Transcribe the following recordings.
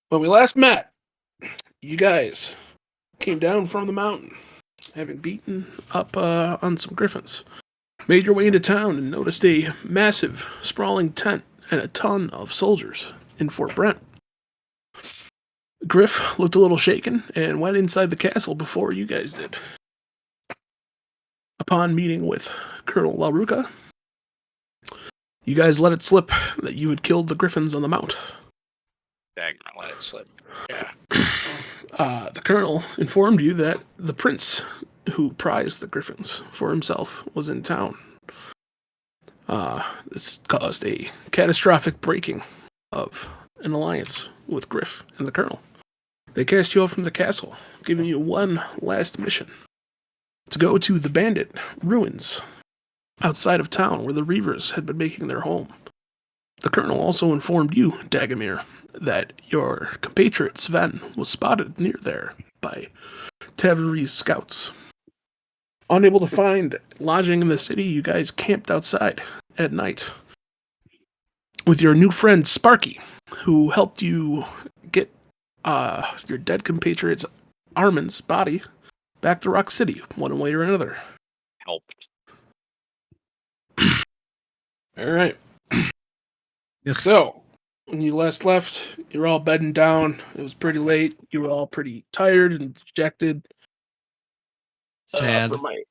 When we last met, you guys came down from the mountain, having beaten up on some griffins. Made your way into town and noticed a massive, sprawling tent and a ton of soldiers in Fort Brent. Griff looked a little shaken and went inside the castle before you guys did. Upon meeting with Colonel LaRuca, you guys let it slip that you had killed the griffins on the mount. Dang, I let it slip. Yeah. The colonel informed you that the prince who prized the griffins for himself was in town. This caused a catastrophic breaking of an alliance with Griff and the colonel. They cast you off from the castle, giving you one last mission. To go to the bandit ruins outside of town where the Reavers had been making their home. The colonel also informed you, Dagamir, that your compatriot Sven was spotted near there by Taveri's scouts. Unable to find lodging in the city, you guys camped outside at night with your new friend Sparky, who helped you get your dead compatriot's Armin's body back to Rock City, one way or another. Helped. All right. So, when you last left, you were all bedding down. It was pretty late. You were all pretty tired and dejected. Sad. For my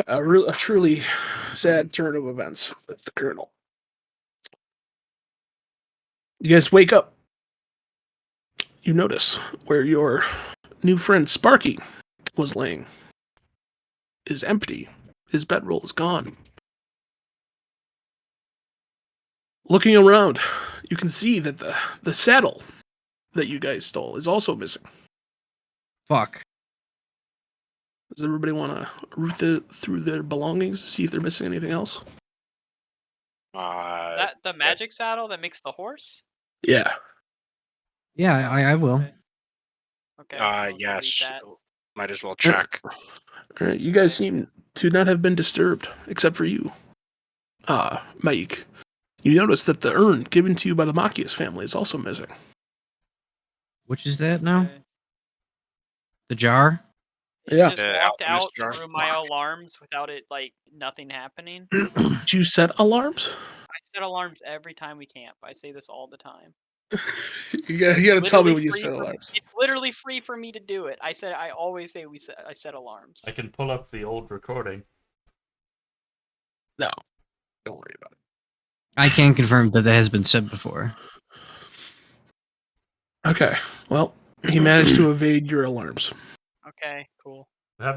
a truly sad turn of events with the colonel. You guys wake up. You notice where your new friend Sparky was laying is empty. His bedroll is gone. Looking around, you can see that the saddle that you guys stole is also missing. Fuck. Does everybody want to root through their belongings to see if they're missing anything else? That the magic saddle that makes the horse? Yeah. Yeah, I will. Okay. Yes. Might as well check. All right. You guys seem to not have been disturbed, except for you, Mike. You notice that the urn given to you by the Machias family is also missing. Which is that now? Okay. The jar? Yeah. Just walked out through my alarms without it, nothing happening. Did you set alarms? I set alarms every time we camp. I say this all the time. You gotta tell me when you set alarms. It's literally free for me to do it. I always say I set alarms. I can pull up the old recording. No, don't worry about it. I can confirm that has been said before. Okay, well, he managed to evade your alarms. Okay, cool.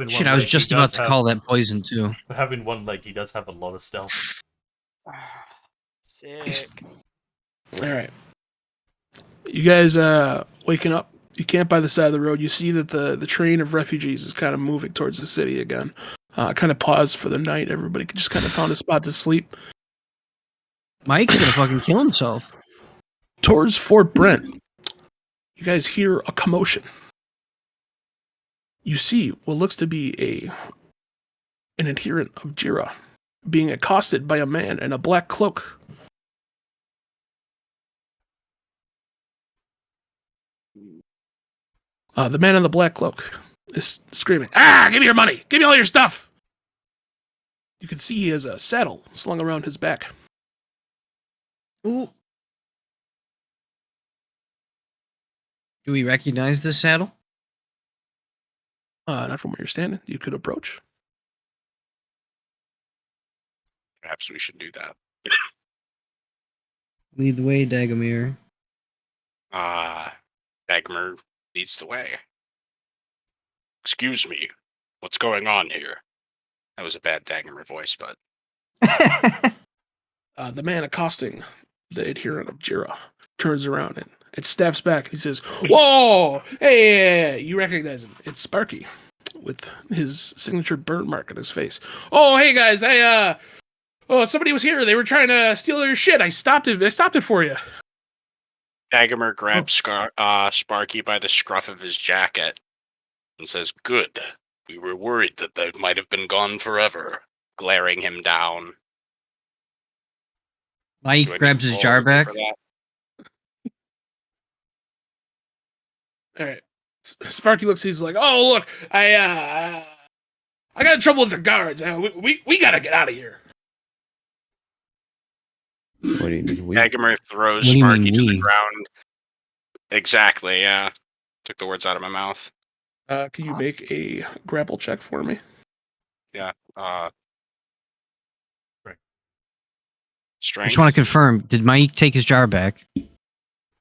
Shit, I was just about to call that poison too. Having one leg, he does have a lot of stealth. Sick. All right. You guys waking up. You camp by the side of the road. You see that the train of refugees is kind of moving towards the city again. Kind of paused for the night. Everybody just kind of found a spot to sleep. Mike's gonna fucking kill himself. Towards Fort Brent, you guys hear a commotion. You see what looks to be an adherent of Jira being accosted by a man in a black cloak. The man in the black cloak is screaming, give me your money! Give me all your stuff! You can see he has a saddle slung around his back. Ooh. Do we recognize this saddle? Not from where you're standing. You could approach. Perhaps we should do that. Lead the way, Dagamir. Dagamir leads the way. Excuse me. What's going on here? That was a bad Dagamir voice, but... The man accosting the adherent of Jira turns around and steps back. He says, "Whoa! Hey, you recognize him. It's Sparky with his signature burn mark on his face. Oh, hey guys, somebody was here. They were trying to steal your shit. I stopped it for you." Dagamir grabs Sparky by the scruff of his jacket and says, "Good. We were worried that they might have been gone forever," glaring him down. Mike grabs his jar back. All right. Sparky looks. He's like, "Oh, look, I got in trouble with the guards. We gotta get out of here." What do you mean? Dagomir throws What do you mean, Sparky to the we? ground. Exactly, yeah. Took the words out of my mouth. Can you make a grapple check for me? Yeah. Right. I Strength. just want to confirm. Did Mike take his jar back?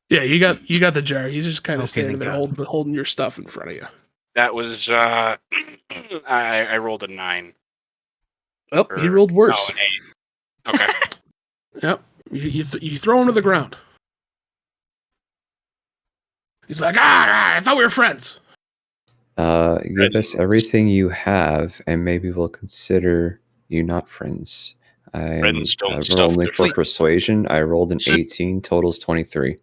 Yeah, you got the jar. He's just kind of Okay, standing thank there God. holding your stuff in front of you. That was I rolled a 9. Oh, he Or- rolled worse. Oh, an 8. Okay. Yep. You throw him to the ground. He's like, I thought we were friends. Give us everything you have, and maybe we'll consider you not friends. I Friends don't rolled stuff only for Wait. persuasion. I rolled an So- 18, totals 23.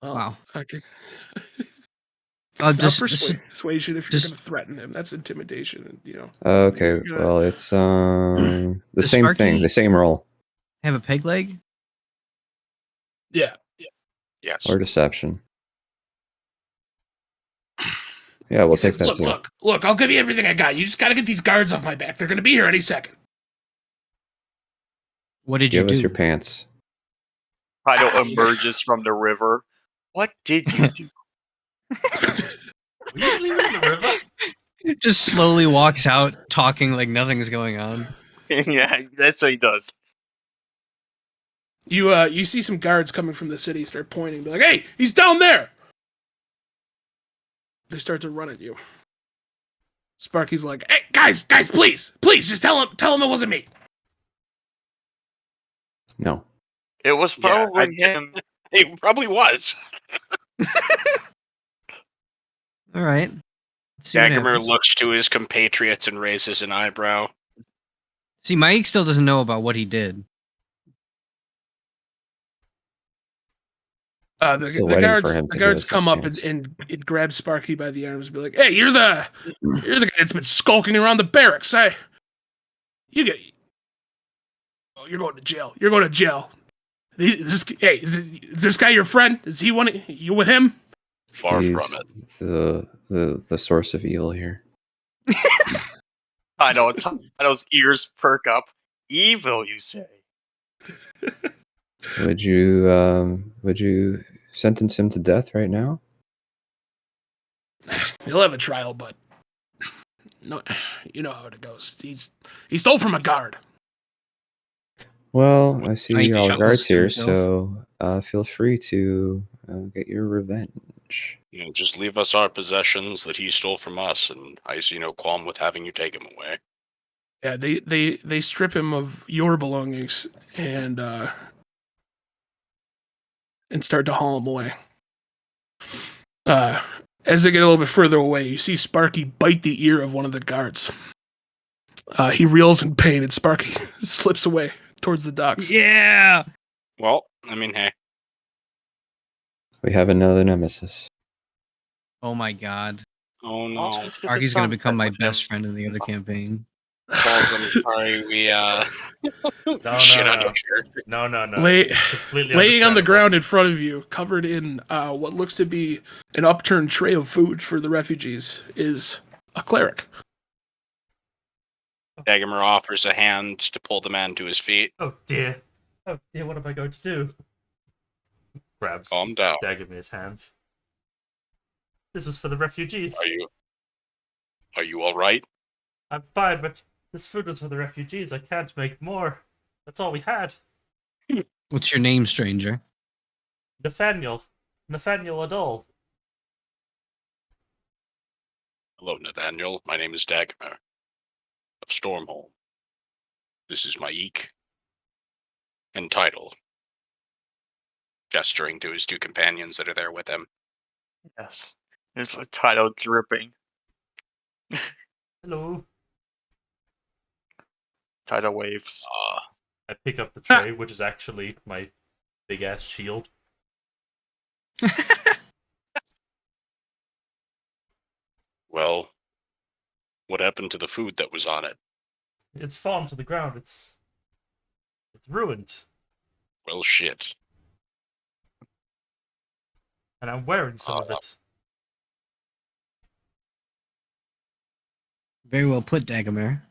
Oh, Wow. Okay. It's not Just persuasion if you're just- going to threaten him. That's intimidation. Okay, Yeah. well, it's the Does same Sparky- thing, the same roll, have a peg leg. Yeah. Yes. or deception. Yeah, we'll He take says, that too. look, I'll give you everything I got. You just got to get these guards off my back. They're going to be here any second. What did Give you us do? your pants. Fido Ah, emerges from the river. What did you do? We just leave it in the river. Just slowly walks out, talking like nothing's going on. Yeah, that's what he does. You see some guards coming from the city, start pointing, be like, "Hey, he's down there!" They start to run at you. Sparky's like, "Hey, guys, please, just tell him it wasn't me." No. It was Yeah, probably him. It probably was. All right. Let's see what Dagomir happens. looks to his compatriots and raises an eyebrow. See, Mike still doesn't know about what he did. Still waiting for guards, him the to guards give us come his up pants. and grab Sparky by the arms and be like, "Hey, you're the guy that's been skulking around the barracks. You're going to jail. You're going to jail. Is this guy your friend? Is he you with him?" Far He's from it. the source of evil here. I know. Fido's ears perk up. Evil, you say? Would you sentence him to death right now? He'll have a trial, but no, you know how it goes. He stole from a guard. Well, I see Mike all chuckles guards to here, himself. so feel free to get your revenge. You know, just leave us our possessions that he stole from us, and I see no qualm with having you take him away. Yeah, they strip him of your belongings and start to haul him away. As they get a little bit further away, you see Sparky bite the ear of one of the guards. He reels in pain, and Sparky slips away towards the docks. Yeah. Well, I mean, hey, We have another nemesis. Oh my God. oh no, Launch into the Arky's gonna sunset become my with best him. friend in the other campaign. Balls, I'm sorry, we No, shit no, on no. your character. No. Lay- It's completely Laying on the understandable. ground in front of you, covered in what looks to be an upturned tray of food for the refugees, is a cleric. Dagomir offers a hand to pull the man to his feet. Oh dear, what am I going to do? Grabs Calm down. Dagomir's hand. This was for the refugees. Are you all right? I'm fine, but this food was for the refugees. I can't make more. That's all we had. What's your name, stranger? Nathaniel Adol. Hello, Nathaniel. My name is Dagomir of Stormholm. This is my eek and title. Gesturing to his two companions that are there with him. Yes. It's a title dripping. Hello. Tidal waves. I pick up the tray, which is actually my big ass shield. Well, what happened to the food that was on it? It's fallen to the ground. It's ruined, Well, shit. and I'm wearing some of it. Very well put, Dagomir.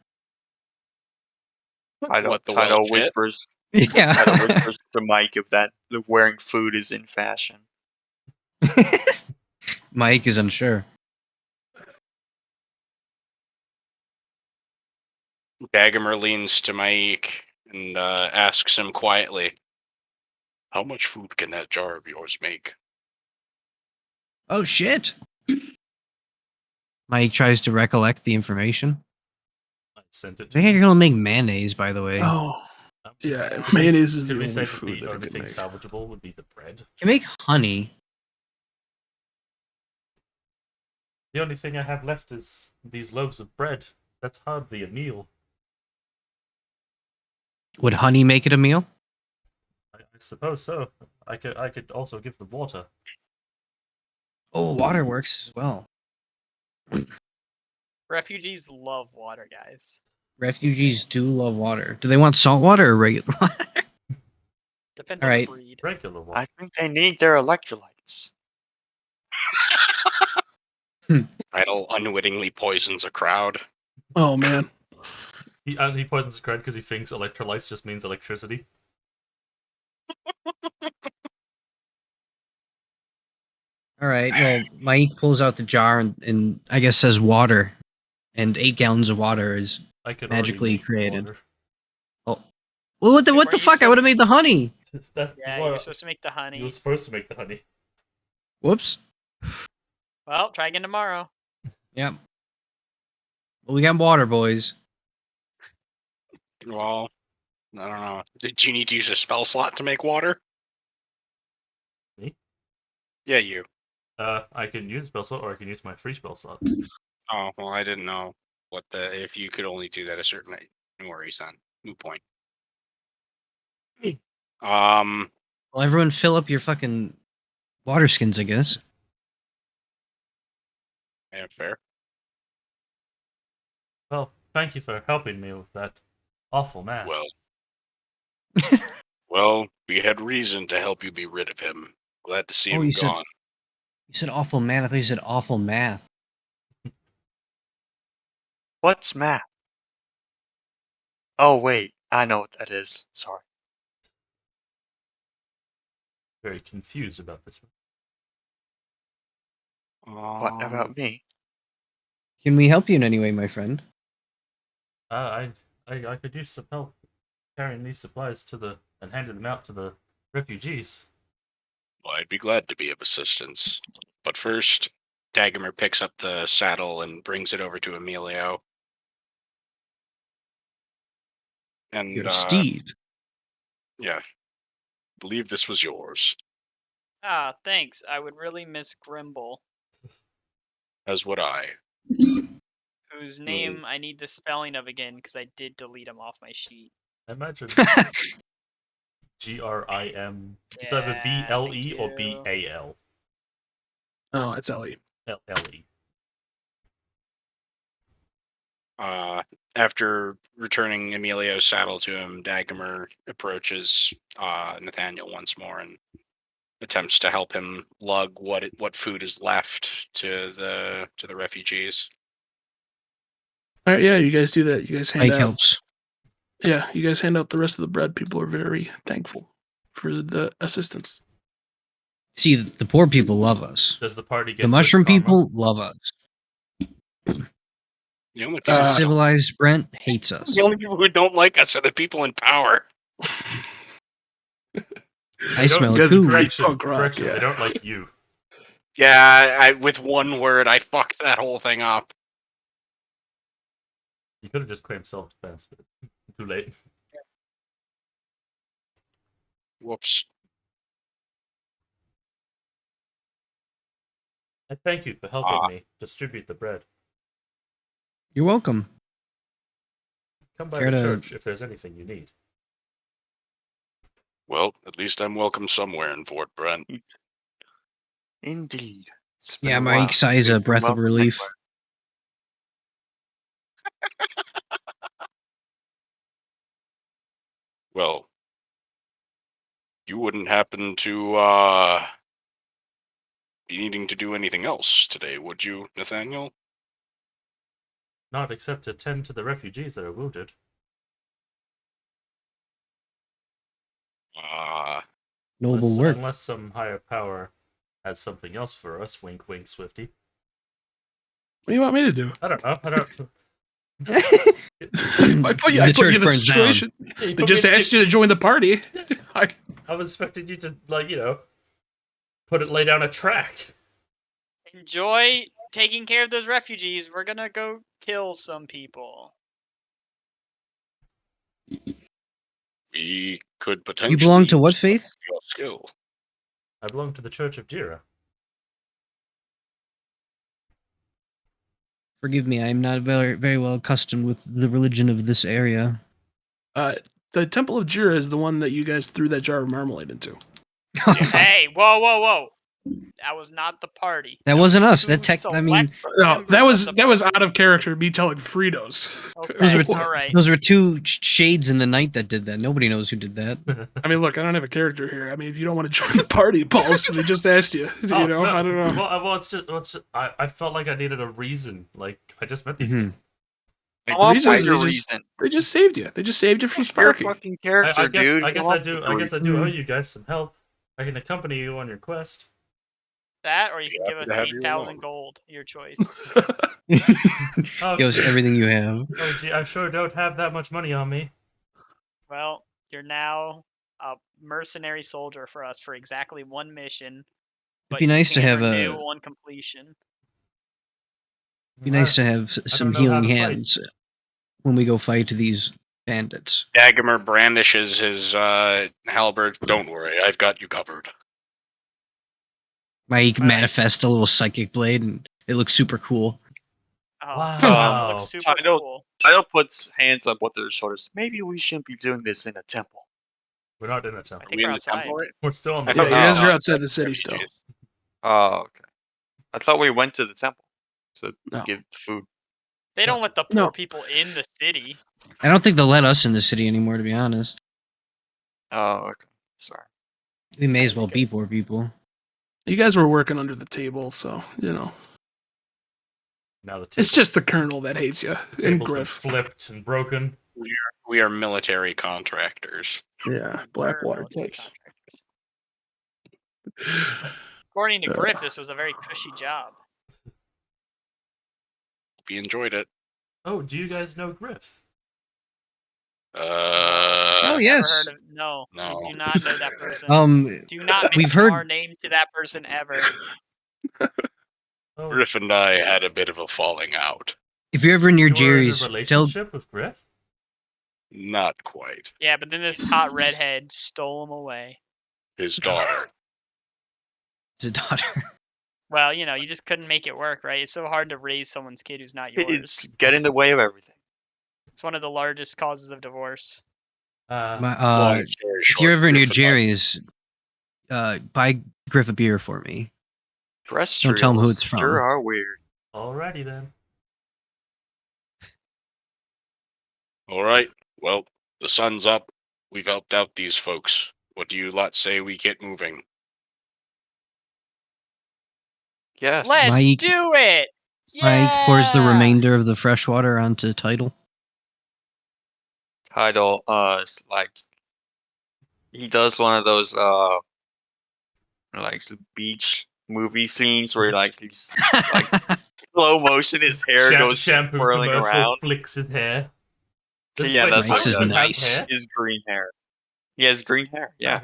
What, the Tyler well shit? whispers. Yeah. Tyler whispers to Mike if that wearing food is in fashion. Mike is unsure. Dagomir leans to Mike and asks him quietly, "How much food can that jar of yours make?" Oh shit! Mike tries to recollect the information. I sent it I to think you. you're gonna make mayonnaise, by the way. Oh, yeah. Could we- Mayonnaise is could the we only say that food the that I only can thing make. salvageable would be the bread? You can make honey. The only thing I have left is these loaves of bread. That's hardly a meal. Would honey make it a meal? I suppose so. I could also give them water. Oh, water works as well. Refugees love water, guys. Refugees do love water. Do they want salt water or regular water? Depends All on right. the breed. Regular water. I think they need their electrolytes. Idle unwittingly poisons a crowd. Oh man. He poisons the crowd because he thinks electrolytes just means electricity. All right. Well, Mike pulls out the jar and I guess says water, and 8 gallons of water is I could magically already make created. water. Oh, well, what the Wait, what the weren't you fuck? I would have made the honey. Yeah, you're supposed to make the honey. You were supposed to make the honey. Whoops. Well, try again tomorrow. Yep. Well, we got water, boys. Well, I don't know. Did you need to use a spell slot to make water? Me? Yeah, you. I can use a spell slot or I can use my free spell slot. Oh, well, I didn't know if you could only do that a certain night. No worries then. Moot point. Well, everyone fill up your fucking water skins, I guess. Yeah, fair. Well, thank you for helping me with that awful man. Well, we had reason to help you be rid of him. Glad to see Oh, him you said- gone. You said awful man. I thought you said awful math. What's math? Oh wait, I know what that is. Sorry. Very confused about this one. What about me? Can we help you in any way, my friend? I could use some help carrying these supplies and handing them out to the refugees. Well, I'd be glad to be of assistance. But first, Dagomir picks up the saddle and brings it over to Emilio. And, Your steed. yeah, believe this was yours. Ah, thanks. I would really miss Grimble, As would I. whose name I need the spelling of again because I did delete him off my sheet. I imagine GRIM. It's either Yeah, BLE thank or you. BAL. Oh, it's Ellie. LE. After returning Emilio's saddle to him, Dagomir approaches Nathaniel once more and attempts to help him lug what food is left to the refugees. All right, yeah, you guys do that. You guys hand Mike out. helps. Yeah, you guys hand out the rest of the bread. People are very thankful for the assistance. See, the poor people love us. Does the party get The good mushroom karma? people love us. The only So people, civilized Brent hates us. the only people who don't like us are the people in power. I smell You a guys coup. are great. Correction, punk rock, correction. yeah. They don't like you. Yeah, with one word, I fucked that whole thing up. You could have just claimed self-defense, but too late. Whoops. I thank you for helping me distribute the bread. You're welcome. Come by Care the to- church if there's anything you need. Well, at least I'm welcome somewhere in Fort Brent. Indeed. It's been Yeah, a Mike while. sighs a You've been breath of welcome relief. anywhere. Well, you wouldn't happen to be needing to do anything else today, would you, Nathaniel? not except to tend to the refugees that are wounded. Noble work. Unless some higher power has something else for us. Wink, wink, Swifty. What do you want me to do? I don't know. I don't. I put you The in church this burns down. situation. Yeah, you They put just me in- asked you to join the party. I was expecting you to, lay down a track. Enjoy taking care of those refugees. We're gonna go kill some people. We could potentially. You belong to what use some faith? of Your skill. I belong to the Church of Jira. Forgive me, I am not very well accustomed with the religion of this area. The Temple of Jira is the one that you guys threw that jar of marmalade into. Hey, whoa, whoa, whoa! That was not the party. That wasn't was us. That two tech. I select mean, No, members that was of the that was party. out of character. Me telling Fritos. those Okay, were all right. those were two shades in the night that did that. Nobody knows who did that. I mean, look, I don't have a character here. I mean, if you don't want to join the party, Pauls, they just asked you. I don't know. Well, it's just I felt like I needed a reason. Like, I just met these Mhm. Come The up reason with is your they just- reason. They just saved you. They just saved you from You're a Sparky. fucking character, I guess, dude. I guess Come I up do. with I your guess I reason. do owe you guys some help. I can accompany you on your quest. That, or you can Yeah, give us to have you 8,000 along. gold. Your choice. Oh, Give us everything you have. Oh, gee, I sure don't have that much money on me. Well, you're now a mercenary soldier for us for exactly one mission. But be you nice to can't have a- renew on completion. Be nice to have some know how healing to fight. hands when we go fight these bandits. Dagmer brandishes his halberd. Don't worry, I've got you covered. Mike Alright. manifests a little psychic blade, and it looks super cool. Oh, Wow. wow. Looks super Tidal- cool. Tidal puts hands on both their shoulders. Maybe we shouldn't be doing this in a temple. We're not in a I temple. think we we're in the outside. temple, right? We're still on I the Yeah, thought you we guys were are on outside the city still. refugees. Oh, okay. I thought we went to the temple to No. give food. They don't let the poor No. people in the city. I don't think they'll let us in the city anymore, to be honest. Oh, okay. Sorry. We may as That'd be well good. be poor people. You guys were working under the table, so you know. Now the It's just the Colonel that hates you and table's been Griff. flipped and broken. We are military contractors. Yeah, We're Blackwater military types. contractors. According to Uh. Griff, this was a very cushy job. Hope you enjoyed it. Oh, do you guys know Griff? Oh, Never yes. heard of, no, No. we do not know that person. Do not we've mention heard- our name to that person ever. Oh, Griff and I had a bit of a falling out. If you're ever near you were in a Jerry's, tell relationship with Griff? Not quite. Yeah, but then this hot redhead stole him away. His daughter. his daughter. Well, you know, you just couldn't make it work, right? It's so hard to raise someone's kid who's not yours. It's get in the way of everything. It's one of the largest causes of divorce. My, Long story if short, you're ever near Griff and I- Jerry's, buy Griff a beer for me. Terrestrials Don't tell 'em who it's from. sure are weird. Alrighty then. All right. Well, the sun's up. We've helped out these folks. What do you lot say we get moving? Yes. Let's Mike- do it! Mike pours the Yeah! remainder of the fresh water onto Tidal. Tidal, like he does one of those like beach movie scenes where he's like slow motion, his hair goes shampoo swirling commercial around. flicks his hair. Yeah, wait, that's does what he Griff does. have Nice. hair? His green hair. He has green hair. Yeah.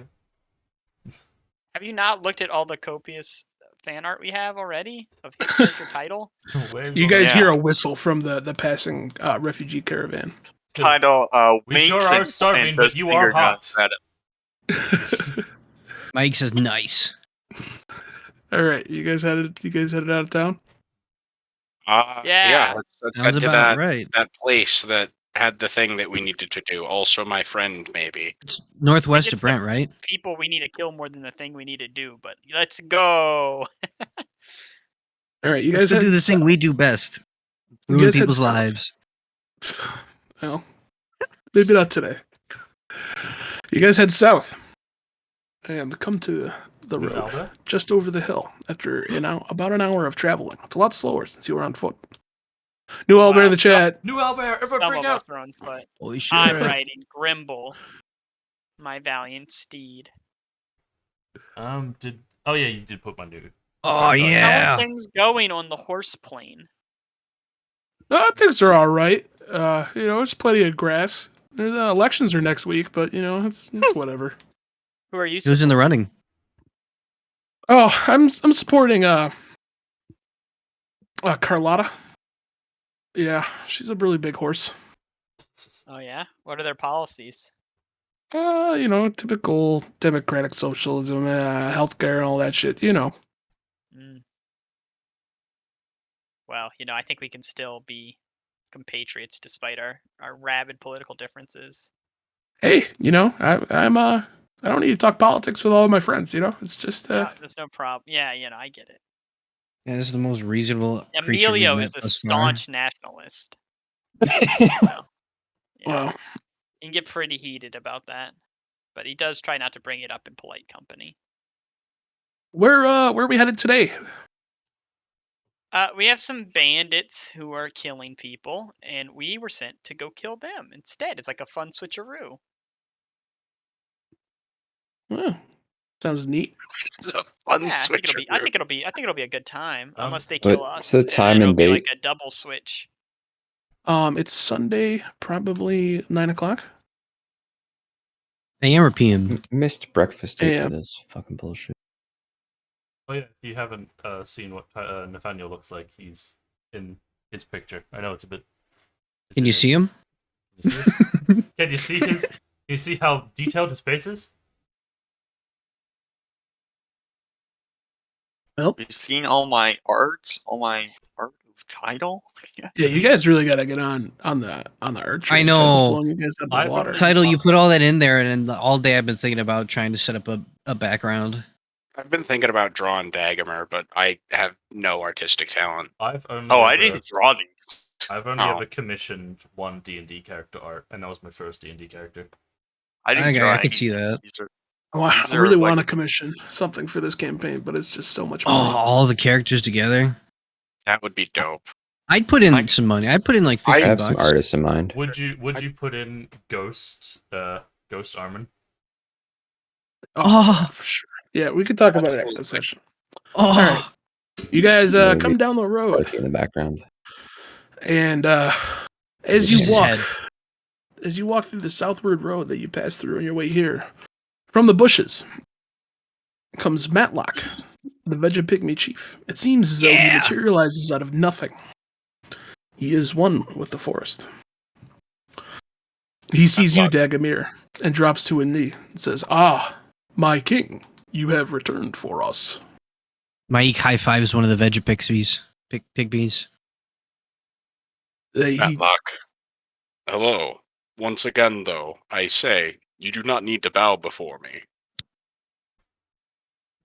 Have you not looked at all the copious fan art we have already of his character title? Where's You all guys that? hear a whistle from the passing refugee caravan. Tidal We winks sure are and starving, does but you are finger guns hot. at him. Mike says, "Nice." All right, you guys headed out of town. Yeah. Let's Sounds head to about that right. that place that had the thing that we needed to do. Also, my friend, maybe. It's northwest it's of the- Brent, right? People we need to kill more than the thing we need to do, but let's go! All right, you Let's guys go head do the thing we do best: You ruin guys head people's south. lives. Well, maybe not today. You guys head south and come to the road Alba? just over the hill after about an hour of traveling. It's a lot slower since you were on foot. New Albert in the Wow, chat. New Albert, everyone Some freak of out. us are on foot. Holy shit! I'm riding Grimble, my valiant steed. Oh yeah, you did put my new. Oh Sorry, go ahead. How yeah. are things going on the horse plane? Things are all right. There's plenty of grass. Elections are next week, but it's whatever. Who are you? Who's in the supporting? running? Oh, I'm supporting Carlotta. Yeah, she's a really big horse. Oh yeah. What are their policies? Typical democratic socialism, healthcare, and all that shit. Mm. Well, I think we can still be compatriots despite our rabid political differences. Hey, I don't need to talk politics with all of my friends. It's just No, there's no problem. Yeah, I get it. Yeah, this is the most reasonable creature we've Emilio met is a thus far. staunch nationalist. So, Well, he can get pretty heated about that, but he does try not to bring it up in polite company. where are we headed today? We have some bandits who are killing people, and we were sent to go kill them instead. It's like a fun switcheroo. Well, sounds neat. It's a fun Yeah, I switch. think it'll be a good time. Unless they But kill us, so time it'll and be like date. a double switch. It's Sunday, probably 9:00. AM or PM? Missed breakfast date Yeah. for this fucking bullshit. Oh yeah, if you haven't seen what Nathaniel looks like, he's in his picture. I know it's a bit. Can you see him? Can you see it? Can you see his? Can you see how detailed his face is? Well, You've seen all my art of title. yeah, you guys really gotta get on the art train. I know. Title's blowing you guys out I've the water. already- Title, you put all that in there, and then all day I've been thinking about trying to set up a background. I've been thinking about drawing Dagomir, but I have no artistic talent. I've only. Oh, I ever- didn't draw these. I've only Oh. ever commissioned one D&D character art, and that was my first D&D character. I didn't draw I could any. see that. These are- Wow, These I are really like- want to commission something for this campaign, but it's just so much Oh, money. all the characters together. That would be dope. I'd put in I- some money. I'd put in like I 50 I have some bucks. artists in mind. Would you put in Ghost Armin? Oh. For sure. Yeah, we could talk about it after the session. Oh, Alright. You guys Maybe come down the road, Sparky in the background. and as Just you his walk, head. as you walk through the southward road that you pass through on your way here, from the bushes comes Matlock, the Vegapygmy chief. It seems as though he Yeah. materializes out of nothing. He is one with the forest. He sees you, Matlock. Dagomir, and drops to a knee and says, "Ah, my king, you have returned for us." Mike high fives one of the Vegapyxies. Pygmies. He, Matlock. Hello. Once again, though, I say, you do not need to bow before me.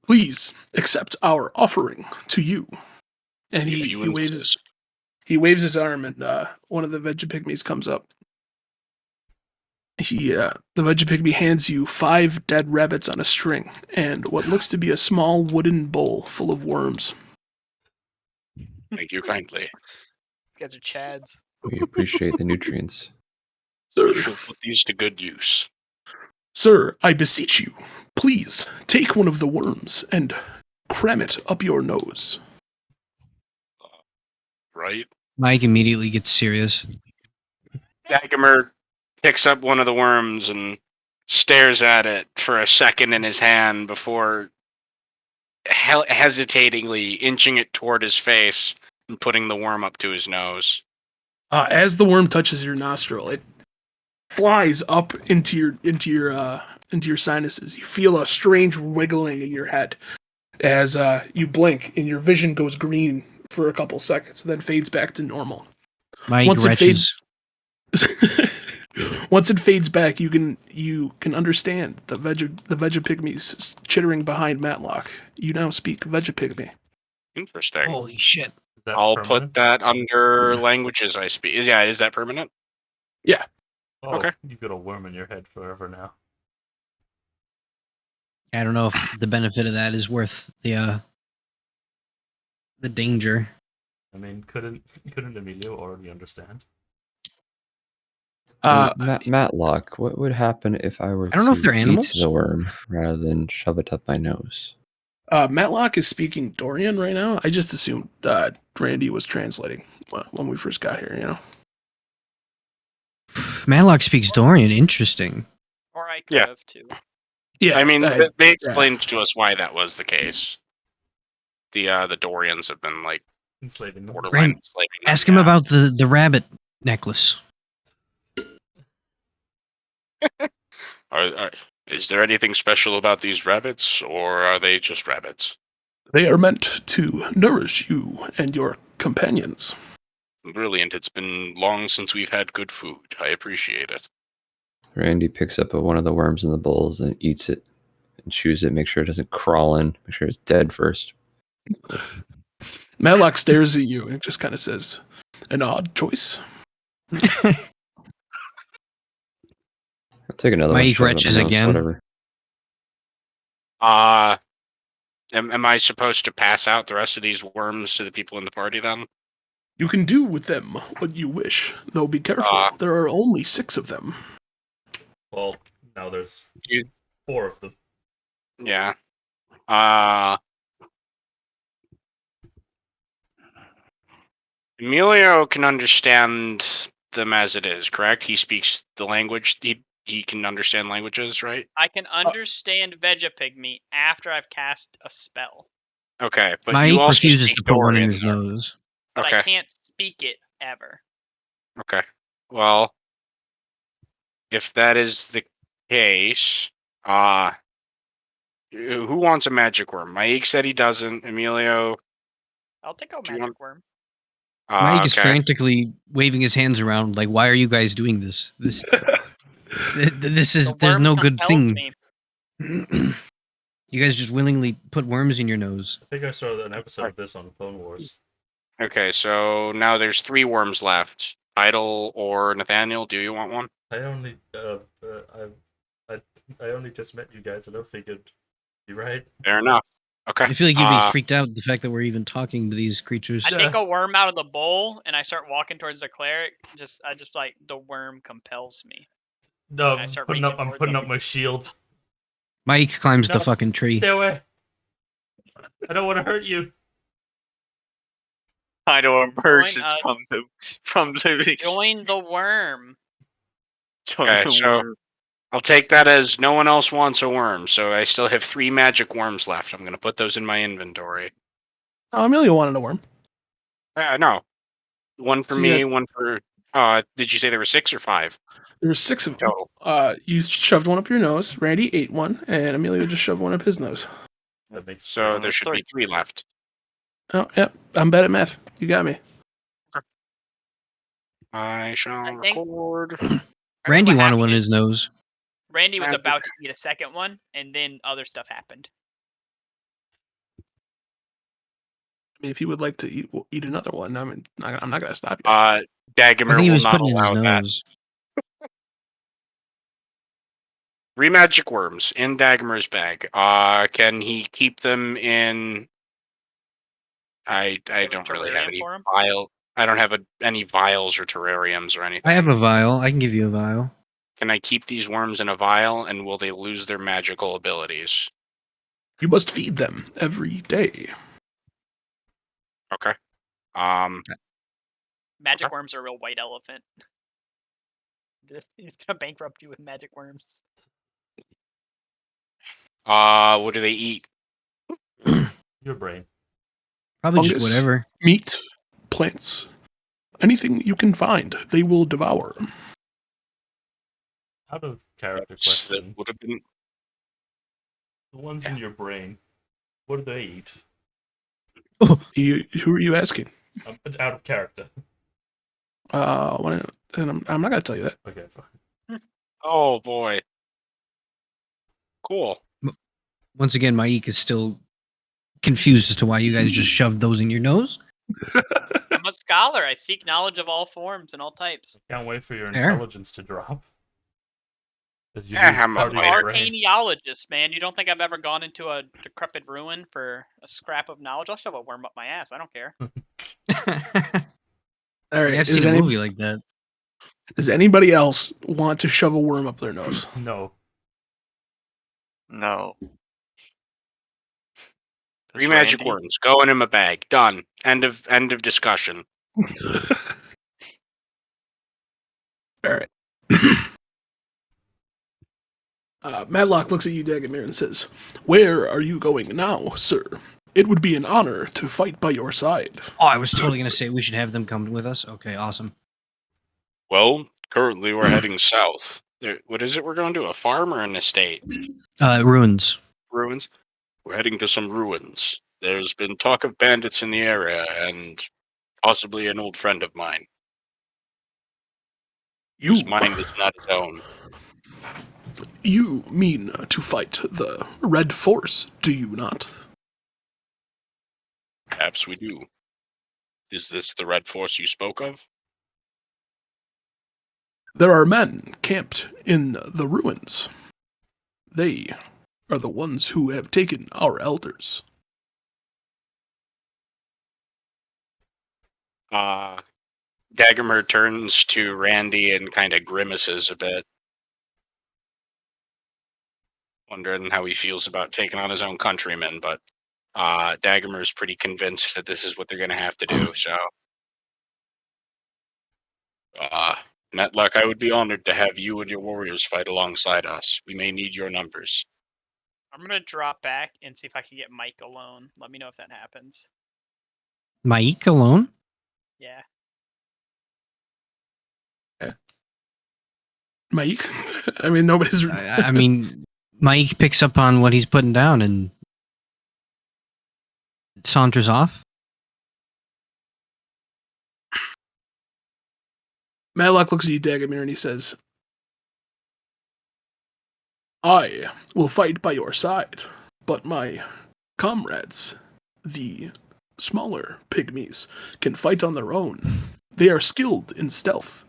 Please accept our offering to you. And If you insist. he waves his arm, and one of the Vegapygmies comes up. The Vegapygmy hands you 5 dead rabbits on a string and what looks to be a small wooden bowl full of worms. Thank you kindly. You guys are chads. We appreciate the nutrients. You Sir, shall put these to good use. sir, I beseech you, please take one of the worms and cram it up your nose. Right? Mike immediately gets serious. Dagomir picks up one of the worms and stares at it for a second in his hand before hesitatingly inching it toward his face and putting the worm up to his nose. As the worm touches your nostril, it flies up into your sinuses. You feel a strange wiggling in your head as you blink, and your vision goes green for a couple seconds, then fades back to normal. Mike Once it retches. Once it fades back, you can understand the Vegapygmies chittering behind Matlock. You now speak Vegapygmy. Interesting. Holy shit. Is that I'll permanent? put that under languages I speak. Yeah, is that permanent? Oh, Okay. You've got a worm in your head forever now. I don't know if the benefit of that is worth the danger. I mean, couldn't Emilio already understand? Matlock, what would happen if I were I don't know if to they're eat animals. the worm rather than shove it up my nose? Matlock is speaking Dorian right now. I just assumed Randy was translating when we first got here, you know? Matlock speaks Dorian. Interesting. Or I could Yeah. have too. Yeah, I mean, I- they yeah. explained to us why that was the case. The Dorians have been like Enslaving them. borderline Rand, enslaving them. Ask him yeah. about the rabbit necklace. Is there anything special about these rabbits, or are they just rabbits? They are meant to nourish you and your companions. Brilliant. It's been long since we've had good food. I appreciate it. Randy picks up one of the worms in the bowls and eats it and chews it, make sure it doesn't crawl in, make sure it's dead first. Matlock stares at you and just kind of says, "An odd choice." I'll take another one. Mike shove it up my retches nose, again. Whatever. Am I supposed to pass out the rest of these worms to the people in the party then? You can do with them what you wish, though be careful. There are only 6 of them. Well, now there's You- 4 of them. Yeah. Emilio can understand them as it is, correct? He speaks the language. He can understand languages, right? I can understand Vegapygmy after I've cast a spell, Okay, but Mike you also refuses speak to put one in Dorian his there. nose. but Okay. I can't speak it ever. Okay. Well, if that is the case, who wants a magic worm? Mike said he doesn't. Emilio, I'll take a Do you magic worm. Mike is okay. frantically waving his hands around like, "Why are you guys doing this? This is The there's worm no good compels thing. me. You guys just willingly put worms in your nose." I think I saw an episode of this on Clone Wars. Okay, so now there's 3 worms left. Idle or Nathaniel, do you want one? I only I only just met you guys, and I figured you're right. Fair enough. Okay. I feel like you'd be freaked out the fact that we're even talking to these creatures. I take a worm out of the bowl and I start walking towards the cleric. I just like the worm compels me. No, I I'm start putting up reaching towards putting him. up my shield. Mike climbs the No, fucking tree. Stay away. I don't want to hurt you. I don't emerges Join from the Join the worm. join Okay, the so- worm. I'll take that as no one else wants a worm, so I still have 3 magic worms left. I'm going to put those in my inventory. Oh, Emilio wanted a worm. No. One for So me, you one for... did you say there were 6 or 5 There were 6 of them. total? You shoved one up your nose. Randy ate one, and Emilio just shoved one up his nose. That makes So there should three. be 3 left. Oh, yep. I'm bad at math. You got me. I shall I think- record. Randy What wanted happened one in is his nose. Randy was Magic. about to eat a second one, and then other stuff happened. I mean, if you would like to eat another one, I'm not going to stop you. I Dagomar think he will was not putting it in his allow that. nose. 3 magic worms in Dagomar's bag. Can he keep them in... I have a don't really have terrarium any for 'em? vial. I don't have any vials or terrariums or anything. I have a vial. I can give you a vial. Can I keep these worms in a vial, and will they lose their magical abilities? You must feed them every day. Okay. Magic Okay. worms are a real white elephant. He's gonna bankrupt you with magic worms. What do they eat? your brain. Probably just Fungus. whatever. Meat, plants, anything you can find, they will devour. Out of character That question, would have been... the ones in your brain, what do they eat? Who are you asking? Out of character. I'm not going to tell you that. Okay, fine. Oh, boy. Cool. Once again, Mike is still confused as to why you guys just shoved those in your nose. I'm a scholar. I seek knowledge of all forms and all types. Can't wait for your Fair. intelligence to drop. As you Yeah, lose I'm a part of your fighter. brain. Arcaneologist, man. You don't think I've ever gone into a decrepit ruin for a scrap of knowledge? I'll shove a worm up my ass. I don't care. All right. I've seen a movie like that. Does anybody else want to shove a worm up their nose? No. No. 3 Does magic Randy? worms going in my bag. Done. End of discussion. All right. Madlock looks at you, Dagamir, and says, "Where are you going now, sir? It would be an honor to fight by your side." Oh, I was totally gonna say we should have them come with us. Okay, awesome. Well, currently we're heading south. What is it we're going to? A farm or an estate? Ruins. Ruins? We're heading to some ruins. There's been talk of bandits in the area, and possibly an old friend of mine, whose mind is not his own. You mean to fight the Red Force, do you not? Perhaps we do. Is this the Red Force you spoke of? There are men camped in the ruins. They are the ones who have taken our elders. Daggermer turns to Randy and kind of grimaces a bit, wondering how he feels about taking on his own countrymen, but Daggermer's pretty convinced that this is what they're going to have to do, so... Netluck, I would be honored to have you and your warriors fight alongside us. We may need your numbers. I'm gonna drop back and see if I can get Mike alone. Let me know if that happens. Mike alone? Yeah. Mike? I mean, nobody's... I mean, Mike picks up on what he's putting down and saunters off. Madlock looks at you, Dagamir, and he says, "I will fight by your side, but my comrades, the smaller pygmies, can fight on their own. They are skilled in stealth.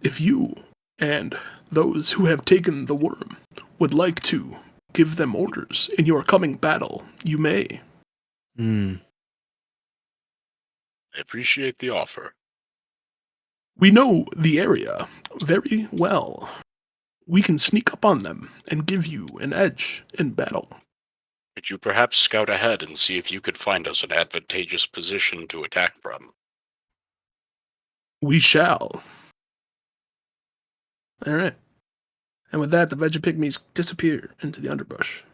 If you and those who have taken the worm would like to give them orders in your coming battle, you may." Hmm. I appreciate the offer. "We know the area very well. We can sneak up on them and give you an edge in battle." Could you perhaps scout ahead and see if you could find us an advantageous position to attack from? "We shall." All right. And with that, the Vegapygmies disappear into the underbrush.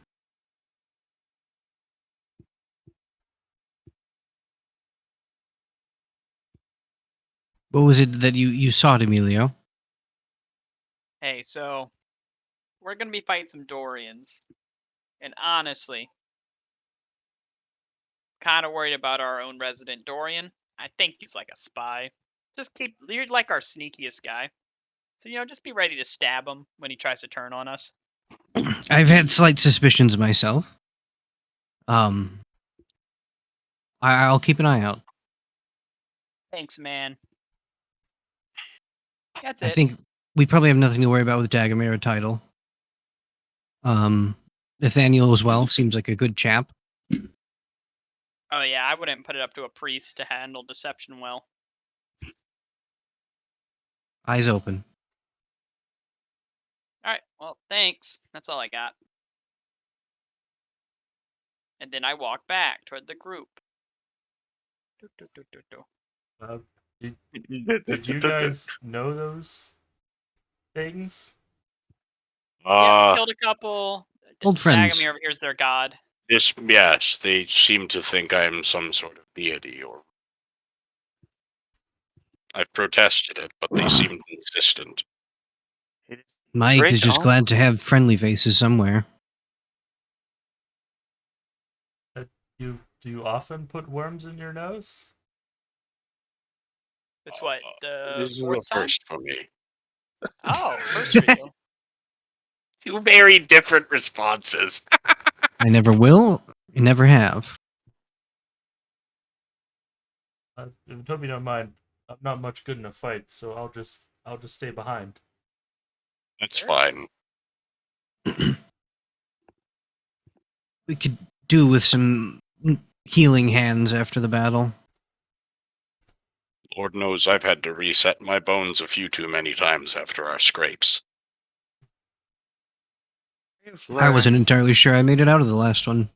What was it that you sought, Emilio? Hey, so we're gonna be fighting some Dorians, and honestly, kind of worried about our own resident Dorian. I think he's like a spy. You're like our sneakiest guy. So, just be ready to stab him when he tries to turn on us. I've had slight suspicions myself. I'll keep an eye out. Thanks, man. That's I it. think we probably have nothing to worry about with Dagamir title. Nathaniel as well seems like a good chap. Oh yeah, I wouldn't put it up to a priest to handle deception well. Eyes open. Alright, well, thanks. That's all I got. And then I walk back toward the group. Uh, did you guys know those things? Yeah, we killed a couple. Old friends. Dagamir over here is their god. Yes, they seem to think I am some sort of deity, or... I've protested it, but they seem insistent. Mike Great is just honor. glad to have friendly faces somewhere. Do you often put worms in your nose? It's what, the This is a fourth time? first for me. Oh, first for you. Two very different responses. I never will. I never have. If Toby don't mind, I'm not much good in a fight, so I'll just stay behind. That's Sure. fine. We could do with some healing hands after the battle. Lord knows I've had to reset my bones a few too many times after our scrapes. I wasn't entirely sure I made it out of the last one.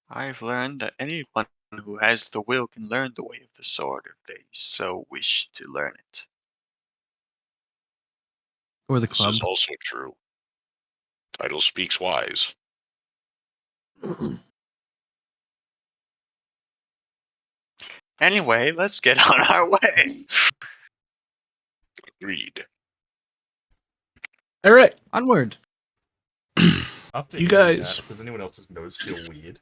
I've learned that anyone who has the will can learn the way of the sword if they so wish to learn it. Or the This is club. also true. Title speaks wise. Anyway, let's get on our way. Agreed. All right, Onward. After You eating guys- that, does anyone else's nose feel weird?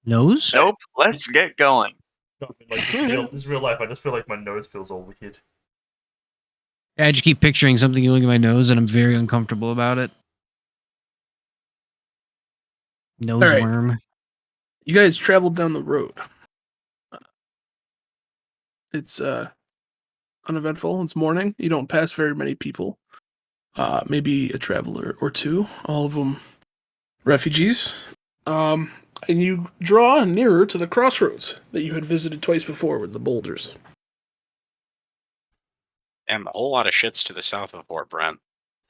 Nose? Nope, let's get going. No, I mean, like just real life. I just feel like my nose feels all weird. Yeah, I just keep picturing something look at my nose, and I'm very uncomfortable about it. Nose right. worm. You guys traveled down the road. It's uneventful. It's morning. You don't pass very many people. Maybe a traveler or two. All of them refugees. And you draw nearer to the crossroads that you had visited twice before with the boulders. And a whole lot of shits to the south of Fort Brent.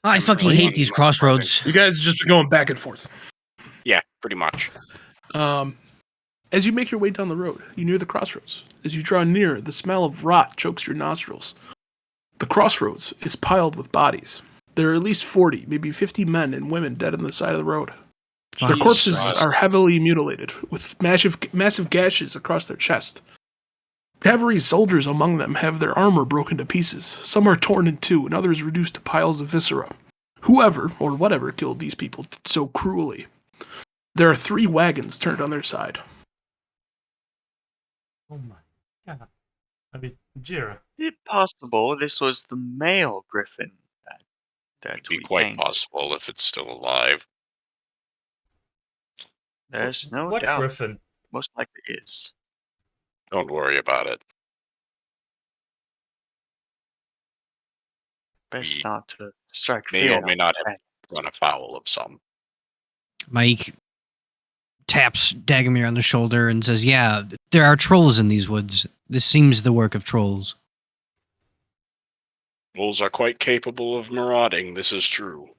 I fucking hate these crossroads. You guys have just been going back and forth. Yeah, pretty much. As you make your way down the road, you near the crossroads. As you draw near, the smell of rot chokes your nostrils. The crossroads is piled with bodies. There are at least 40, maybe 50 men and women dead on the side of the road. Their corpses Jesus. are heavily mutilated, with massive gashes across their chest. Cavalry soldiers among them have their armor broken to pieces. Some are torn in two, and others reduced to piles of viscera. Whoever, or whatever, killed these people so cruelly. There are 3 wagons turned on their side. Oh my god. I mean, Jira. Is it possible this was the male griffin that It'd be we quite aimed? possible if it's still alive. There's no What doubt. griffin? Most likely is. Don't worry about it. Best We not to strike may fear. or may not have Right. run afoul of some. Mike taps Dagomir on the shoulder and says, "Yeah, there are trolls in these woods. This seems the work of trolls." Wolves are quite capable of marauding, this is true.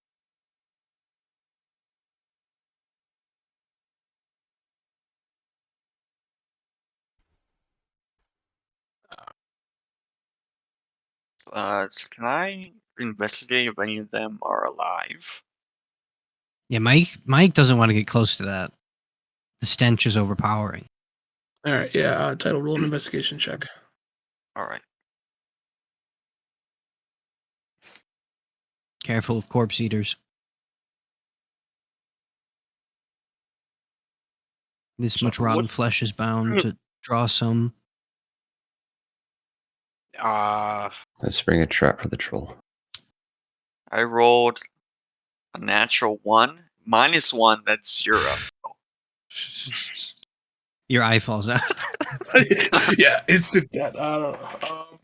Can I investigate if any of them are alive? Yeah, Mike doesn't want to get close to that. The stench is overpowering. All right, yeah, title roll an investigation check. All right. Careful of corpse eaters. This So much rotten what- flesh is bound to draw some. Let's bring a trap for the troll. I rolled a natural 1. -1, that's 0. Your eye falls out. Yeah, instant death. I don't know.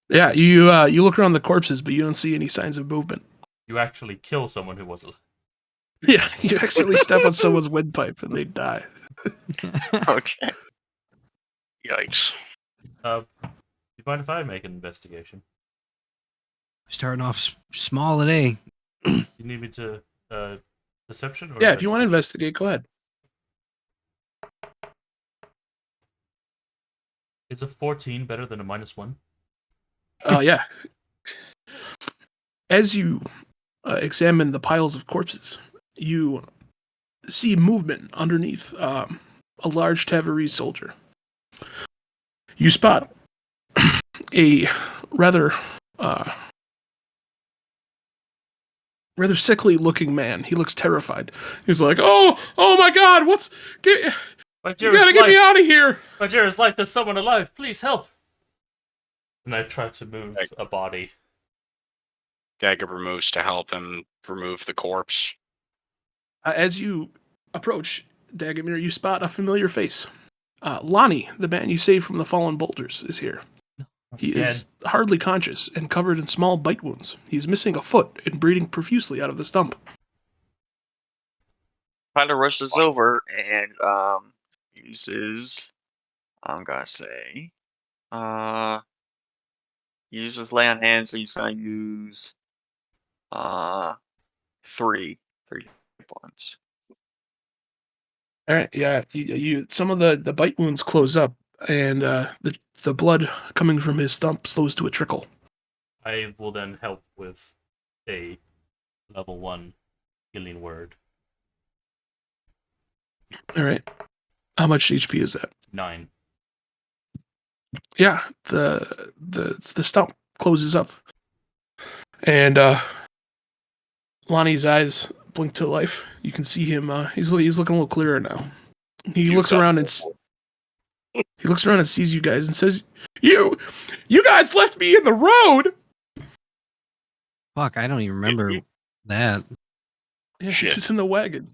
Yeah, you look around the corpses, but you don't see any signs of movement. You actually kill someone who was alive. Yeah, you accidentally step on someone's windpipe and they die. Okay. Yikes. Do you mind if I make an investigation? Starting off small today. You need me to deception or Yeah, if you want to investigation? investigate, go ahead. Is a 14 better than a -1? Yeah. As you examine the piles of corpses, you see movement underneath a large Tavarese soldier. You spot a rather sickly-looking man. He looks terrified. He's like, "Oh my God! You gotta get me out of here!" My dear, it's like there's someone alive. Please help. And I try to move a body. Dagger moves to help him remove the corpse. As you approach Dagomir, you spot a familiar face. Lonnie, the man you saved from the fallen boulders, is here. He is hardly conscious and covered in small bite wounds. He is missing a foot and bleeding profusely out of the stump. Tyler rushes over and uses. I'm gonna say, he uses lay on hands. So he's gonna use three hit points. All right, yeah. You some of the bite wounds close up, and the blood coming from his stump slows to a trickle. I will then help with a level 1 healing word. All right. How much HP is that? 9. Yeah, the stump closes up, and Lonnie's eyes blink to life. You can see him. He's looking a little clearer now. He looks around and sees you guys and says, "You guys left me in the road." Fuck, I don't even remember that. Yeah, he Shit. was in the wagon.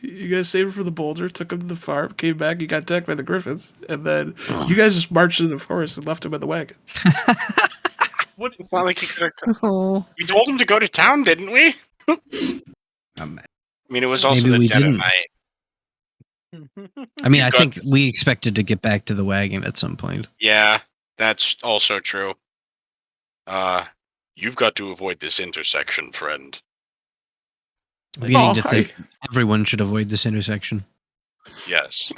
You guys saved him for the boulder, took him to the farm, came back, he got attacked by the griffins, and then you guys just marched into the forest and left him in the wagon. What? It's not like he could have. Oh. We told him to go to town, didn't we? I mean, it was also Maybe the we dead of didn't. night. I mean, You I got- think we expected to get back to the wagon at some point. Yeah, that's also true. You've got to avoid this intersection, friend. I'm beginning to Oh, think everyone should avoid this intersection. Yes.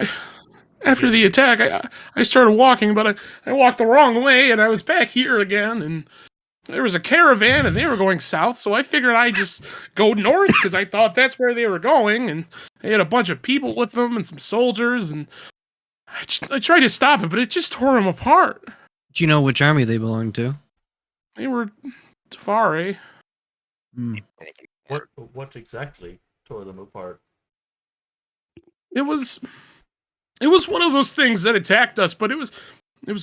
After the attack, I started walking, but I walked the wrong way, and I was back here again, and there was a caravan, and they were going south, so I figured I'd just go north, because I thought that's where they were going, and they had a bunch of people with them, and some soldiers, and I tried to stop it, but it just tore them apart. Do you know which army they belong to? They were Tafari. Hmm. What exactly tore them apart? It was one of those things that attacked us, but it was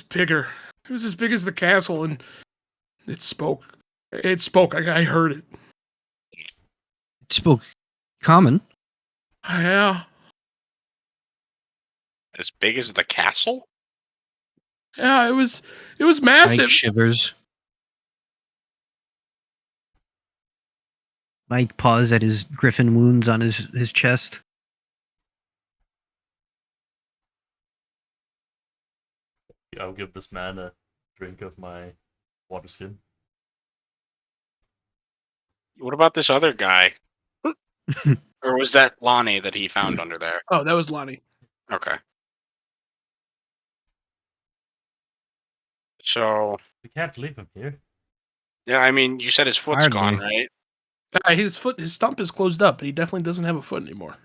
bigger. It was as big as the castle, and it spoke. It spoke. I heard it. It spoke common. Yeah, As big as the castle? yeah. It was Mike massive. shivers. Mike paused at his griffin wounds on his chest. I'll give this man a drink of my water skin. What about this other guy? Or was that Lonnie that he found under there? Oh, that was Lonnie. Okay. So, We can't leave him here. yeah, I mean, you said his foot's gone, Hardly. right? His stump is closed up, but he definitely doesn't have a foot anymore.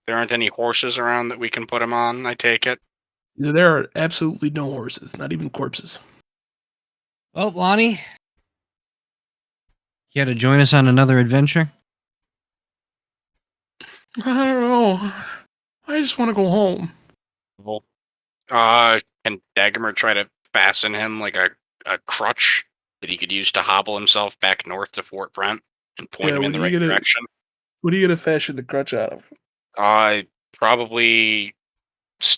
There aren't any horses around that we can put him on, I take it. There are absolutely no horses, not even corpses. Well, Lonnie, you to join us on another adventure? I don't know. I just want to go home. Can Dagmer try to fasten him like a crutch that he could use to hobble himself back north to Fort Brent and point Yeah, him in what the are right you gonna- direction? What are you gonna fashion the crutch out of? Probably.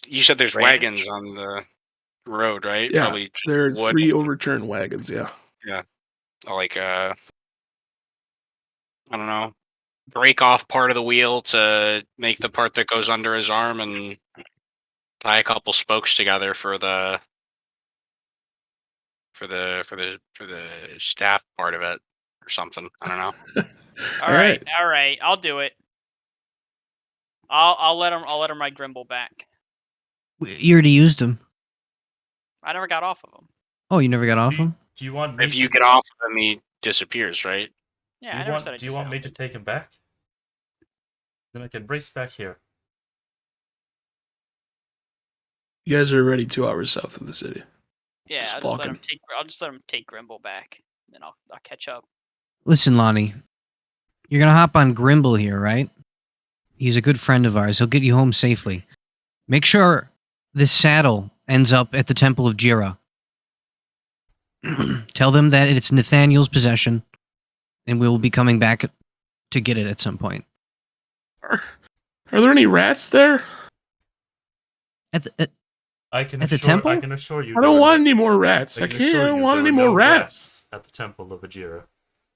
You said there's Ranch. wagons on the road, right? Yeah, Probably just there are wood, 3 overturned wagons. Yeah. like I don't know, break off part of the wheel to make the part that goes under his arm, and tie a couple spokes together for the staff part of it or something. I don't know. All right, I'll do it. I'll let him ride Grimble back. You already used him. I never got off of him. Oh, you never got off him? Do you want me If you to, get off of him, he disappears, right? Yeah, do I you never want, said I do you want me to disowned take him back? Then I can race back here. You guys are already 2 hours south of the city. Yeah, Just I'll just let him take Grimble back, and then I'll catch up. Listen, Lonnie, you're gonna hop on Grimble here, right? He's a good friend of ours. He'll get you home safely. Make sure this saddle ends up at the Temple of Jira. Tell them that it's Nathaniel's possession, and we'll be coming back to get it at some point. Are there any rats there? At the, I can At the assure, temple? I can assure you. I there don't are want no- any more rats. I can can't. I assure don't you want there any are more no rats. at the Temple of Ajira.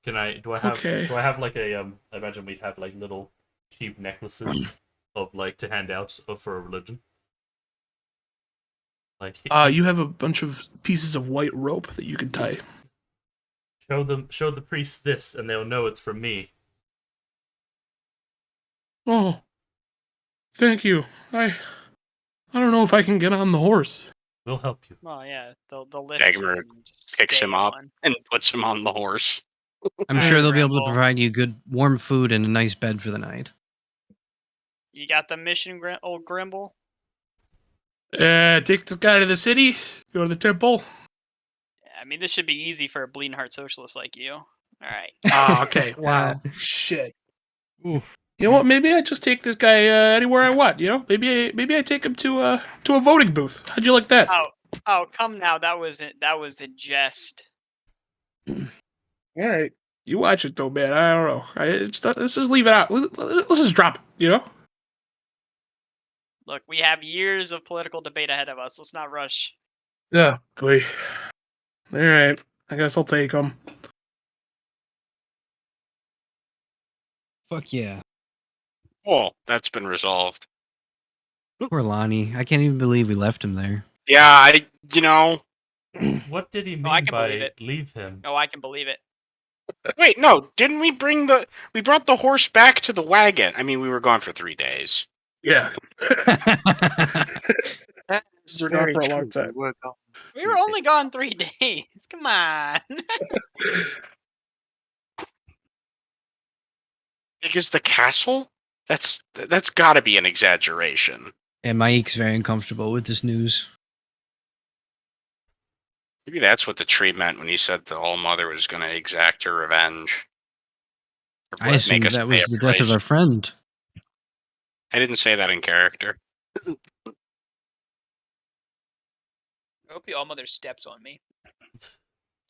Can I? Do I have? Okay. Do I have like a I imagine we'd have like little cheap necklaces of like to hand out for a religion. Like You have a bunch of pieces of white rope that you can tie. show the priest this, and they'll know it's from me. Oh, thank you. I don't know if I can get on the horse. We'll help you. Well, yeah, they'll lift you Dagmar and just picks stay him up on. and puts him on the horse. I'm sure they'll be able to Grimble. provide you good warm food and a nice bed for the night. You got the mission, old Grimble? Take this guy to the city. Go to the temple. I mean, this should be easy for a bleeding heart socialist like you. All right. Oh, okay. Wow. Shit. Oof. You know what? Maybe I just take this guy anywhere I want. You know, maybe I take him to a voting booth. How'd you like that? Oh, come now. That was a jest. All right. You watch it though, man. I don't know. Let's just leave it out. Let's just drop it. You know. Look, we have years of political debate ahead of us. Let's not rush. Yeah. Boy. All right. I guess I'll take him. Fuck yeah. Well, that's been resolved. Poor Lonnie. I can't even believe we left him there. Yeah, What did he mean I can believe by it. leave him? Oh, I can believe it. wait, no, didn't we brought the horse back to the wagon? I mean, we were gone for 3 days. Yeah. That's We're gone very for a long true. time. We're gone. We were only gone 3 days. Come on. Because the castle? That's got to be an exaggeration. And Mike's very uncomfortable with this news. Maybe that's what the tree meant when he said the All Mother was going to exact her revenge. Or I assumed make us that pay was a the death of price. our friend. I didn't say that in character. I hope the All Mother steps on me.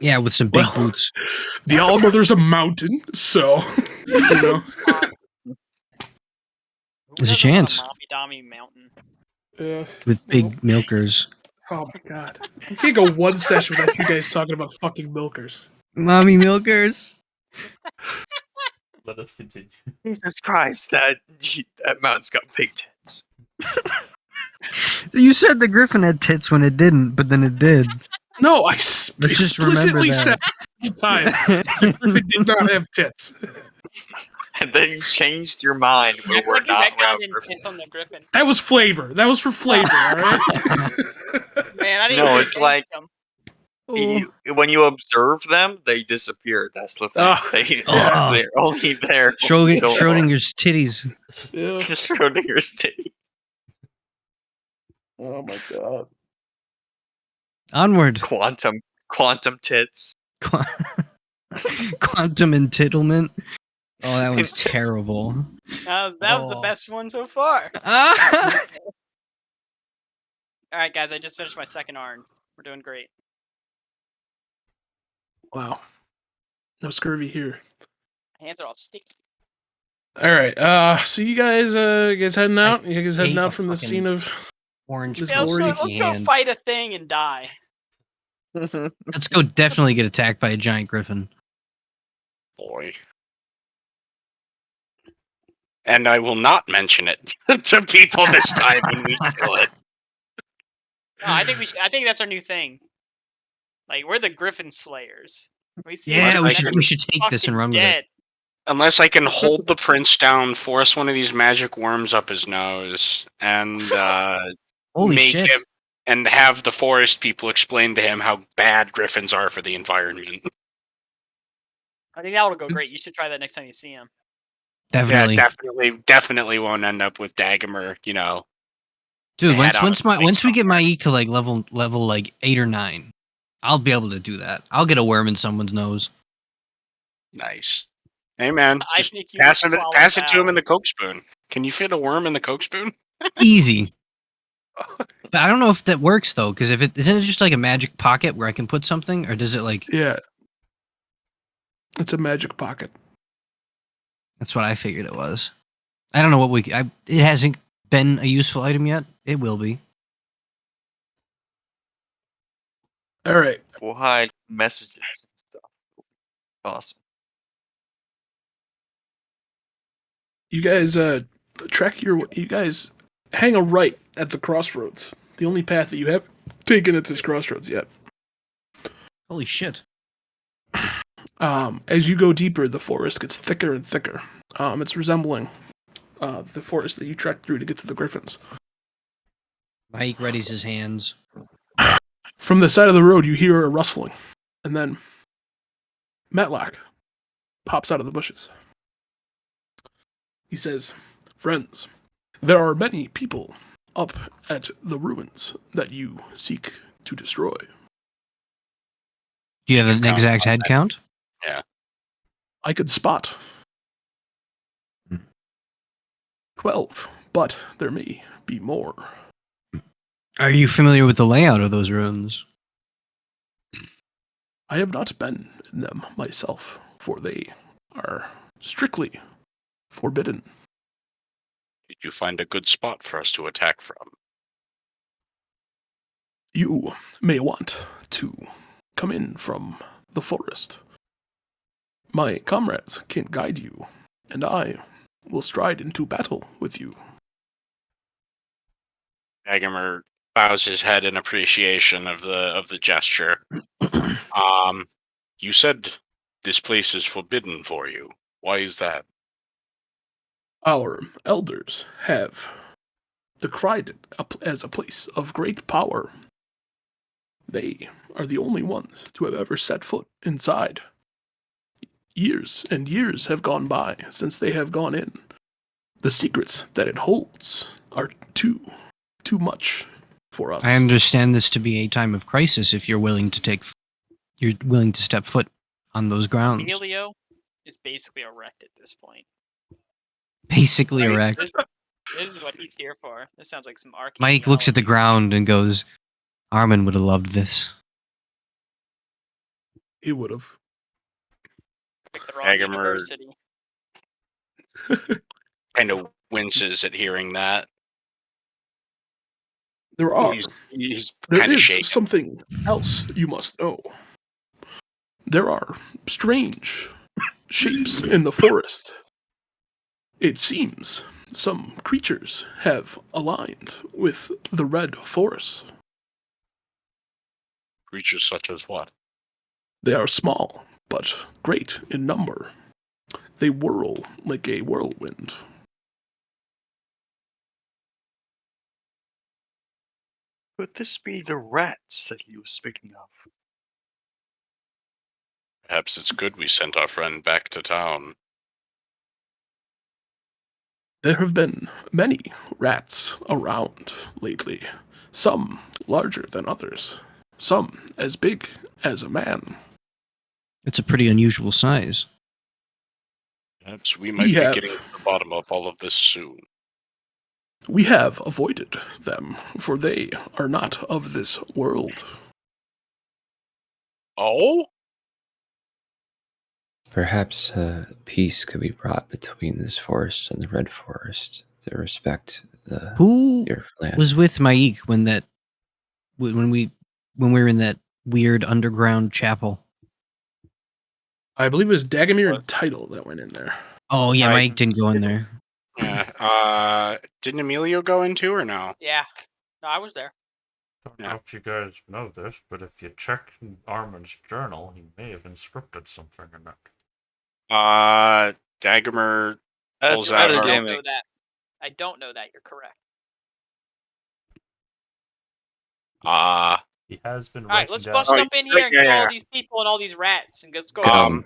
Yeah, with some big Well, boots. The All Mother's a mountain, so you know. Who There's a doesn't want chance. Mommy Dommy Mountain. Yeah. With big milkers. Oh my god. I can't go one session without you guys talking about fucking milkers. Mommy milkers. Let us continue. Jesus Christ, that mountain's got big tits. You said the griffin had tits when it didn't, but then it did. No, I Let's just remember explicitly said that. all the time the griffin did not have tits. And then you changed your mind when Act we're like you not retconned around and Griffin. tits on the Griffin. That was flavor. That was for flavor, alright? Man, I didn't No, even it's taste like- them. When you observe them, they disappear. That's the thing. Ah, yeah. They're only there. Schrodinger's titties. Yeah. Schrodinger's titty. Oh my god. Onward. Quantum tits. Quantum entitlement. Oh, that one's terrible. That was the Oh. best one so far. Ah! All right, guys, I just finished my second Arn. We're doing great. Wow. No scurvy here. My hands are all sticky. Alright, so you guys heading out? You guys heading hate out the from the fucking scene of Orange. This Yeah, glory let's go hand. fight a thing and die. Let's go definitely get attacked by a giant griffin. Boy. And I will not mention it to people this time when we kill it. No, I think that's our new thing. Like, we're the Griffin Slayers. We see Yeah, we we should- should take this and fucking run with it. dead. Unless I can hold the prince down, force one of these magic worms up his nose, and Holy make shit. him and have the forest people explain to him how bad griffins are for the environment. I think that would go great. You should try that next time you see him. Definitely. Yeah, definitely won't end up with Dagomar, Dude, head on once a we get somewhere. Maik to like level like 8 or 9, I'll be able to do that. I'll get a worm in someone's nose. Nice. Hey man, I just think you pass would it swallow pass it to him Val. in the Coke spoon. Can you fit a worm in the Coke spoon? Easy. But I don't know if that works though, because if it isn't it just like a magic pocket where I can put something, or does it like? Yeah. It's a magic pocket. That's what I figured it was. I don't know what it hasn't been a useful item yet. It will be. Alright. We'll hide messages and stuff. Awesome. You guys you guys hang a right at the crossroads. The only path that you have taken at this crossroads yet. Holy shit. As you go deeper, the forest gets thicker and thicker. It's resembling the forest that you trekked through to get to the griffins. Mike readies his hands. From the side of the road, you hear a rustling, and then Matlock pops out of the bushes. He says, "Friends, there are many people up at the ruins that you seek to destroy." Do you have an Count exact on head that. count? I could spot 12, but there may be more. Are you familiar with the layout of those ruins? I have not been in them myself, for they are strictly forbidden. Did you find a good spot for us to attack from? You may want to come in from the forest. My comrades can guide you, and I will stride into battle with you. Daggermer bows his head in appreciation of the gesture. You said this place is forbidden for you. Why is that? Our elders have decried it as a place of great power. They are the only ones to have ever set foot inside. Years and years have gone by since they have gone in. The secrets that it holds are too much for us. I understand this to be a time of crisis if you're willing to step foot on those grounds. Emilio is basically erect at this point. Basically erect. This is what he's here for. This sounds like some arcane. Mike looks at the ground and goes, Armin would have loved this. He would have. Pick the wrong Daggermer- university. Kind of winces at hearing that. There are. He's There kind of is shaken. something else you must know. There are strange shapes in the forest. It seems some creatures have aligned with the red forest. Creatures such as what? They are small, but great in number. They whirl like a whirlwind. Could this be the rats that he was speaking of? Perhaps it's good we sent our friend back to town. There have been many rats around lately, some larger than others, some as big as a man. It's a pretty unusual size. Perhaps we might be getting to the bottom of all of this soon. We have avoided them, for they are not of this world. Oh? Perhaps peace could be brought between this forest and the red forest to respect Who your land. was with Maik when we were in that weird underground chapel? I believe it was Dagamir and Title that went in there. Oh yeah, I- Mike didn't go in there. Yeah. Didn't Emilio go into or no? Yeah. No, I was there. Don't Yeah. know if you guys know this, but if you check Armin's journal, he may have inscripted something in it. Daggermer That's Pulls out I our- don't metagaming. know that. I don't know that. You're correct. He has been All right, writing let's down. bust Oh, up in here and yeah, kill all yeah. these people and all these rats and let's go. DM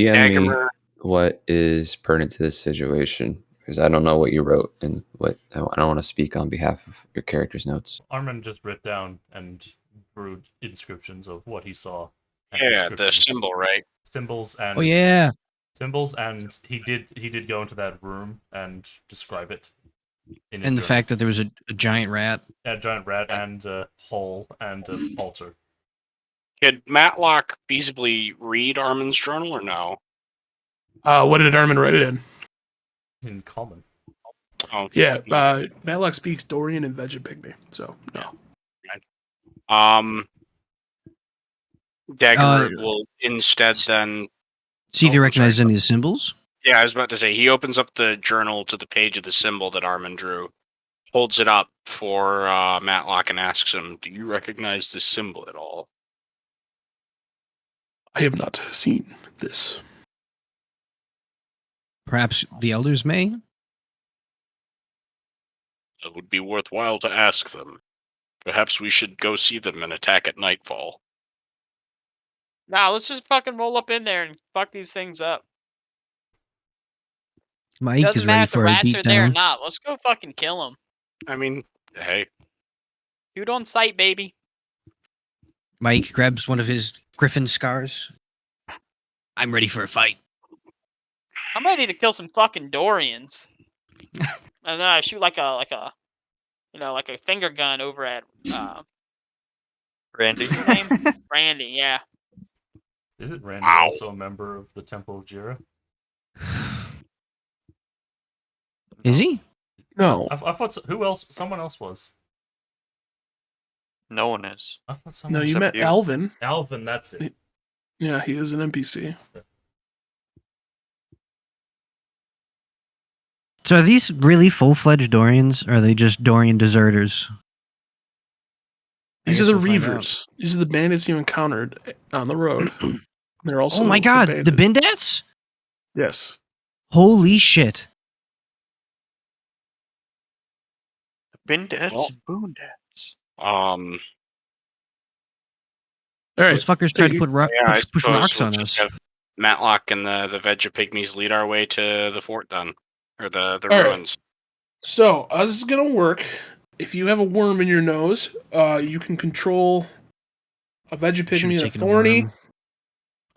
me Daggermer what is pertinent to this situation, because I don't know what you wrote and what I don't want to speak on behalf of your character's notes. Armin just wrote down and drew inscriptions of what he saw. and Yeah, the descriptions. symbol, right? Symbols and Oh yeah. symbols, and he did go into that room and describe it. In his And the journal. fact that there was a giant rat. A giant rat and a hole and a halter. Could Matlock feasibly read Armin's journal or no? What did Armin write it in? In common. Oh, Yeah, Matlock speaks Dorian and Vegapigme, so no. Daggermer will instead then. See if Oh, you I'm recognize sorry. any of the symbols. Yeah, I was about to say, he opens up the journal to the page of the symbol that Armin drew, holds it up for Matlock and asks him, "Do you recognize this symbol at all?" I have not seen this. Perhaps the elders may? It would be worthwhile to ask them. Perhaps we should go see them and attack at nightfall. Nah, let's just fucking roll up in there and fuck these things up. Mike Doesn't is matter ready if the for a rats are there or beatdown. not. Let's go fucking kill them. I mean, hey, Shoot on sight, baby. Mike grabs one of his griffin scars. I'm ready for a fight. I'm ready to kill some fucking Dorians. And then I shoot like a finger gun over at Randy. what's his name? Randy, yeah. Isn't Randy Wow. also a member of the Temple of Jira? Is he? No. I thought who else? Someone else was. No one is. I thought someone. No, you Except met you. Alvin. Alvin. That's it. Yeah, he is an NPC. So are these really full-fledged Dorians, or are they just Dorian deserters? I These guess are the we'll find out. Reavers. These are the bandits you encountered on the road. They're also Oh my god, the Bindats? Yes. Holy shit. Bindats Well. and Boondats. All right. Those fuckers tried to put yeah, I push suppose rocks we'll on just us. have Matlock and the Vegapygmies lead our way to the fort then, or the All right. ruins. So, how this is gonna work? If you have a worm in your nose, you can control a Should've Vegapygmy and a taken a Thorny.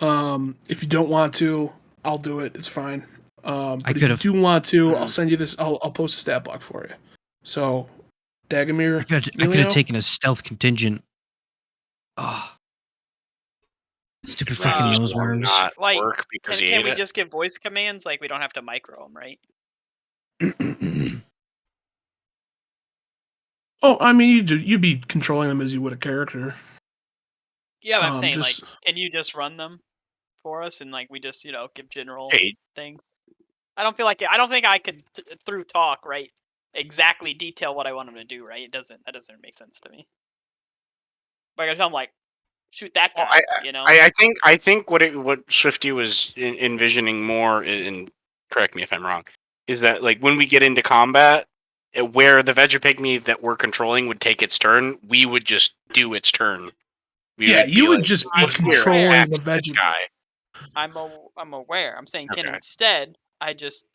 worm. If you don't want to, I'll do it. It's fine. I But if you could've- do want to, I'll send you this. I'll post a stat block for you. So, Dagamir, I could Emilio? have taken a stealth contingent. Oh. Stupid Rats fucking Uh, nose will worms. not Like, work because he can ate we it. just give voice commands? Like, we don't have to micro them, right? Oh, I mean, you'd be controlling them as you would a character. Yeah, but I'm saying, just- like, can you just run them for us and, like, we just, give general Hey, things? I don't think I could, through talk, right, exactly detail what I want them to do, right? That doesn't make sense to me. Like, I tell them, like, shoot that well, guy, I think what Swifty was envisioning more, and correct me if I'm wrong, is that like when we get into combat, where the Vegapygmy that we're controlling would take its turn, we would just do its turn. Yeah, you would just be "Look here, controlling axe the this Vegapygmy. guy." I'm aware. I'm saying, can Okay. instead I just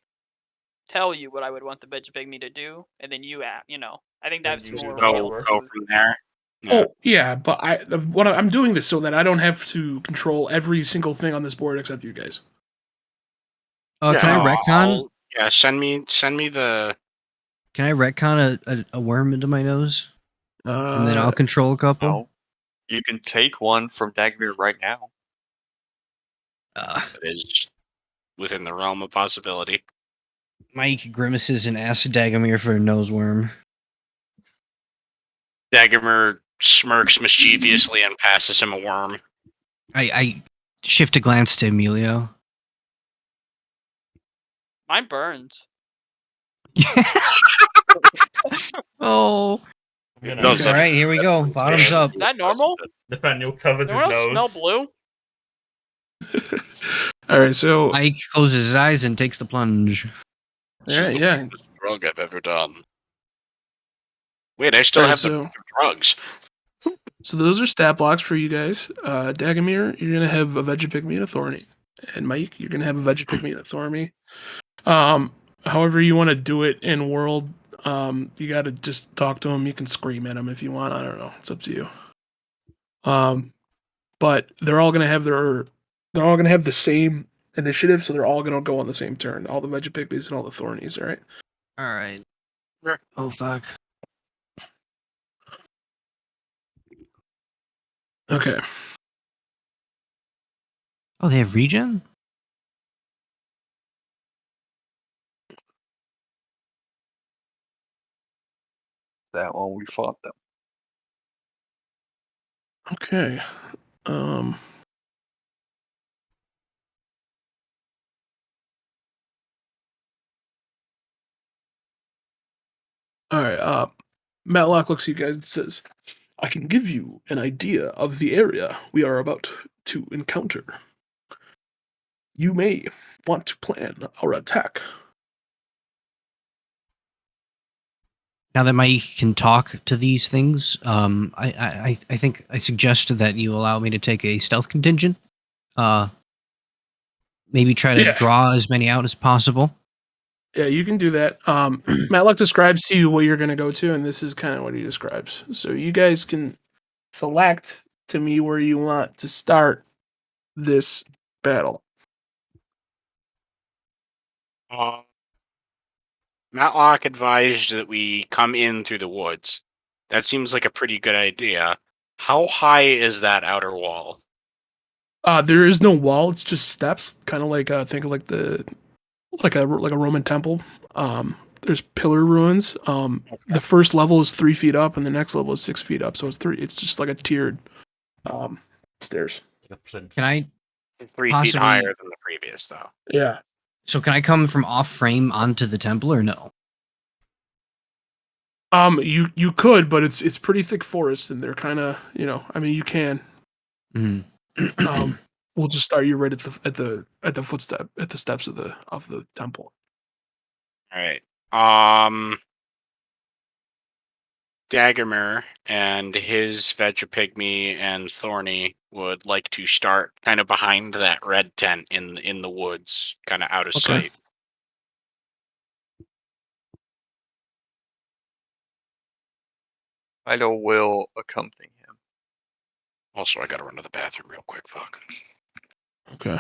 tell you what I would want the Vegapygmy to do, and then you act, I think Then that's you do more the real. work. Go from there. Yeah. Oh, yeah, but I'm doing this so that I don't have to control every single thing on this board except you guys. Can I retcon? Yeah, send me the. Can I retcon a worm into my nose? And then I'll control a couple? No. You can take one from Dagmir right now. That is within the realm of possibility. Mike grimaces and asks Dagamir for a nose worm. Dagamir smirks mischievously and passes him a worm. I shift a glance to Emilio. Mine burns. Oh. I'm gonna- No, Okay. All right, here we go. Bottoms up. Is that normal? Nathaniel covers his Anyone else nose. smell blue? All right, so Mike closes his eyes and takes the plunge. all right, yeah. Biggest drug I've ever done. Wait, I still Alright, have the drugs. So those are stat blocks for you guys. Dagamir, you're gonna have a Vegapygmy and a Thorny, and Mike, you're gonna have a Vegapygmy and a Thorny. However you want to do it in world, you got to just talk to him. You can scream at him if you want. I don't know. It's up to you. But they're all gonna have the same initiative, so they're all gonna go on the same turn. All the Vegapygmies and all the Thornies. All right. All right. Sure. Oh, fuck. Okay. Oh, they have regen? That one we fought them. Okay. All right. Matlock looks at you guys and says, "I can give you an idea of the area we are about to encounter. You may want to plan our attack." Now that Mike can talk to these things, I think I suggest that you allow me to take a stealth contingent. Maybe try to Yeah. draw as many out as possible. Yeah, you can do that. Matlock describes to you what you're going to go to, and this is kind of what he describes. So you guys can select to me where you want to start this battle. Matlock advised that we come in through the woods. That seems like a pretty good idea. How high is that outer wall? There is no wall; it's just steps, kind of like think of like a Roman temple. There's pillar ruins. The first level is 3 feet up, and the next level is 6 feet up. So it's just like a tiered stairs. Like a plinth. Can I? 3 feet Possibly- higher than the previous, though. Yeah. So can I come from off frame onto the temple or no? You could, but it's pretty thick forest, and they're kind of I mean, you can. Mhm. We'll just start you right at the footstep at the steps of the temple. All right. Daggermer and his Vegapygmy and Thorny would like to start kind of behind that red tent in the woods, kind of out of Okay. sight. Milo will accompany him. Also, I gotta run to the bathroom real quick. Fuck. Okay.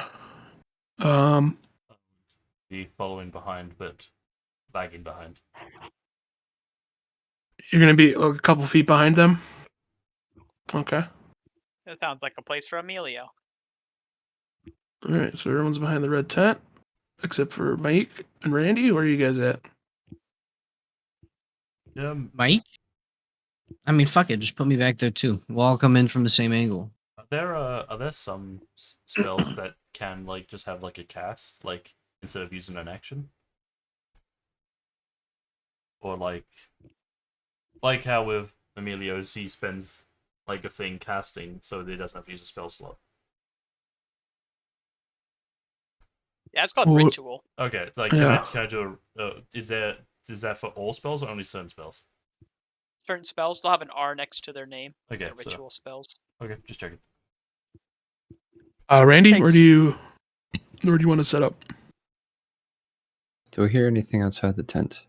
Be following behind, but lagging behind. You're gonna be a couple feet behind them. Okay. That sounds like a place for Emilio. All right. So everyone's behind the red tent, except for Mike and Randy. Where are you guys at? Mike? I mean, fuck it. Just put me back there too. We'll all come in from the same angle. Are there some spells that can like just have like a cast, like instead of using an action? Or like how with Emilio's he spends like a thing casting so that he doesn't have to use a spell slot. Yeah, it's called Well, ritual. Okay, it's like Yeah. can I do a is that for all spells or only certain spells? Certain spells still have an R next to their name. Okay, They're so ritual spells. okay, just checking. Randy, Thanks. where do you want to set up? Do we hear anything outside the tent?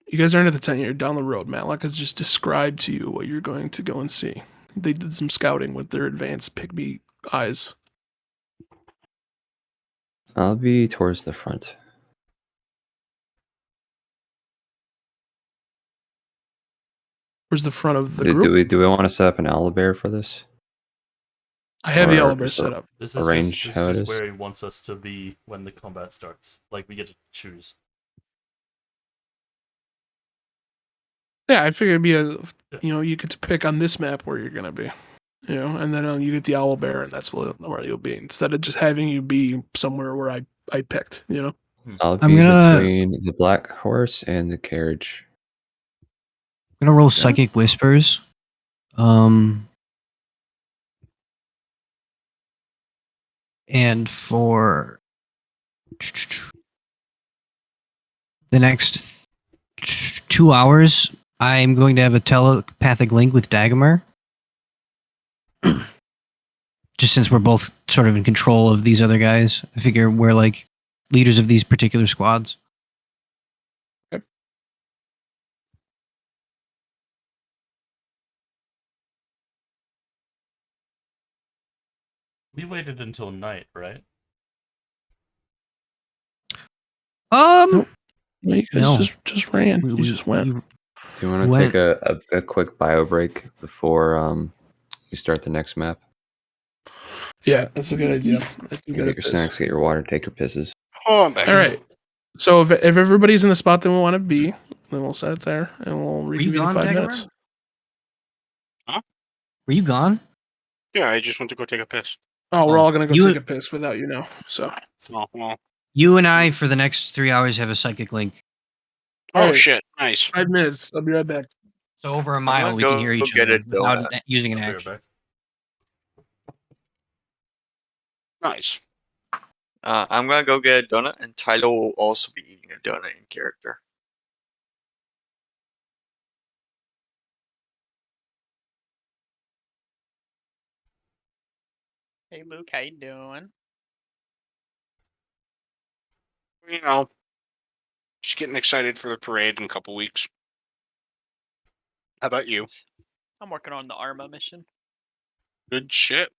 You guys aren't at the tent yet. You're down the road. Matlock has just described to you what you're going to go and see. They did some scouting with their advanced pygmy eyes. I'll be towards the front. Where's the front of the group? Do we want to set up an owlbear for this? I have the or elevator is set it- up. This is Arrange just, how it just is? where he wants us to be when the combat starts. Like we get to choose. Yeah, I figured it'd be you get to pick on this map where you're gonna be, and then you get the owl bear, and that's where you'll be instead of just having you be somewhere where I picked. I'll I'm be gonna- between the black horse and the carriage. I'm gonna roll psychic whispers. And for the next 2 hours, I'm going to have a telepathic link with Dagomar. Just since we're both sort of in control of these other guys, I figure we're like leaders of these particular squads. We waited until night, right? Nope. You guys No. just ran. You just went. Do you want to take a quick bio break before we start the next map? Yeah, that's a good idea. You get your snacks, get your water, take your pisses. Oh, I'm back. All right. So if everybody's in the spot that we want to be, then we'll set it there and we'll Were you reconvene in gone, 5 Dagomar? minutes. Were you gone? Yeah, I just went to go take a piss. Oh, we're Oh, all gonna go you- take a piss without you now. So Oh, well. You and I, for the next 3 hours, have a psychic link. Oh Alright. shit! Nice. 5 minutes. I'll be right back. So over a I'm mile, gonna we can go hear each get other a without donut. using an I'll be right action. back. Nice. I'm gonna go get a donut, and Tyler will also be eating a donut in character. Hey Luke, how you doing? You know, just getting excited for the parade in a couple weeks. How about you? I'm working on the Arma mission. Good shit.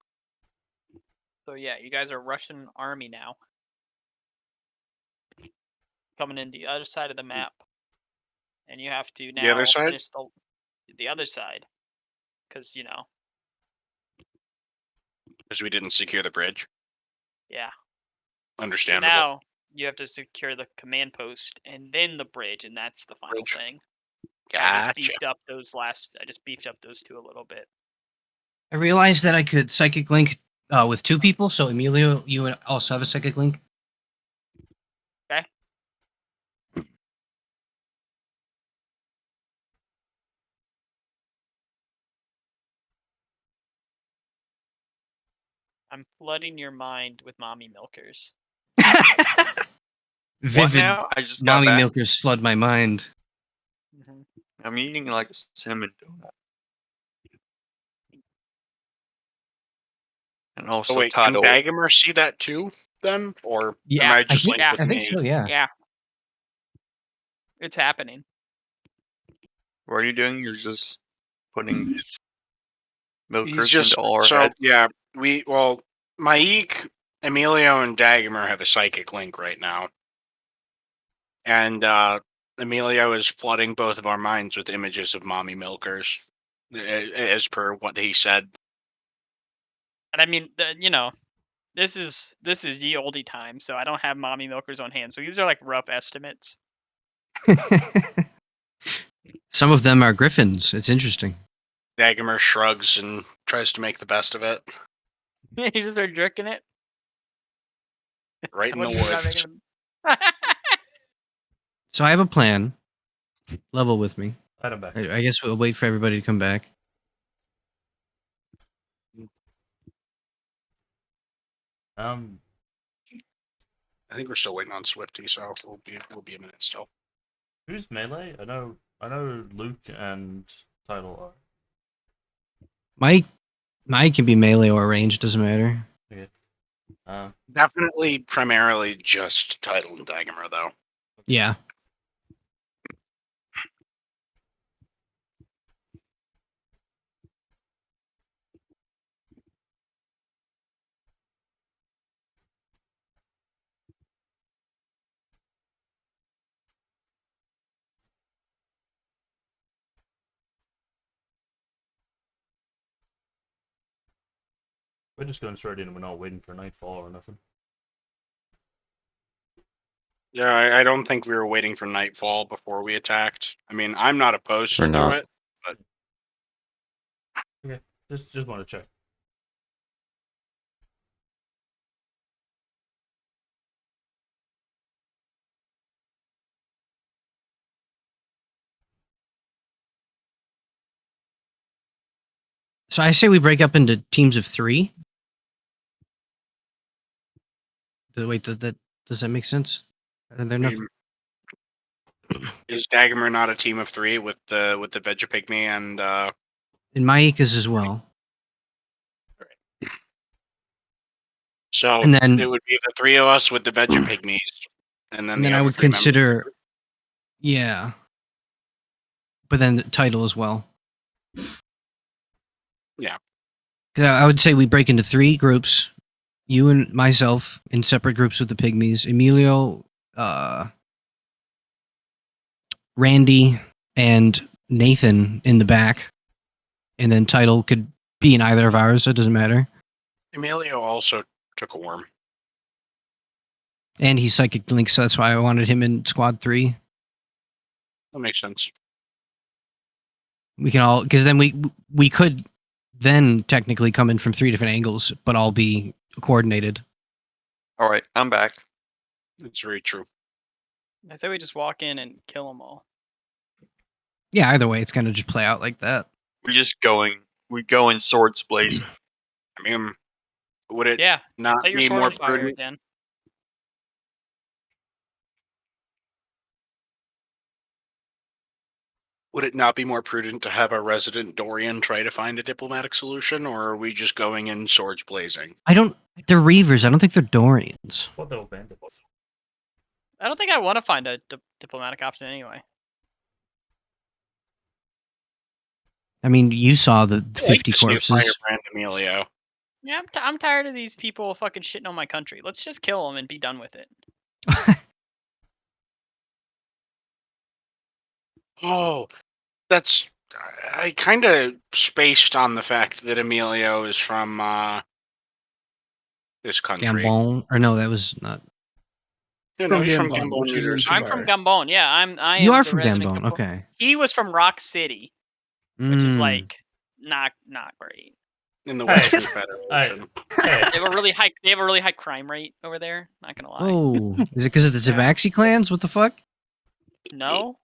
So yeah, you guys are Russian army now. Coming in the other side of the map. And you have to now The other side? finish the other side. Because, you know, Because we didn't secure the bridge. yeah. So Understandable. now you have to secure the command post and then the bridge, and that's the final Bridge. thing. I just Gotcha. beefed up those two a little bit. I realized that I could psychic link with 2 people. So Emilio, you would also have a psychic link. Okay. I'm flooding your mind with mommy milkers. What Vivid now? I just got mommy back. milkers flood my mind. Mm-hmm. I'm eating like a cinnamon donut. And also Oh wait, can Tyler. Dagomar see that too? Then, or Yeah, am I I just think, linked with I think me? so. Yeah. Yeah. It's happening. What are you doing? You're just putting He's milkers just into our so head. yeah. Maik, Emilio, and Dagomar have a psychic link right now, and Emilio is flooding both of our minds with images of mommy milkers, as per what he said. And I mean, this is ye olde time, so I don't have mommy milkers on hand. So these are like rough estimates. Some of them are griffins. It's interesting. Dagomar shrugs and tries to make the best of it. You just start jerking it. Right in the What do you mean by woods. making them- So I have a plan. Level with me. Right, I'm back. I guess we'll wait for everybody to come back. I think we're still waiting on Swifty, so we'll be a minute still. Who's melee? I know Luke and Title Mike can be melee or range. Doesn't matter. are. Definitely, primarily just Title and Dagomar, though. Yeah. We're just going straight in and we're not waiting for nightfall or nothing. Yeah, I don't think we were waiting for nightfall before we attacked. I mean, I'm not opposed We're to not. it, but Okay, just want to check. So I say we break up into teams of 3. Wait, does that make sense? Are there enough? Is Dagomar not a team of 3 with the Vegapygmy and In my ecos as well. so And then- it would be the 3 of us with the Vegapygmies, and then And the then I other would 3 members. consider, yeah. But then the title as well. Yeah. 'Cause I would say we break into 3 groups. You and myself in separate groups with the pygmies. Emilio, Randy, and Nathan in the back. And then title could be in either of ours, so it doesn't matter. Emilio also took a worm. And he's psychic link, so that's why I wanted him in squad 3. That makes sense. We can all, because then we could then technically come in from 3 different angles, but all be coordinated. Alright, I'm back. It's very true. I say we just walk in and kill them all. Yeah, either way, it's gonna just play out like that. We go in swords blazing. I mean, would it Yeah, not set your be sword more on fire, prudent? Dan. Would it not be more prudent to have our resident Dorian try to find a diplomatic solution, or are we just going in swords blazing? They're Reavers. I don't think they're Dorians. What they were bandits. I don't think I want to find a diplomatic option anyway. I mean, you saw the I like 50 this new corpses. firebrand Emilio. Yeah, I'm tired of these people fucking shitting on my country. Let's just kill them and be done with it. Oh, that's. I kind of spaced on the fact that Emilio is from this country. Gambon, or no, that was not. No, From he's from Gambon, Gambon which is in University. I'm from Tomorrow. Gambon. Yeah, I You am are the from resident Gambon. Okay. He was from Rock City, which is Mm. like not great. In the Hey. Western Hey. Federation. Hey, They have a really high crime rate over there. Not gonna lie. Oh, is it because of the Yeah. Tabaxi clans? What the fuck? No,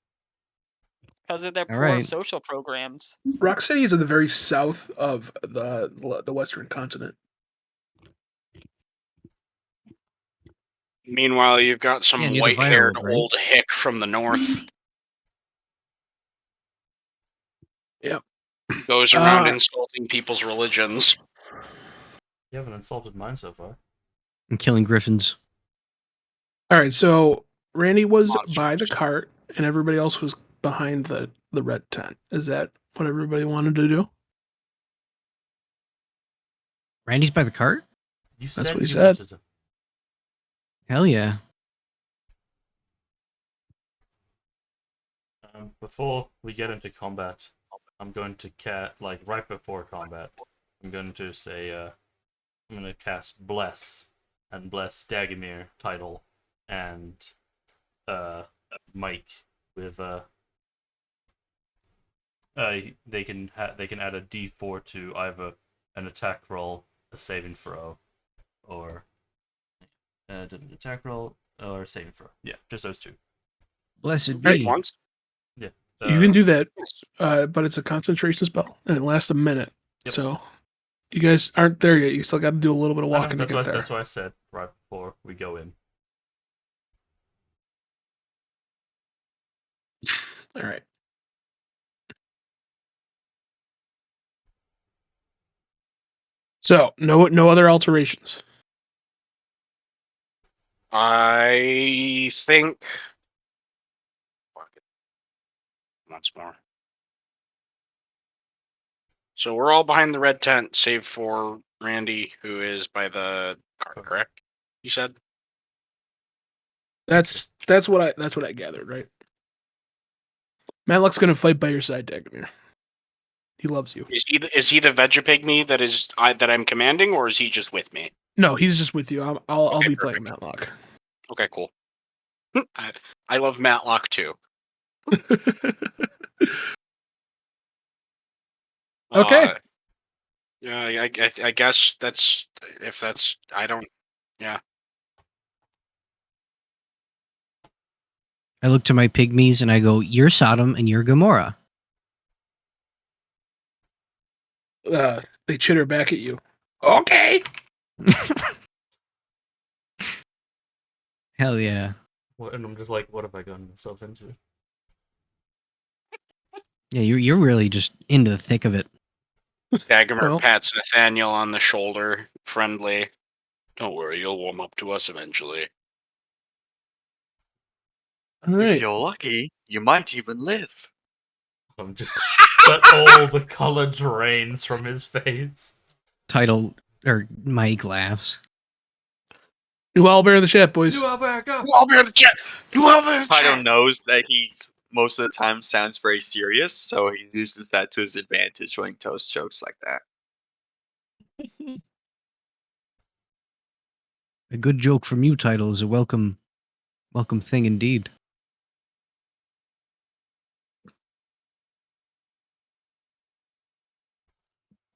because of their All poor right. social programs. Rock City is in the very south of the Western continent. Meanwhile, you've got some Yeah, near the white-haired Vital, right? old hick from the north. Yep. Goes around insulting people's religions. you haven't insulted mine so far. And killing griffins. All right, so Randy was by the Monsters. cart, and everybody else was behind the red tent. Is that what everybody wanted to do? Randy's by the cart? You That's said what he you said. wanted to. Hell yeah. Before we get into combat, I'm going to right before combat, I'm going to say, I'm going to cast Bless, and bless Dagomir title, and Mike with they can add a D4 to either an attack roll, a saving throw, or an attack roll or a saving throw. Yeah, just those two. Blessed Right, be. once. Yeah. You can do that, but it's a concentration spell, and it lasts a minute. Yep. So you guys aren't there yet. You still got to do a little bit of I know, walking to get there. that's why I said right before we go in. All right. So no other alterations. I think. Fuck it. Once more. So we're all behind the red tent, save for Randy, who is by the car. Correct? You said. That's what I gathered, right? Matlock's gonna fight by your side, Dagomir. He loves you. Is he the Vegapygmy that I'm commanding, or is he just with me? No, he's just with you. I'll Okay, be playing perfect. Matlock. Okay, cool. I love Matlock too. Okay. Yeah, I guess that's if that's I don't. Yeah. I look to my pygmies and I go, you're Sodom and you're Gomorrah. They chitter back at you. Okay. Hell yeah. And I'm just like, what have I gotten myself into? Yeah, you're really just into the thick of it. Dagomir Well- pats Nathaniel on the shoulder, friendly. Don't worry, you'll warm up to us eventually. All If right. you're lucky, you might even live. I'm just set all the color drains from his face. Title, or Mike laughs. New owlbear in the chat, boys. You all bear in the chat. You all bear in the Fido chat. knows that he most of the time sounds very serious, so he uses that to his advantage when he tells jokes like that. A good joke from you, Title, is a welcome thing indeed.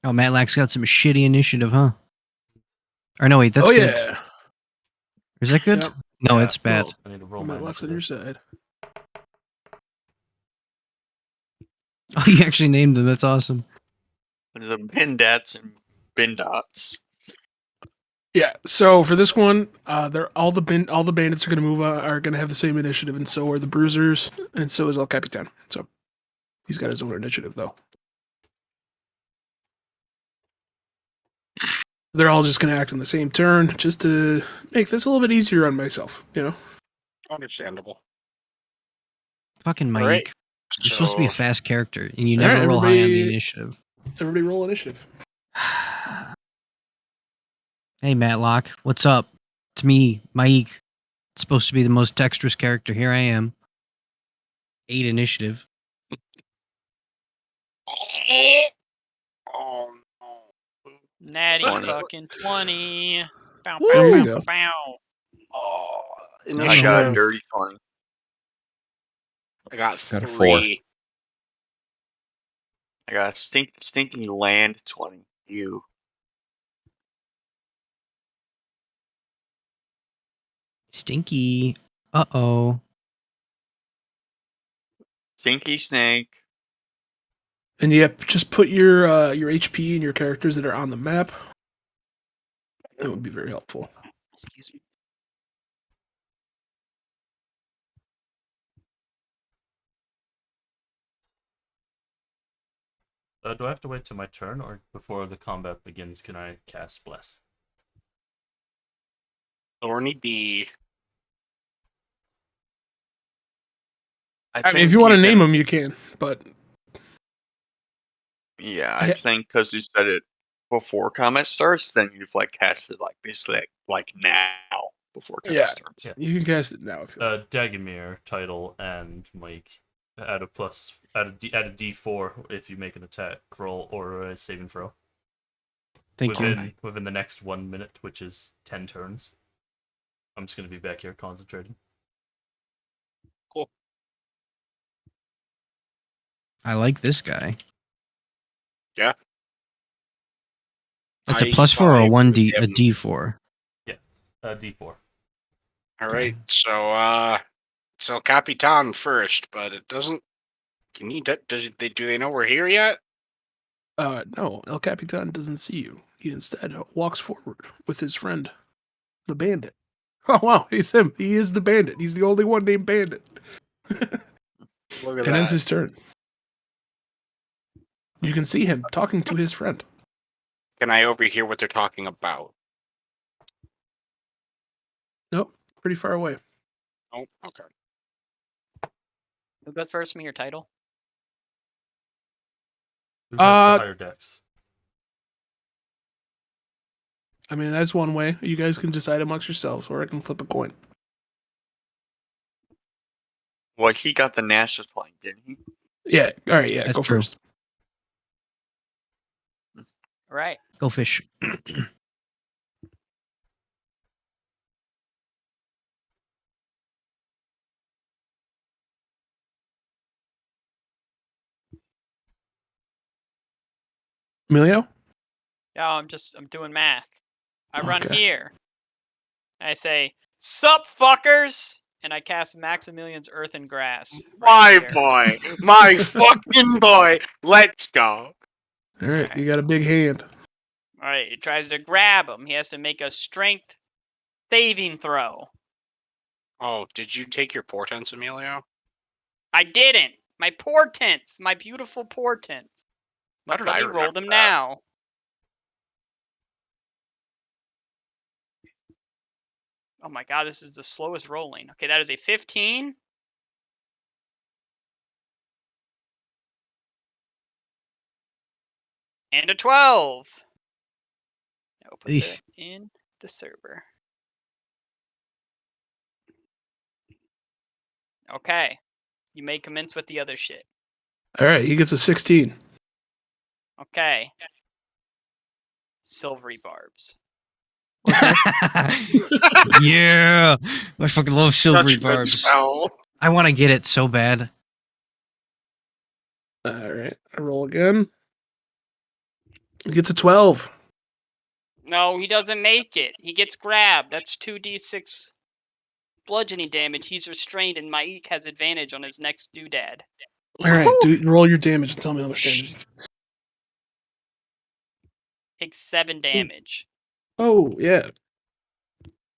Oh, Matlack's got some shitty initiative, huh? Or no, wait, that's Oh good. yeah. Is that good? Yep. No, Yeah. it's bad. Well, I need to roll my Matlock's on your initiative. side. Oh, you actually named him. That's awesome. The Bindats and Bindots. Yeah. So for this one, they're all the bandits are going to move are going to have the same initiative, and so are the bruisers, and so is El Capitan. So he's got his own initiative though. They're all just going to act on the same turn, just to make this a little bit easier on myself. You know. Understandable. Fucking All right. Mike. You're supposed to be a So fast character, and you All never right, roll high on the everybody- initiative. Everybody roll initiative. Hey, Matlock. What's up? It's me, Mike. It's supposed to be the most dexterous character. Here I am. 8 initiative. oh no. Natty 20. fucking 20. Bow, Woo! bow, There you bow, go. bow. Oh, not I got a initiative. dirty 20. I got Got a 3. I got a stinking land 20. You. Stinky. Uh-oh. Stinky snake. And yep, just put your HP and your characters that are on the map. That would be very helpful. Excuse me. Do I have to wait till my turn, or before the combat begins, can I cast Bless? Thorny B. I mean, if you want to name them, you can. But Yeah, I think because you said it before combat starts, then you've like cast it like basically like now before combat yeah, starts. Yeah. you can cast it now if you want. Dagomir, title, and Mike add a D4 if you make an attack roll or a saving throw. Thank you. Within the next 1 minute, which is 10 turns. I'm just gonna be back here concentrating. I like this guy. Yeah. That's a I +4 or a vibe 1D, with a him. D4. D4. All right. So Capitan first, but it doesn't. Can he? Do they know we're here yet? No, El Capitan doesn't see you. He instead walks forward with his friend, the bandit. Oh wow, it's him. He is the bandit. He's the only one named Bandit. Look at And that. it's his turn. You can see him talking to his friend. Can I overhear what they're talking about? Nope, pretty far away. Oh, okay. Who goes first? Me or title? Who has Uh, the higher dex? I mean, that's one way. You guys can decide amongst yourselves, or I can flip a coin. Well, he got the Nash point, didn't he? Yeah, all right, yeah, That's go true. first. All right. Go fish. Emilio? No, I'm doing math. I run Okay. here. I say, "Sup, fuckers!" And I cast Maximilian's Earth and Grass. My right here. boy, my fucking boy. Let's go. All right, you got a big hand. All right, he tries to grab him. He has to make a strength saving throw. Oh, did you take your portents, Emilio? I didn't. My portents, my beautiful portents. How But did I let me roll remember them that? now. Oh my god, this is the slowest rolling. Okay, that is a 15. And a 12. Now we'll put Eesh. that in the server. Okay. You may commence with the other shit. All right, he gets a 16. Okay. Silvery barbs. Yeah. I fucking love silvery Such a good barbs. spell. I want to get it so bad. All right, I roll again. He gets a 12. No, he doesn't make it. He gets grabbed. That's 2d6 bludgeoning damage, he's restrained, and Mike has advantage on his next doodad. All right, roll your damage and tell me how much damage. Takes 7 damage. Oh yeah.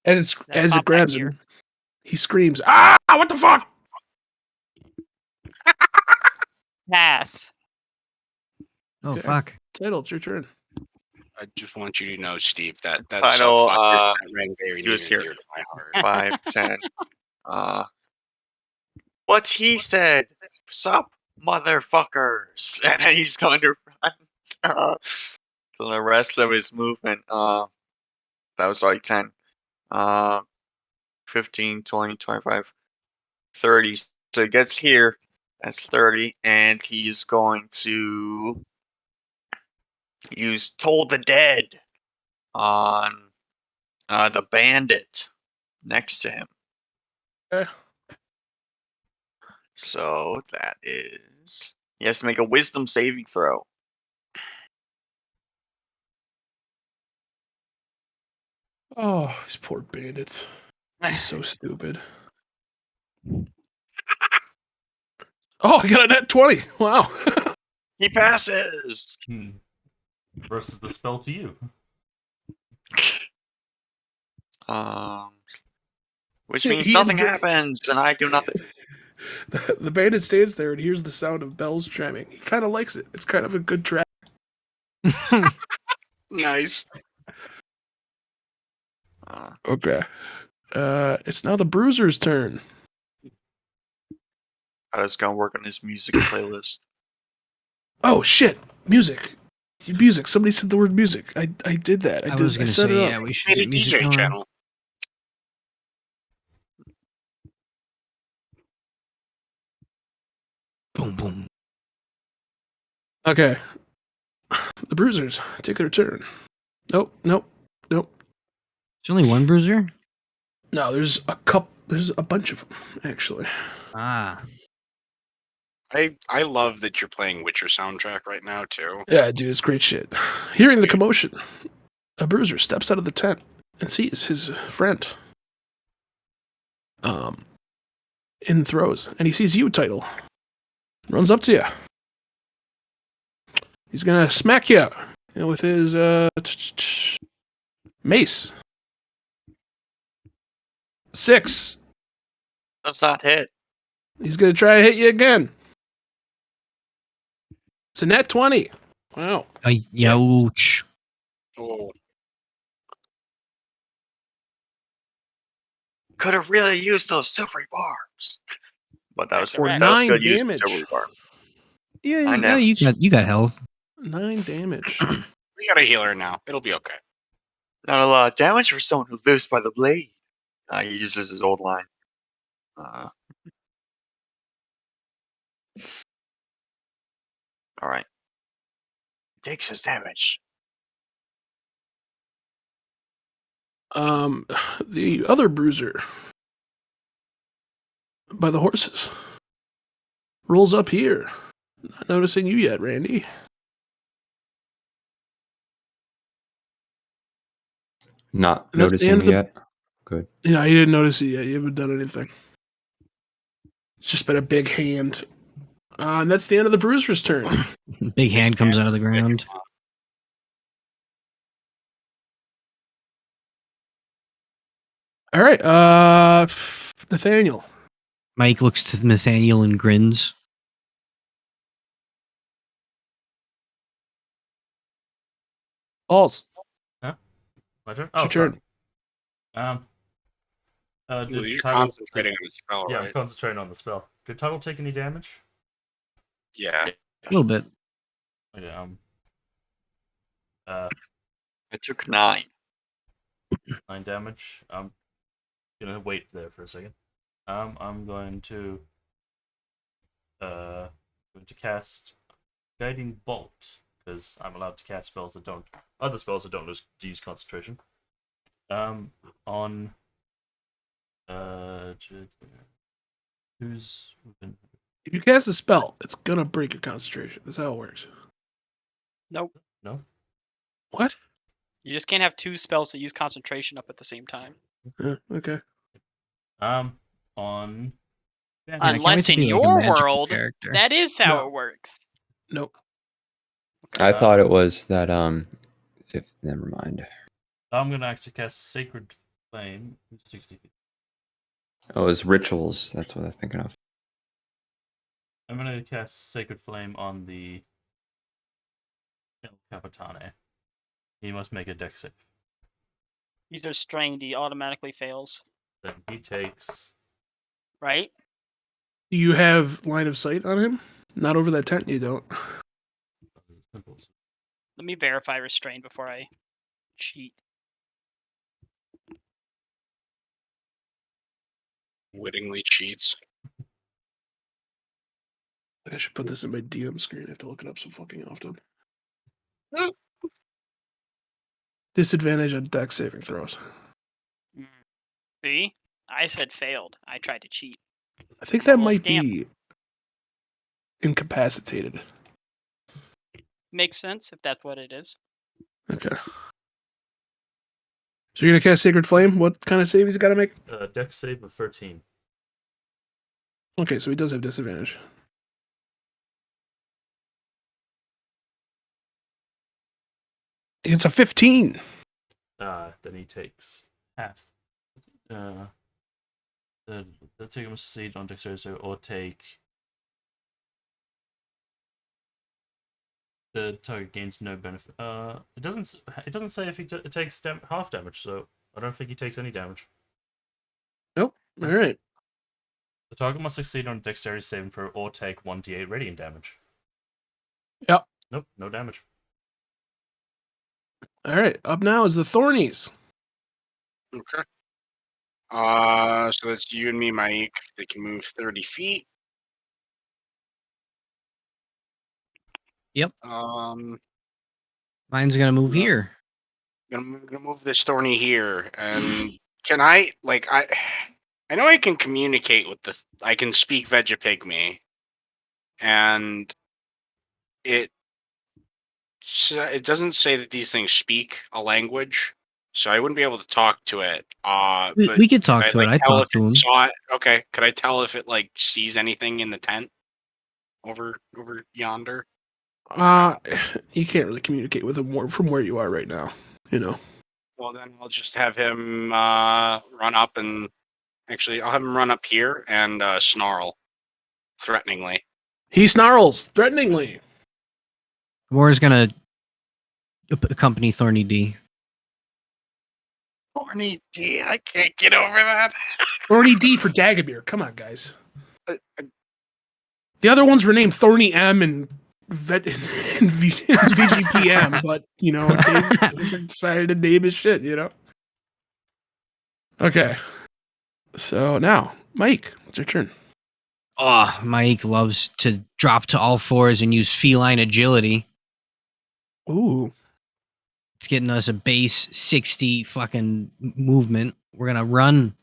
As Then it pop back grabs here. him, he screams, "Ah! What the fuck?" Pass. Oh Okay. fuck. Title, it's your turn. I just want you to know, Steve, that Final, sub-fuckers that ran very he near was and here. dear to my heart. 5, 10. What he said. Sup, motherfuckers. And then he's going to run. For the rest of his movement. That was like 10. 15, 20, 25, 30. So he gets here. That's 30. And he's going to use Toll the Dead on the bandit next to him. Okay. So that is... He has to make a wisdom saving throw. Oh, these poor bandits. Just so stupid. Oh, I got a net 20. Wow. He passes! Versus the spell to you. Which means He nothing enjoy- happens, and I do nothing. The bandit stands there and hears the sound of bells chiming. He kind of likes it. It's kind of a good track. Nice. Okay. It's now the Bruiser's turn. How does gonna work on his music playlist? Oh shit! Music. Music. Somebody said the word music. I did that. I was gonna set say, it up. yeah, we should Made a get music DJ going. channel. Boom, boom. Okay. The Bruisers take their turn. Nope. There's only one bruiser? No, there's a couple. There's a bunch of them actually. Ah. I love that you're playing Witcher soundtrack right now too. Yeah, dude, it's great shit. Hearing the commotion, a Bruiser steps out of the tent and sees his friend. In throws, and he sees you, Title. Runs up to you. He's gonna smack you, with his mace. 6. Does not hit. He's gonna try to hit you again. It's a net 20. Wow. Youch. Oh, Could have really used those silvery barbs. But that was Or that was 9 good use of damage. silvery barb. Yeah, I yeah, know. you got health. 9 damage. we got a healer now. It'll be okay. Not a lot of damage for someone who lives by the blade. He uses his old line. Alright. Takes his damage. The other Bruiser by the horses rolls up here. Not noticing you yet, Randy. Not And that's the end noticing of the- yet. Good. Yeah, you didn't notice it yet. You haven't done anything. It's just been a big hand. And that's the end of the Bruiser's turn. Big hand comes out of the ground. All right, Nathaniel. Mike looks to Nathaniel and grins. Alls. My turn? It's Oh, your sorry. turn. Well, Did you're Title, concentrating on the spell, yeah, I'm right? concentrating on the spell. Did Title take any damage? Yeah. A little bit. Okay, I took 9. 9 damage. I'm gonna wait there for a second. I'm going to cast Guiding Bolt because I'm allowed to cast spells that don't other spells that don't use concentration. On who's within... If you cast a spell, it's gonna break your concentration. That's how it works. Nope. No? What? You just can't have 2 spells that use concentration up at the same time. Okay. On. Man, I can't wait Unless to in be like a your magical world, character. that is how No. it works. Nope. I thought it was that if never mind. I'm gonna actually cast Sacred Flame. 60 feet. Oh, it was rituals. That's what I'm thinking of. I'm gonna cast Sacred Flame on the El Capitane. He must make a dex save. He's restrained. He automatically fails, Then he takes. right? Do you have line of sight on him? Not over that tent, you don't. Let me verify restrained before I cheat. Wittingly cheats. I should put this in my DM screen. I have to look it up so fucking often. Disadvantage on dex saving throws. See? I said failed. I tried to cheat. I think that little might scamp. be incapacitated. Makes sense if that's what it is. Okay. So you're gonna cast Sacred Flame? What kind of save he's got to make? Dex save of 13. Okay, so he does have disadvantage. It's a 15. Then he takes half. The take must succeed on dexterity or take. The target gains no benefit. It doesn't say if he takes half damage, so I don't think he takes any damage. Nope. All right. The target must succeed on a dexterity saving throw or take 1d8 radiant damage. Yep. Nope, no damage. All right. Up now is the Thornies. Okay. So that's you and me, Mike. They can move 30 feet. Yep. Um, Mine's gonna move Yeah. here. gonna move this Thorny here, and can I I know I can communicate with I can speak Vegapygmy, and it doesn't say that these things speak a language, so I wouldn't be able to talk to it. But We could talk could to it. I tell talked if to it him. saw it? Okay, could I tell if it sees anything in the tent over yonder? You can't really communicate with him from where you are right now. You know. Well, then I'll just have him run up and actually I'll have him run up here and snarl threateningly. He snarls threateningly. Gamora's gonna accompany Thorny D. Horny D, I can't get over that. Thorny D for Dagamir. Come on, guys. Uh, The other ones were named Thorny M and VGPM, but you know they decided to name his shit. You know. Okay. So now, Mike, it's your turn. Oh, Mike loves to drop to all fours and use feline agility. Ooh. It's getting us a base 60 fucking movement. We're gonna run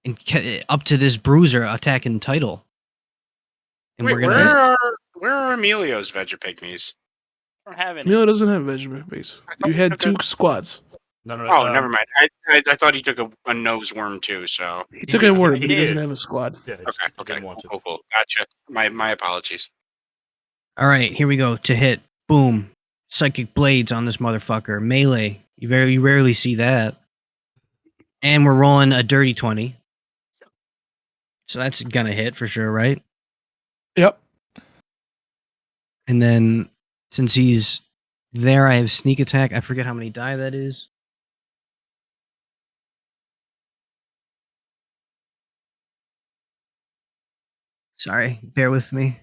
and up to this bruiser attacking title. And Wait, we're gonna where are Emilio's Vegapygmies? I don't have any. Emilio doesn't have vegetable base. I thought You he had took two a- squads. No. Oh, never mind. I thought he took a nose worm too. So He took a word, he but he doesn't did. have a squad. Yeah, okay, didn't want to. cool. Gotcha. My apologies. All right, here we go to hit. Boom. Psychic blades on this motherfucker. Melee. You rarely see that. And we're rolling a dirty 20. So that's gonna hit for sure, right? Yep. And then since he's there, I have sneak attack. I forget how many die that is. Sorry, bear with me.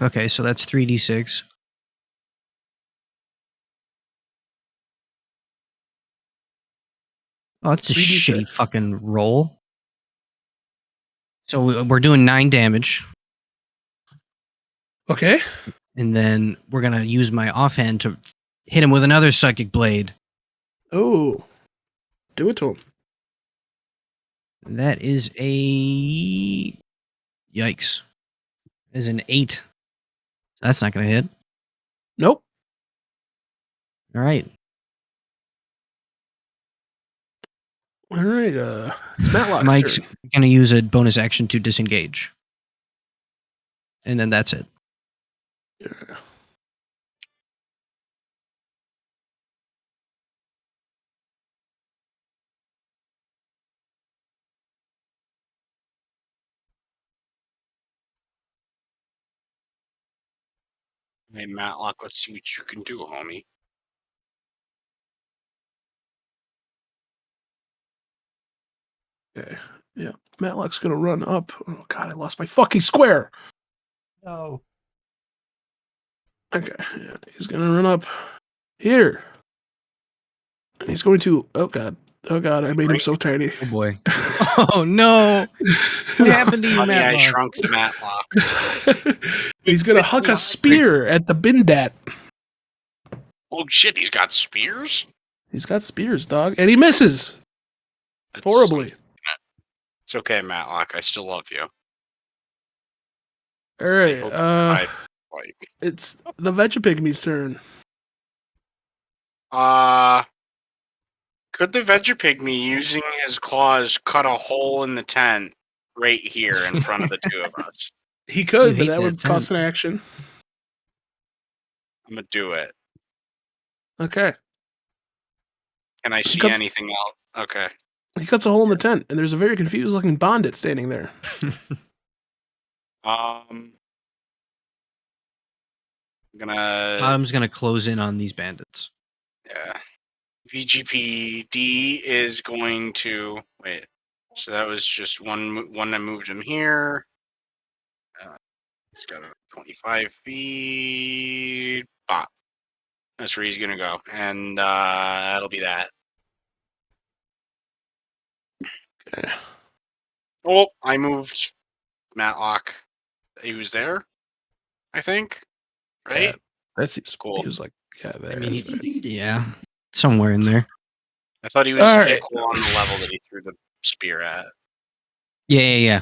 Okay, so that's 3d6. Oh, it's a 3d6. shitty fucking roll. So we're doing 9 damage, Okay. and then we're gonna use my offhand to hit him with another psychic blade. Oh. Do it to him. That is a yikes. Is an 8. That's not gonna hit. Nope. All right. All right, it's Matlock's Mike's turn. gonna use a bonus action to disengage, and then that's it. Yeah. Hey, Matlock, let's see what you can do, homie. Okay. Yeah. Matlock's gonna run up. Oh god, I lost my fucking square. No. Okay. Yeah. He's gonna run up here. And he's going to oh god. Oh god, I made him so tiny. Oh boy. Oh no! What happened to you, Honey, I Matlock? shrunk the Matlock. He's gonna huck a spear at the Bindat. Oh shit, he's got spears? He's got spears, dog. And he misses. That's Horribly. It's okay, Matlock. I still love you. All right. hope I- Like, It's the Vegapygmy's turn. could the Vegapygmy using his claws cut a hole in the tent right here in front of the two of us? He could, You but hate that that would cost an tent. action. I'm gonna do it. Okay. Can I see cuts- anything else? Okay. He cuts a hole in the tent, and there's a very confused looking bandit standing there. I'm gonna Autumn's gonna close in on these bandits. yeah. VGPD is going to wait. So that was just one that moved him here. He's got a 25 feet. Bop. That's where he's gonna go, and that'll be that. Okay. Oh, I moved Matlock. He was there, I think. Right? Yeah, that seems Cool. He was like, yeah, there. I mean, yeah, somewhere in there. I thought he was All right. equal on the level that he threw the spear at. Yeah.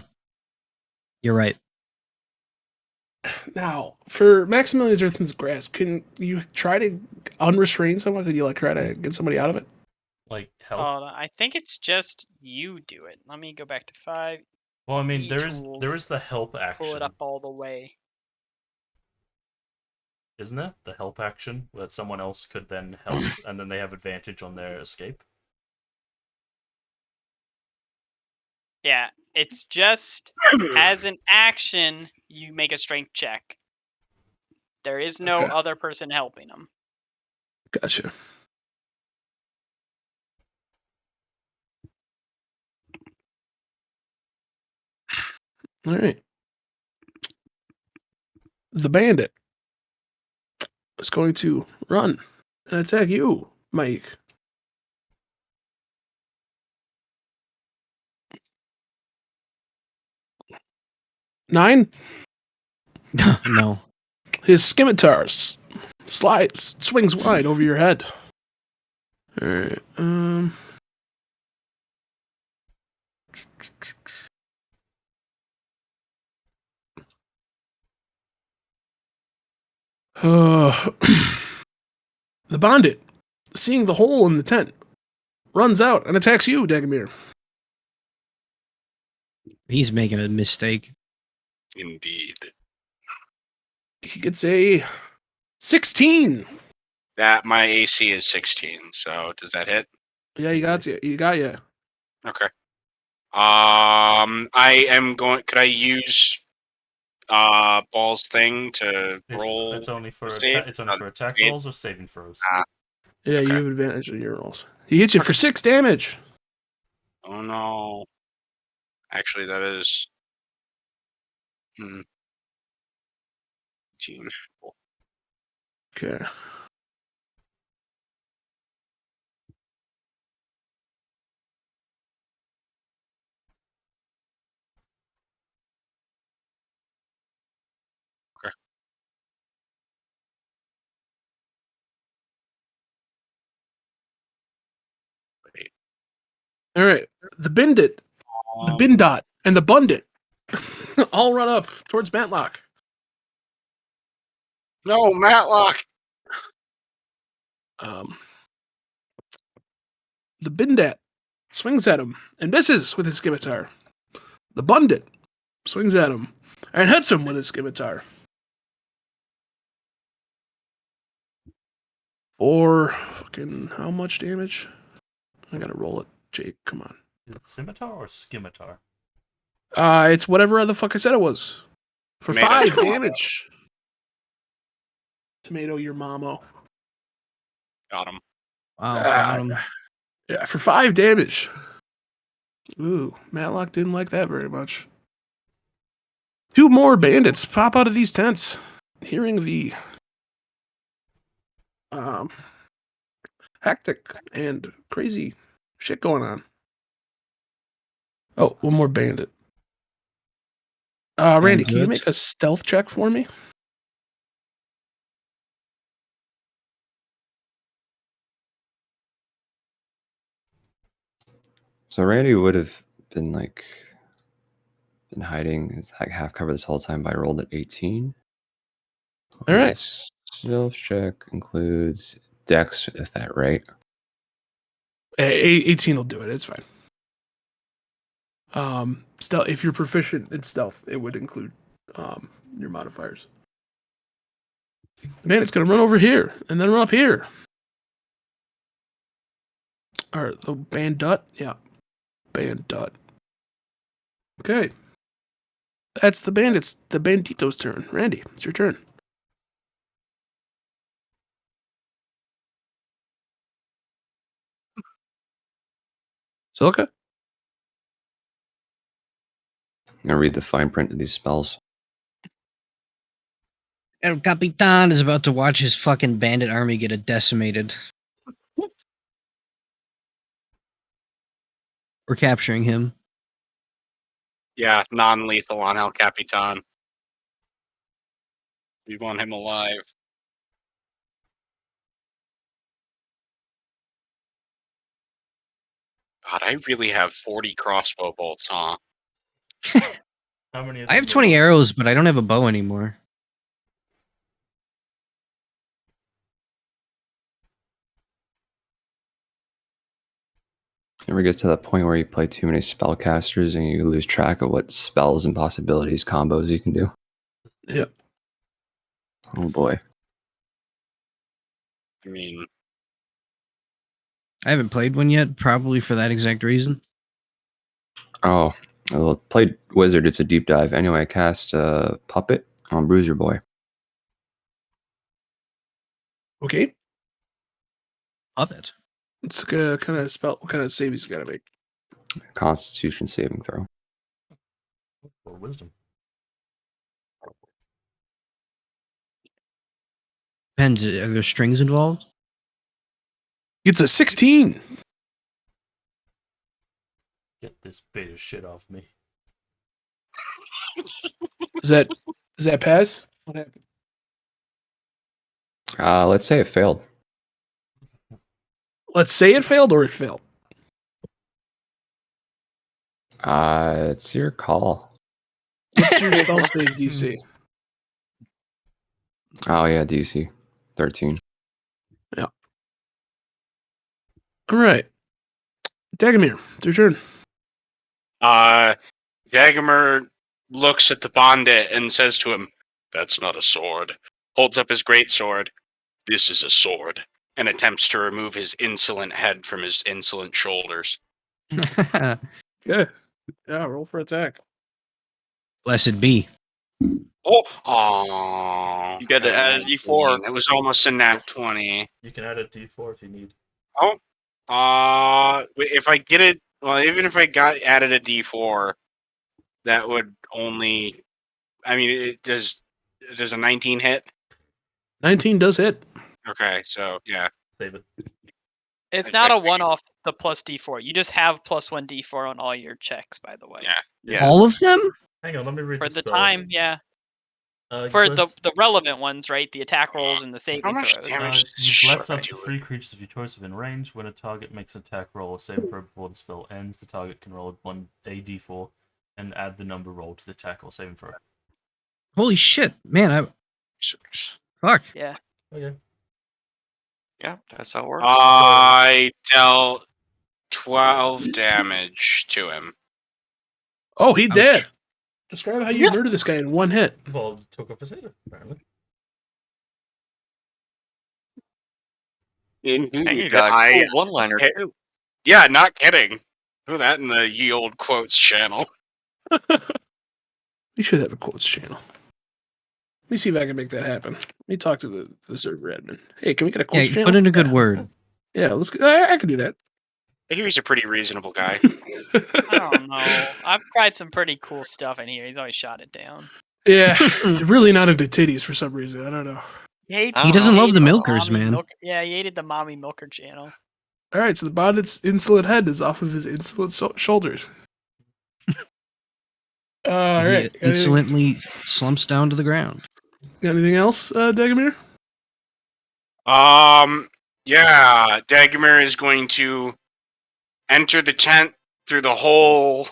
You're right. Now, for Maximilian Earthen's grasp, can you try to unrestrain someone? Could you like try to get somebody out of it? Like help. I think it's just you do it. Let me go back to 5. Well, I mean, E there is tools, the help Pull action, it up all the way. isn't it? The help action that someone else could then help, and then they have advantage on their escape. Yeah, it's just as an action, you make a strength check. There is no Okay. other person helping him. Gotcha. All right. The bandit is going to run and attack you, Mike. Nine. No. His scimitar swings wide over your head. All right. The bandit, seeing the hole in the tent, runs out and attacks you, Dagamir. He's making a mistake. Indeed. He gets a 16. That my AC is 16. So does that hit? Yeah, you got you. You got you. Okay. I am going. Could I use Ball's thing to roll? It's only for save? it's only for attack save? rolls or saving throws. Yeah, Okay. you have advantage on your rolls. He hits you for 6 damage. Oh no. Actually, that is. 18. Okay. Okay. Wait. All right. The Bindit, the Um, Bindot, and the Bundit all run up towards Matlock. No, Matlock. The Bindat swings at him and misses with his scimitar. The Bundit swings at him and hits him with his scimitar. Or fucking how much damage? I gotta roll it. Jake, come on. Is it scimitar or scimitar? It's whatever the fuck I said it was. For Tomato. 5 damage. Tomato your mamo. Got him. Wow, got him. Yeah, for 5 damage. Ooh, Matlock didn't like that very much. 2 more bandits pop out of these tents, hearing the hectic and crazy shit going on. Oh, 1 more bandit. Randy, can you good. make a stealth check for me? So Randy would have been hiding, it's like half cover this whole time, but I rolled at 18. All right. Stealth check includes Dex, if that right? 18 will do it. It's fine. Stealth. If you're proficient in stealth, it would include your modifiers. Man, it's gonna run over here and then run up here. All right, so bandit, yeah, bandit. Okay, that's the bandits. The bandito's turn. Randy, it's your turn. So okay. I'm gonna read the fine print of these spells. El Capitan is about to watch his fucking bandit army get decimated. We're capturing him. Yeah, non-lethal on El Capitan. We want him alive. God, I really have 40 crossbow bolts, huh? How many? Of I have them 20 are- arrows, but I don't have a bow anymore. Ever get to that point where you play too many spellcasters and you lose track of what spells and possibilities, combos you can do? Yep. Oh boy. I mean, I haven't played one yet, probably for that exact reason. Oh, well, played Wizard. It's a deep dive. Anyway, I cast Puppet on Bruiser Boy. Okay. Love it. It's kind of spell. What kind of save he's got to make? Constitution saving throw. Or wisdom. Depends. Are there strings involved? It's a 16. Get this beta shit off me. Does that pass? What happened? Let's say it failed. Let's say it failed or it failed. It's your call. What's your spell save DC? Oh yeah, DC 13. All right. Dagamir, it's your turn. Dagomir looks at the bandit and says to him, "That's not a sword." Holds up his great sword. "This is a sword," and attempts to remove his insolent head from his insolent shoulders. Good. Yeah, roll for attack. Blessed be. Oh, You got to add a D4. That was almost a nat 20. You can add a D4 if you need. If I get it, well, even if I got added a D4, that would only. I mean, it does a 19 hit? 19 does hit. Okay, so yeah. Save it. It's I not a checked. one off the plus D4. You just have plus 1 D4 on all your checks, by the way. Yeah. Yeah. All of them? Hang on, let me read For the the spell. time, yeah. You For bless- the relevant ones, right? The attack rolls and the saving much throws. damage? you bless Shut up to up. 3 creatures of your choice within range. When a target makes an attack roll or saving throw before the spell ends, the target can roll a d4 and add the number rolled to the attack or saving throw. Holy shit, man! Fuck. Yeah. Okay. Yeah, that's how it works. I dealt 12 damage to him. Oh, he Ouch. dead. Describe how you Yeah. murder this guy in one hit. Well, took off his head, apparently. And you Indeed, got a cool one-liner Hey, too. yeah, not kidding. Who that in the ye old quotes channel? We should have a quotes channel. Let me see if I can make that happen. Let me talk to the server admin. Hey, can we get a Yeah, quotes you channel? put in a good word. Yeah, let's. I can do that. I hear he's a pretty reasonable guy. I don't know. I've tried some pretty cool stuff in here. He's always shot it down. Yeah, he's really not into titties for some reason. I don't know. He doesn't love the hated milkers, mommy man. Yeah, he hated the mommy milker channel. All right, so the bond's insolent head is off of his insolent shoulders. All He right. insolently slumps down to the ground. Got anything else, Dagamir? Yeah, Dagomir is going to enter the tent through the hole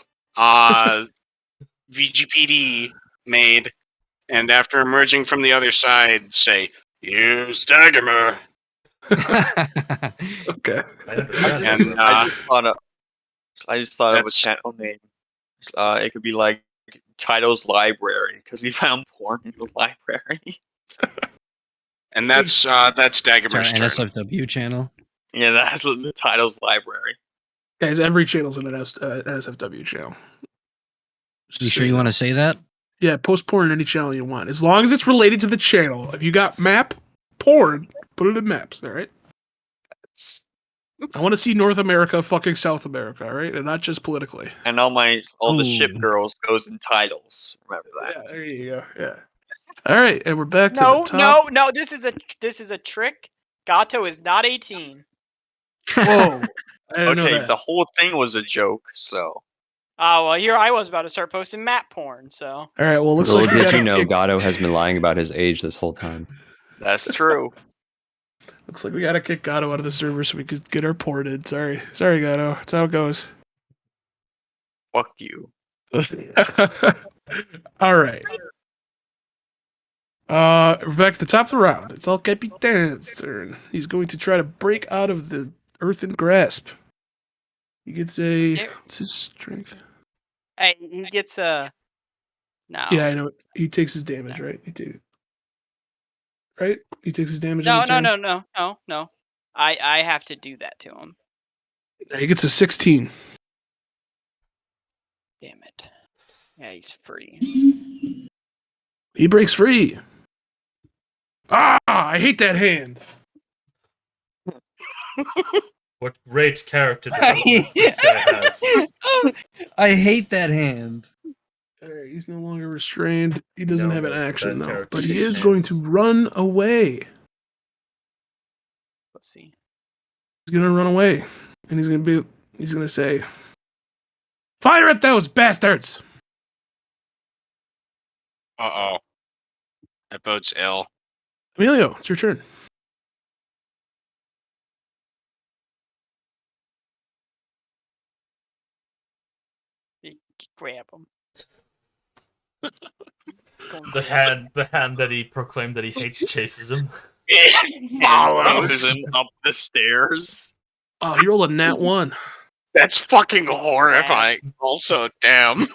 VGPD made, and after emerging from the other side, say, "Use Dagomir." Okay. I understand that. And I just thought of a that's- channel name. It could be like Title's Library because he found porn in the library. and that's It's our Dagomir's turn. NSFW channel. Yeah, that's the Title's Library. Guys, every channel's an NSFW channel. You sure you want to say that? Yeah, post porn in any channel you want. As long as it's related to the channel. If you got map porn, put it in maps, all right? I want to see North America fucking South America, all right? And not just politically. And all the ship Ooh. girls goes in titles. Remember that. Yeah, there you go. Yeah. All right, and we're back to No, the top. no. This is a trick. Gato is not 18. Whoa. I didn't know Okay, that. the whole thing was a joke, so Oh well, here I was about to start posting map porn. So All right, well, looks Little like we did gotta you know, kick, Gatto has been lying about his age this whole time. that's true. looks like we gotta kick Gato out of the server so we could get our ported. Sorry, Gato. That's how it goes. Fuck you. All right. We're back to the top of the round. It's all Capitan's turn. He's going to try to break out of the earthen grasp. He gets what's his strength? hey, he gets a no. Yeah, I know. He takes his damage, right? He takes his damage. No, every no, turn? no. I have to do that to him. He gets a 16. Damn it. Yeah, he's free. He breaks free. Ah, I hate that hand. What great character development this guy has. I hate that hand. All right, he's no longer restrained. He doesn't No, have an but action that though, character but he takes is going to hands. run away. Let's see. He's gonna run away, and he's gonna say, "Fire at those bastards!" Uh-oh. That bodes ill. Emilio, it's your turn. Grab him. The hand that he proclaimed that he hates chases him. And chases him up the stairs. Oh, he rolled a nat 1. That's fucking horrifying. Also, damn.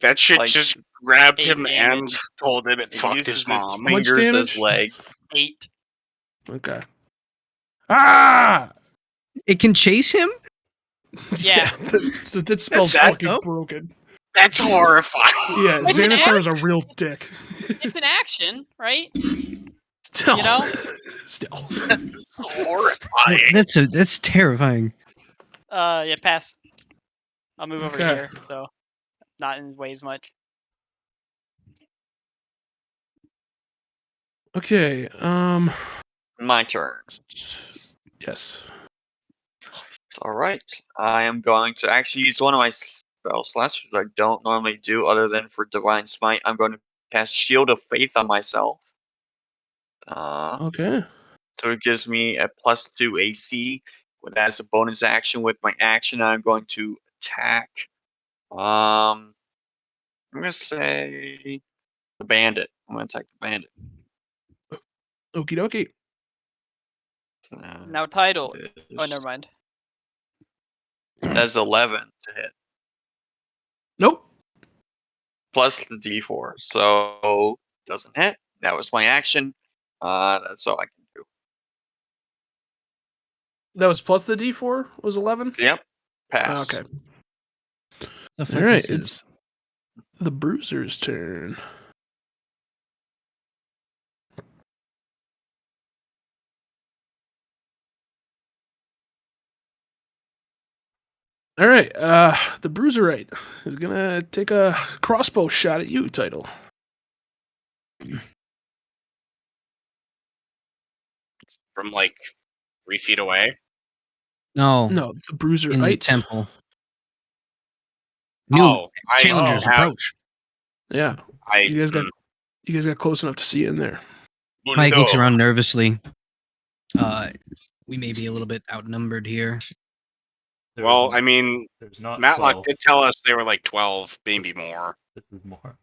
That shit Like, just grabbed 8 him and damage. told him it It fucked uses his its mom. much fingers as damage? leg. 8. Okay. Ah! It can chase him? Yeah. So that spell's that- fucking oh. broken. That's horrifying. Yeah, It's an Xanathar is a act. real dick. It's an action, right? Still. You know? Still. It's horrifying. That's terrifying. Yeah, pass. I'll move over Okay. here, so not in his way as much. Okay, My turn. yes. Alright. I am going to actually use one of my spell slots, which I don't normally do other than for Divine Smite. I'm going to cast Shield of Faith on myself. Okay. So it gives me a +2 AC. With as a bonus action with my action, I'm going to attack. I'm gonna say the bandit. I'm gonna attack the bandit. Okie dokie. Now title. It Oh, is- never mind. That's 11 to hit. Nope. Plus the D4. So doesn't hit. That was my action. That's all I can do. That was plus the D4 was 11. Yep. Pass. Okay. The fuck All right. is this? It's the Bruiser's turn. All right. The Bruiserite is gonna take a crossbow shot at you, Title. From like 3 feet away. No, No, the Bruiserite. in the temple. New Oh, challengers have- approach. Yeah. You guys got close enough to see in there. Mike looks around nervously. We may be a little bit outnumbered here. Well, I mean, there's not Matlock 12. did tell us they were like 12, maybe more. This is more.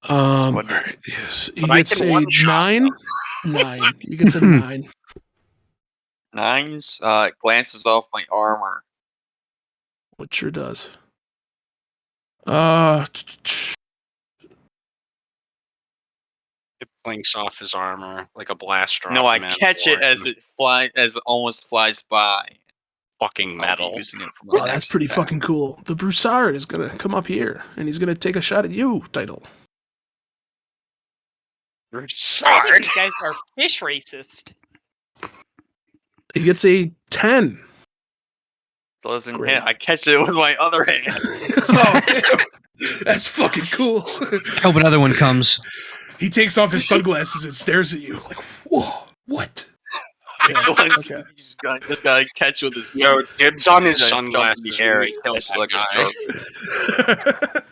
All what- right. Yes. He But I gets can a one-shot 9. 9. He gets a 9. 9s. It glances off my armor. What sure does. It blinks off his armor like a blaster. No, off I the catch it Mandalorian. as it almost flies by. Fucking I'll be metal. using it for my Oh, that's next pretty attack. fucking cool. The Broussard is gonna come up here and he's gonna take a shot at you, Title. I think Sword. these guys are fish racist. He gets a 10. Doesn't Great. hit. I catch it with my other hand. Oh, damn. That's fucking cool. I hope another one comes. He takes off his sunglasses and stares at you like, whoa, what? Yeah, okay. He's got, just gotta catch with his Yo, dibs on his He's gonna jump in sunglasses. the air when and we kill catch it that like a guy. stroke.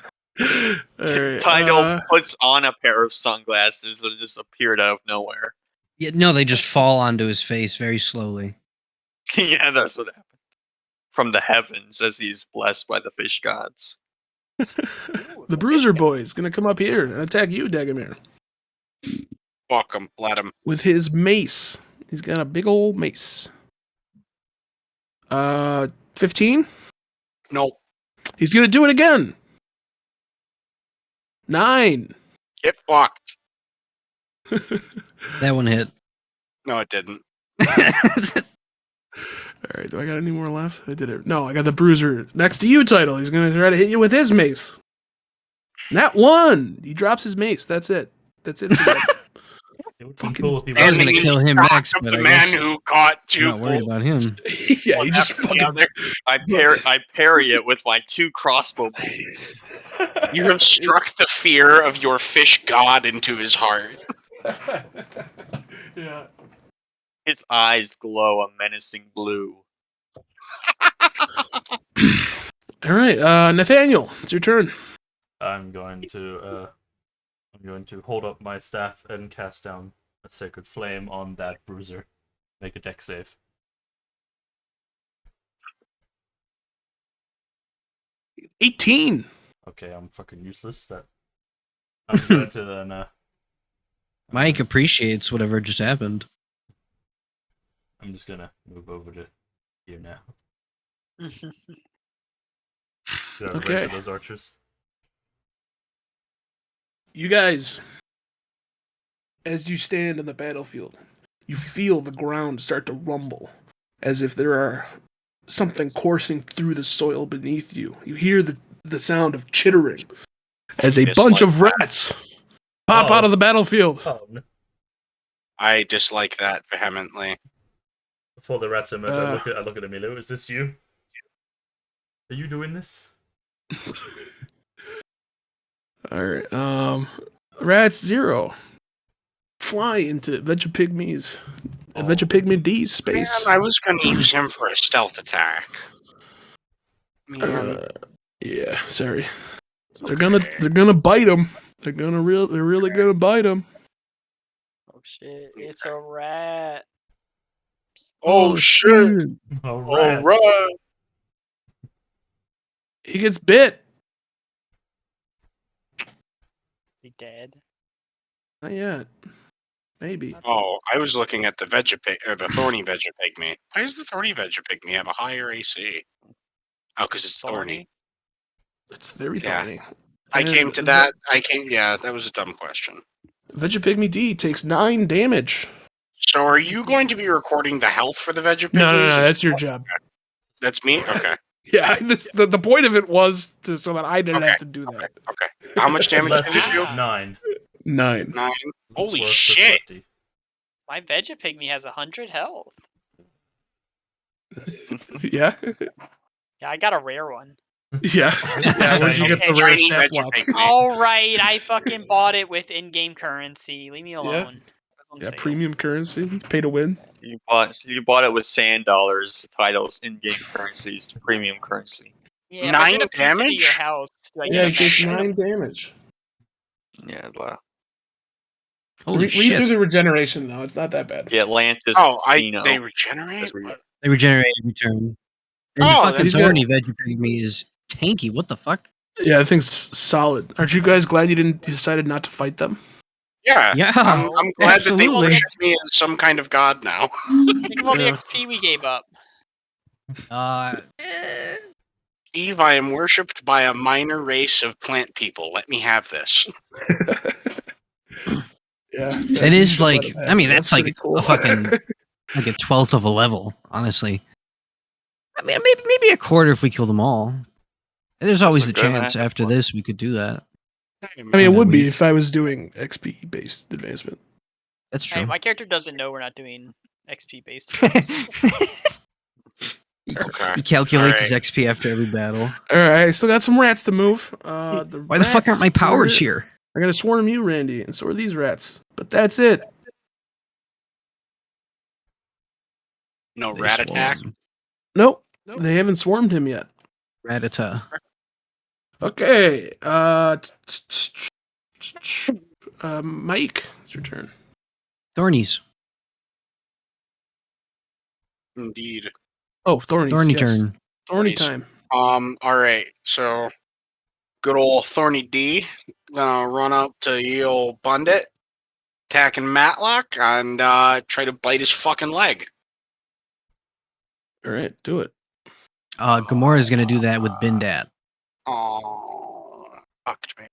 All right, Tidal puts on a pair of sunglasses that just appeared out of nowhere. Yeah, no, they just fall onto his face very slowly. Yeah, that's what happened. From the heavens as he's blessed by the fish gods. the Bruiser Boy is gonna come up here and attack you, Dagamir, Fuck him. Let him. with his mace. He's got a big old mace. 15. Nope. He's gonna do it again. 9. Get fucked. That one hit. No, it didn't. All right, do I got any more left? I did it. No, I got the Bruiser next to you, Title. He's gonna try to hit you with his mace. That one. He drops his mace. That's it. That's it. For that. It would be Fucking- cool if he I was gonna Ending kill him shock next, of but the I man guess who caught I'm two not worried about him. Yeah, he just One after the fucking. other. I parry it with my 2 crossbow bolts. You have struck the fear of your fish god into his heart. Yeah. His eyes glow a menacing blue. All right, Nathaniel, it's your turn. I'm going to hold up my staff and cast down a sacred flame on that bruiser. Make a dex save. $18. Okay, I'm fucking useless. That I'm going to then. Mike appreciates whatever just happened. I'm just gonna move over to here now. Get over right Okay. to those archers. You guys, as you stand on the battlefield, you feel the ground start to rumble, as if there are something coursing through the soil beneath you. You hear the sound of chittering as a bunch of rats pop out of the battlefield. Oh no! I dislike that vehemently. Before the rats emerge, I look at Emilio. Is this you? Are you doing this? All right, rats 0 fly into Vegapygmy's Vegapygmy D's space. Man, I was going to use him for a stealth attack. Man. Yeah, sorry. They're gonna bite him. They're really gonna bite him. Oh shit! It's a rat. Oh, shit. All right. All right. He gets bit. Is he dead? Not yet. Maybe. That's Oh, nice. I was looking at the Vegapig or the Thorny Vegapigme. Why does the Thorny Vegapigme have a higher AC? Oh, because it's thorny. It's very Yeah. thorny. I came And to that. Yeah, that was a dumb question. Vegapigme D takes 9 damage. So, are you going to be recording the health for the Vegapigmes? No, that's your job. That's me. Okay. Yeah, the point of it was so that I didn't Okay, have to do that. Okay. How much damage Bless did it do? Ah. 9. 9. 9. It's Holy worth the shit! Swifty. My Vegapigme has 100 health. Yeah? Yeah, I got a rare one. Yeah. Yeah, where'd you get the Okay, rare shiny stat block? Vegapigme. All right, I fucking bought it with in-game currency. Leave me alone. It was on Yeah, sale. premium currency. Pay to win. You bought it with sand dollars, titles, in-game currencies, premium currency. Yeah, if I send 9 a pizza to your damage? house, do I Yeah, get a it takes membership? 9 damage. Yeah, wow. Holy Read shit. through the regeneration, though. It's not that bad. The Atlantis Oh, Casino. they regenerate? That's where you- What? They regenerate every turn. And Oh, the fucking he's got- thorny Vegapigme is tanky. What the fuck? Yeah, I think it's solid. Aren't you guys glad you decided not to fight them? Yeah. Yeah, I'm glad absolutely. that they worship me as some kind of god now. Think of all the Yeah. XP we gave up. Eve, I am worshipped by a minor race of plant people. Let me have this. Yeah. It you is should let like, him have I mean, it. that's like pretty cool. a fucking, like a 12th of a level, honestly. I mean, maybe a quarter if we kill them all. There's always a the good chance match. after this we could do that. I mean, it And would then be we- if I was doing XP based advancement. That's Hey, true. my character doesn't know we're not doing XP based. Okay. He calculates his Alright. XP after every battle. All right, I still got some rats to move. Why the fuck aren't my rats powers are- here? I'm gonna swarm you, Randy, and so are these rats. But that's it. No They rat attack. swarm. Nope, they haven't swarmed him yet. Ratata. Okay. Mike, it's your turn. Thornies. Indeed. Oh, Thorny. Thorny turn. Thorny Thornies. time. Alright, so good old Thorny D. Gonna run up to ye old Bundit, attacking Matlock, and try to bite his fucking leg. All right, do it. Gamora's gonna do that with Bindat. Oh, fucked me.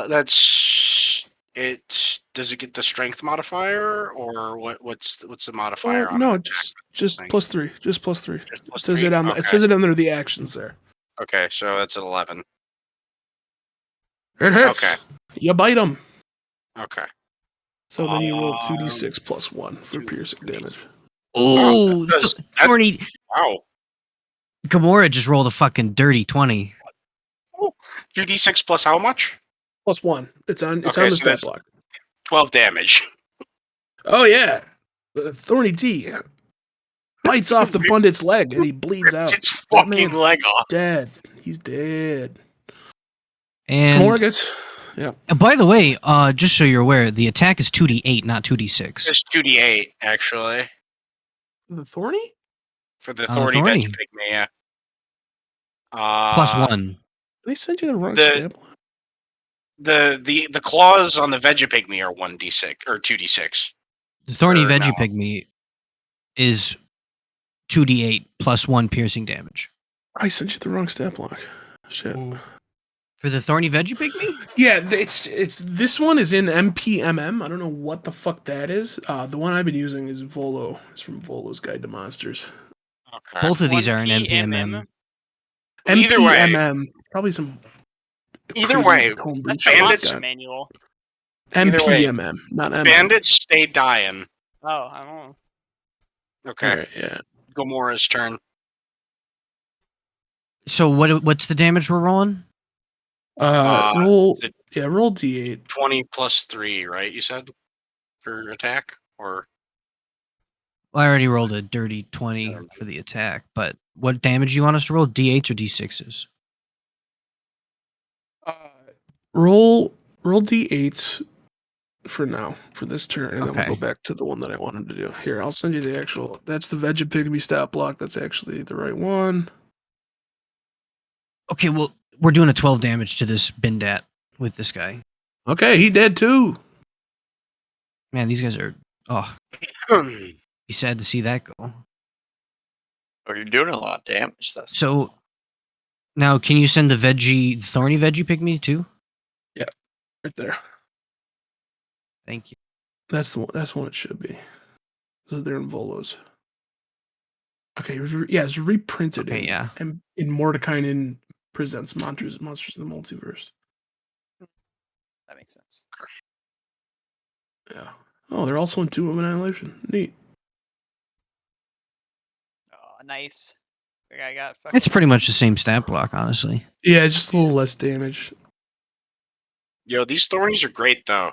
That's it. Does it get the strength modifier, or what's the modifier on No, it? just thing. +3. Just +3. Just It plus says 3? it on the. Okay. It says it under the actions there. Okay, so that's an 11. It hits. Okay. You bite him. Okay. So then you roll 2d6 plus 1 for two- piercing damage. Oh, that's- Thorny. Wow. Gamora just rolled a fucking dirty 20. 2d6 plus how much? Plus 1. It's on. It's Okay, on the so stat that's- block. 12 damage. Oh yeah, the Thorny D bites off the Bundit's leg and he bleeds out. It's That fucking man's leg off. dead. He's dead. And Gamora gets. Yeah. by the way, just so you're aware, the attack is 2d8, not 2d6. It's 2d8 actually The Thorny? for the On the Thorny Thorny. Vegapigme. Yeah. Plus 1. They sent you the wrong the- stat block. The claws on the Vegapigme are 1d6 or 2d6. The Thorny Or no. Vegapigme is 2d8 plus 1 piercing damage. I sent you the wrong stat block. Shit. Ooh. For the Thorny Vegapigme? Yeah, it's this one is in MPMM. I don't know what the fuck that is. The one I've been using is Volo. It's from Volo's Guide to Monsters. Okay. Both of these are in 1PMM. MPMM. Either way- MPMM. Probably some. Either crazy way, homebrew That's shit the like Bandits- monster that. manual. Either way, MPMM, not MM. Bandits stay dying. Oh, I don't know. Okay. Alright, yeah. Gamora's turn. So what's the damage we're rolling? Roll. is it- Yeah, roll D8. 20 plus 3, right? You said for attack, or Well, I already rolled a dirty 20 for the attack, but what damage do you want us to roll? D8s or D6s? Roll D8s for now for this turn, and then we'll Okay. go back to the one that I wanted to do. Here, I'll send you the actual. That's the Vegapigme stat block. That's actually the right one. Okay, well, we're doing a 12 damage to this Bindat with this guy. Okay, he dead too. Man, these guys are. Oh, Hmm. be sad to see that go. Oh, you're doing a lot of damage. That's So now, can you send the thorny veggie pygmy too? Right there. Thank you. That's the one. That's one it should be. So they're in Volos. Okay, it's reprinted Okay, yeah. in Mordekainen presents Monsters of the Multiverse. That makes sense. Yeah. Oh, they're also in Tomb of Annihilation. Neat. Oh, nice. I got It's fucking. pretty much the same stat block, honestly. Yeah, just a little less damage. Yo, these thornies are great though.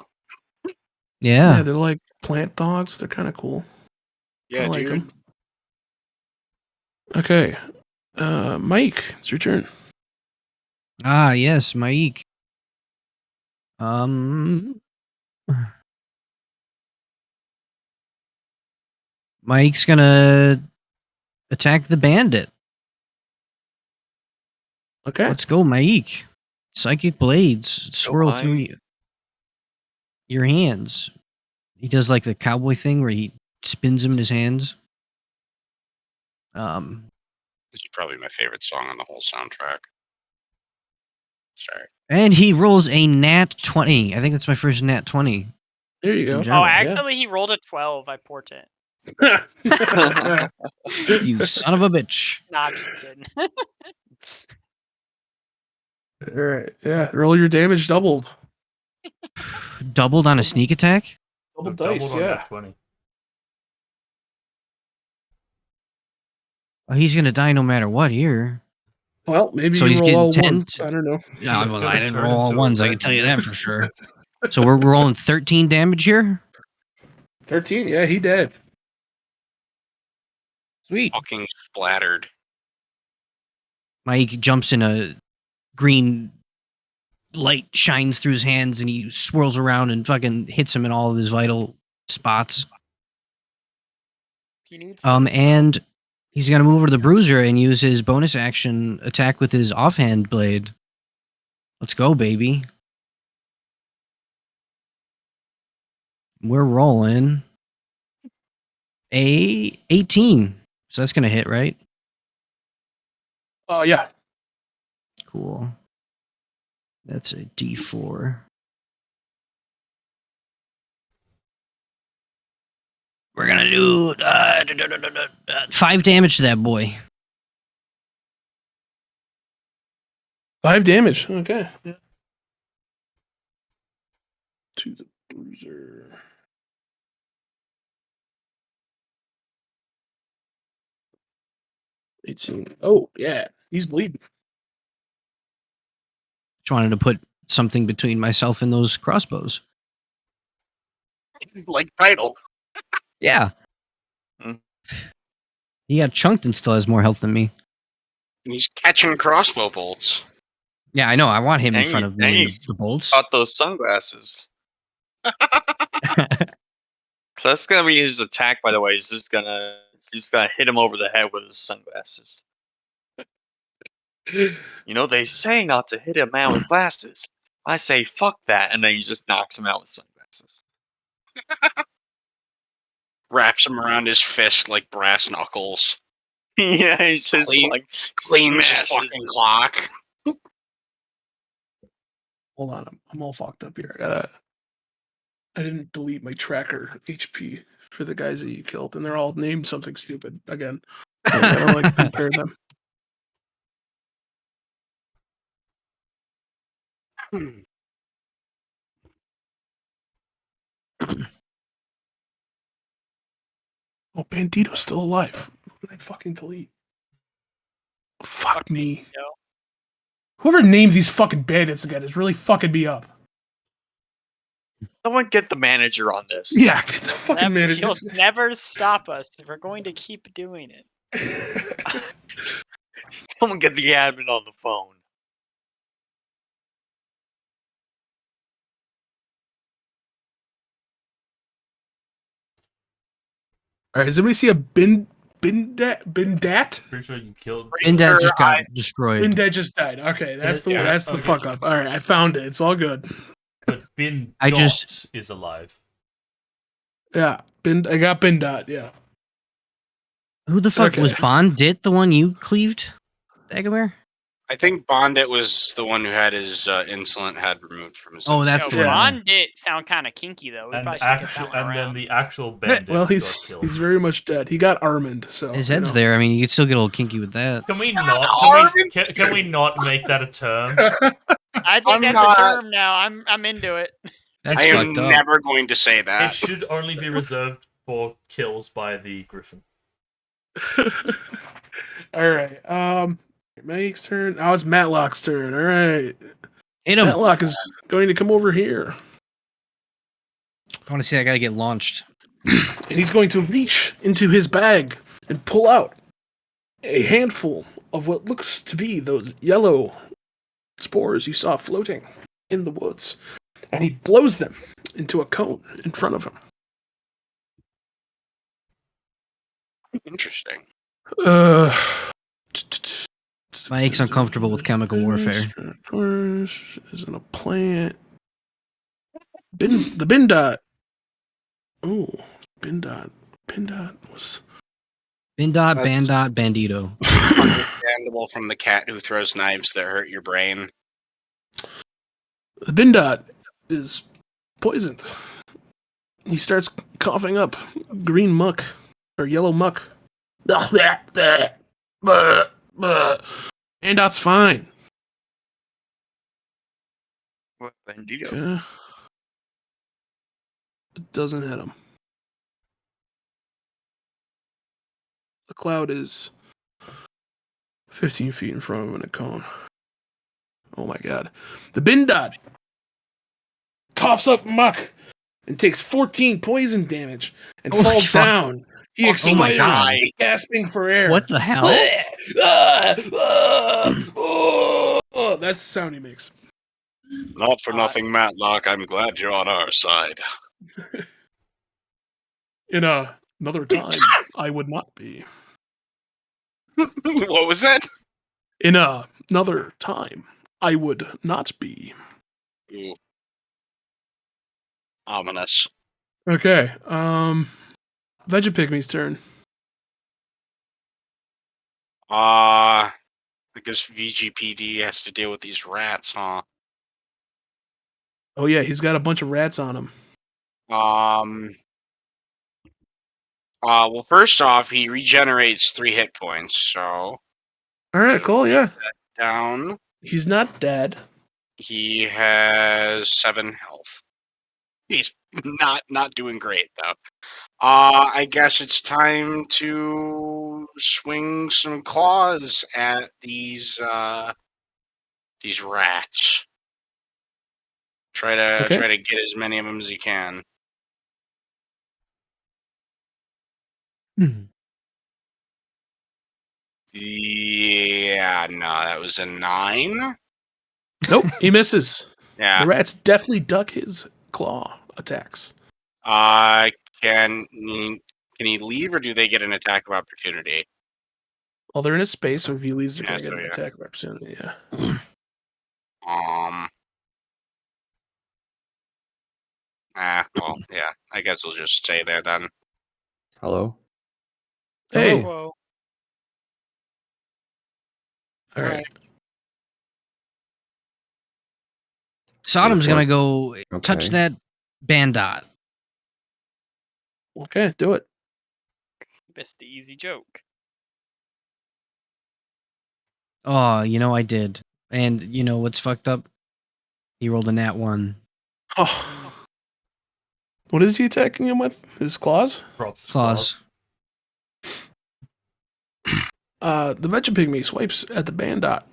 Yeah, Yeah. they're like plant dogs. They're kind of cool. Yeah, I like dude. them. Okay. Mike, it's your turn. Ah, yes, Maik. Mike's gonna attack the bandit. Okay. Let's go, Maik. Psychic blades swirl Mike. through your hands. He does like the cowboy thing where he spins them in his hands. This is probably my favorite song on the whole soundtrack. Sorry. And he rolls a nat 20. I think that's my first nat 20. There you In go. general. Oh, actually, he rolled a 12. I portent. You son of a bitch. Nah, I'm just kidding. All right. Yeah. Roll your damage doubled. Doubled on a sneak attack? Double So dice. doubled on Yeah. that 20. Oh, he's gonna die no matter what here. Well, maybe So you he's roll getting all 10 ones. I don't know. Yeah, He's well, gonna I didn't turn roll all into a ones. I red can tell you that for mist. sure. So we're rolling 13 damage here. 13. Yeah, he dead. Sweet. Fucking splattered. Mike jumps in a green light shines through his hands and he swirls around and fucking hits him in all of his vital spots. He needs those. And he's gonna move over to the bruiser and use his bonus action attack with his offhand blade. Let's go, baby. We're rolling a 18. So that's gonna hit, right? Oh, yeah. Cool. That's a D4. We're gonna do 5 damage to that boy. 5 damage. Okay. Yeah. To the bruiser. Oh, yeah. He's bleeding. Just wanted to put something between myself and those crossbows. Like title. Yeah. Hmm. He got chunked and still has more health than me. And he's catching crossbow bolts. Yeah, I know. I want him in Dang front it, of me in nice. the bolts. Got those sunglasses. So that's gonna be his attack, by the way. He's just gonna hit him over the head with his sunglasses. You know, they say not to hit a man with glasses. I say fuck that, and then he just knocks him out with sunglasses. Wraps him around his fist like brass knuckles. Yeah, he's just Clean- like Cleans his smashes fucking it. clock. Hold on. I'm all fucked up here. I didn't delete my tracker HP for the guys that you killed, and they're all named something stupid again. So I don't like compare them. Oh, Bandito's still alive. Who did I fucking delete? Fuck me. Yo. Whoever named these fucking bandits again is really fucking me up. Someone get the manager on this. Yeah, get the fucking Never, manager. he'll never stop us. We're going to keep doing it. Someone get the admin on the phone. All right, does anybody see a Bindat? Pretty sure you killed. And that Or just got destroyed. Bindat just died. Okay, that's the Yeah, that's the okay. fuck up. All right, I found it. It's all good. But Bin I Dot just- is alive. Yeah, I got Bindot. Yeah. Who the fuck was Okay. Bondit? The one you cleaved, Dagomir? I think Bondit was the one who had his insolent head removed from his. Oh, that's insolent. the one. Bond did sound kind of kinky though. We And probably should get that one then around. the actual bandit Well, got he's killed. very much dead. He got Armand, so His you head's know. there. I mean, you could still get a little kinky with that. Can we not? Can we not make that a term? I think I'm that's not- a term now. I'm into it. That's I am fucked up. never going to say It that. should only be reserved for kills by the griffin. All right. Mike's turn. Now it's Matlock's turn. All right. Hit him. Matlock is going to come over here, I want to see that guy get launched. and he's going to reach into his bag and pull out a handful of what looks to be those yellow spores you saw floating in the woods, and he blows them into a cone in front of him. Interesting. Mike's uncomfortable with chemical warfare. Isn't a plant. The Bindot. Oh, Bindot. Bindot was. Bindot, That's- Bandot, Bandito. Understandable from the cat who throws knives that hurt your brain. The Bindot is poisoned. He starts coughing up green muck or yellow muck. Bindot's fine. What Bandito? Okay. It doesn't hit him. The cloud is 15 feet in front of him in a cone. Oh my god. The Bindot coughs up muck and takes 14 poison damage and Holy falls fuck. down. He Oh expires, my God. gasping for air. What the hell? That's the sound he makes. Not for nothing, Matlock. I'm glad you're on our side. In another time, I would not be. What was that? In another time, I would not be. Ooh. Ominous. Okay, Vegapigme's turn. I guess VGPD has to deal with these rats, huh? Oh yeah, he's got a bunch of rats on him. Well, first off, he regenerates 3 hit points, so All right, cool, yeah. down. He's not dead. He has 7 health. He's not doing great though. I guess it's time to swing some claws at these rats. Try to get as many of them as you can. Yeah, no, that was a 9. Nope, he misses. Yeah. The rats definitely duck his claw attacks. Can he leave, or do they get an attack of opportunity? Well, they're in a space, so if he leaves, they're Yeah, gonna get so an yeah. attack of opportunity. Yeah. Well, yeah. I guess we'll just stay there then. Hello? Hey. Whoa. All right. Sodom's gonna go touch Okay. that Bandot. Okay, do it. Missed the easy joke. Oh, you know I did. And you know what's fucked up? He rolled a nat 1. Oh. What is he attacking him with? His claws? Props. Claws. The Vegapigme swipes at the Bandot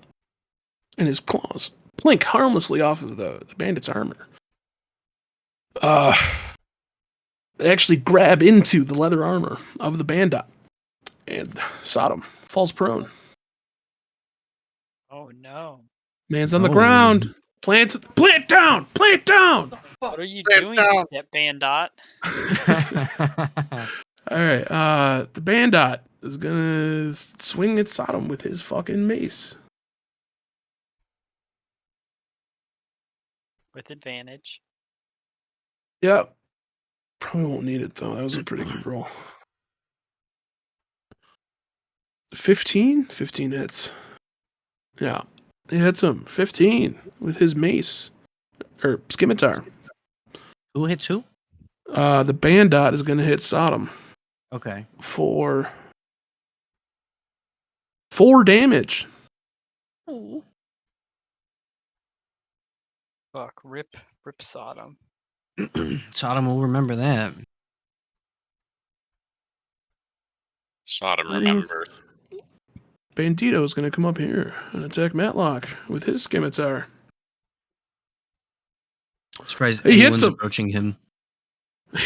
and his claws plink harmlessly off of the bandit's armor. They actually grab into the leather armor of the Bandot, and Sodom falls prone. Oh no. Man's on the Oh. ground. Plant down! Plant down! What are you Stand doing, down. Step Bandot? All right, the Bandot is gonna swing at Sodom with his fucking mace. With advantage. Yep. Probably won't need it though. That was a pretty good roll. 15? 15 hits. Yeah. He hits him. 15 with his mace. Or scimitar. Who hits who? The bandot is going to hit Sodom Okay. for 4 damage. Fuck, rip Sodom. Sodom will remember that. Sodom remember. Bandito is going to come up here and attack Matlock with his scimitar. Surprised He hits anyone's him. approaching him.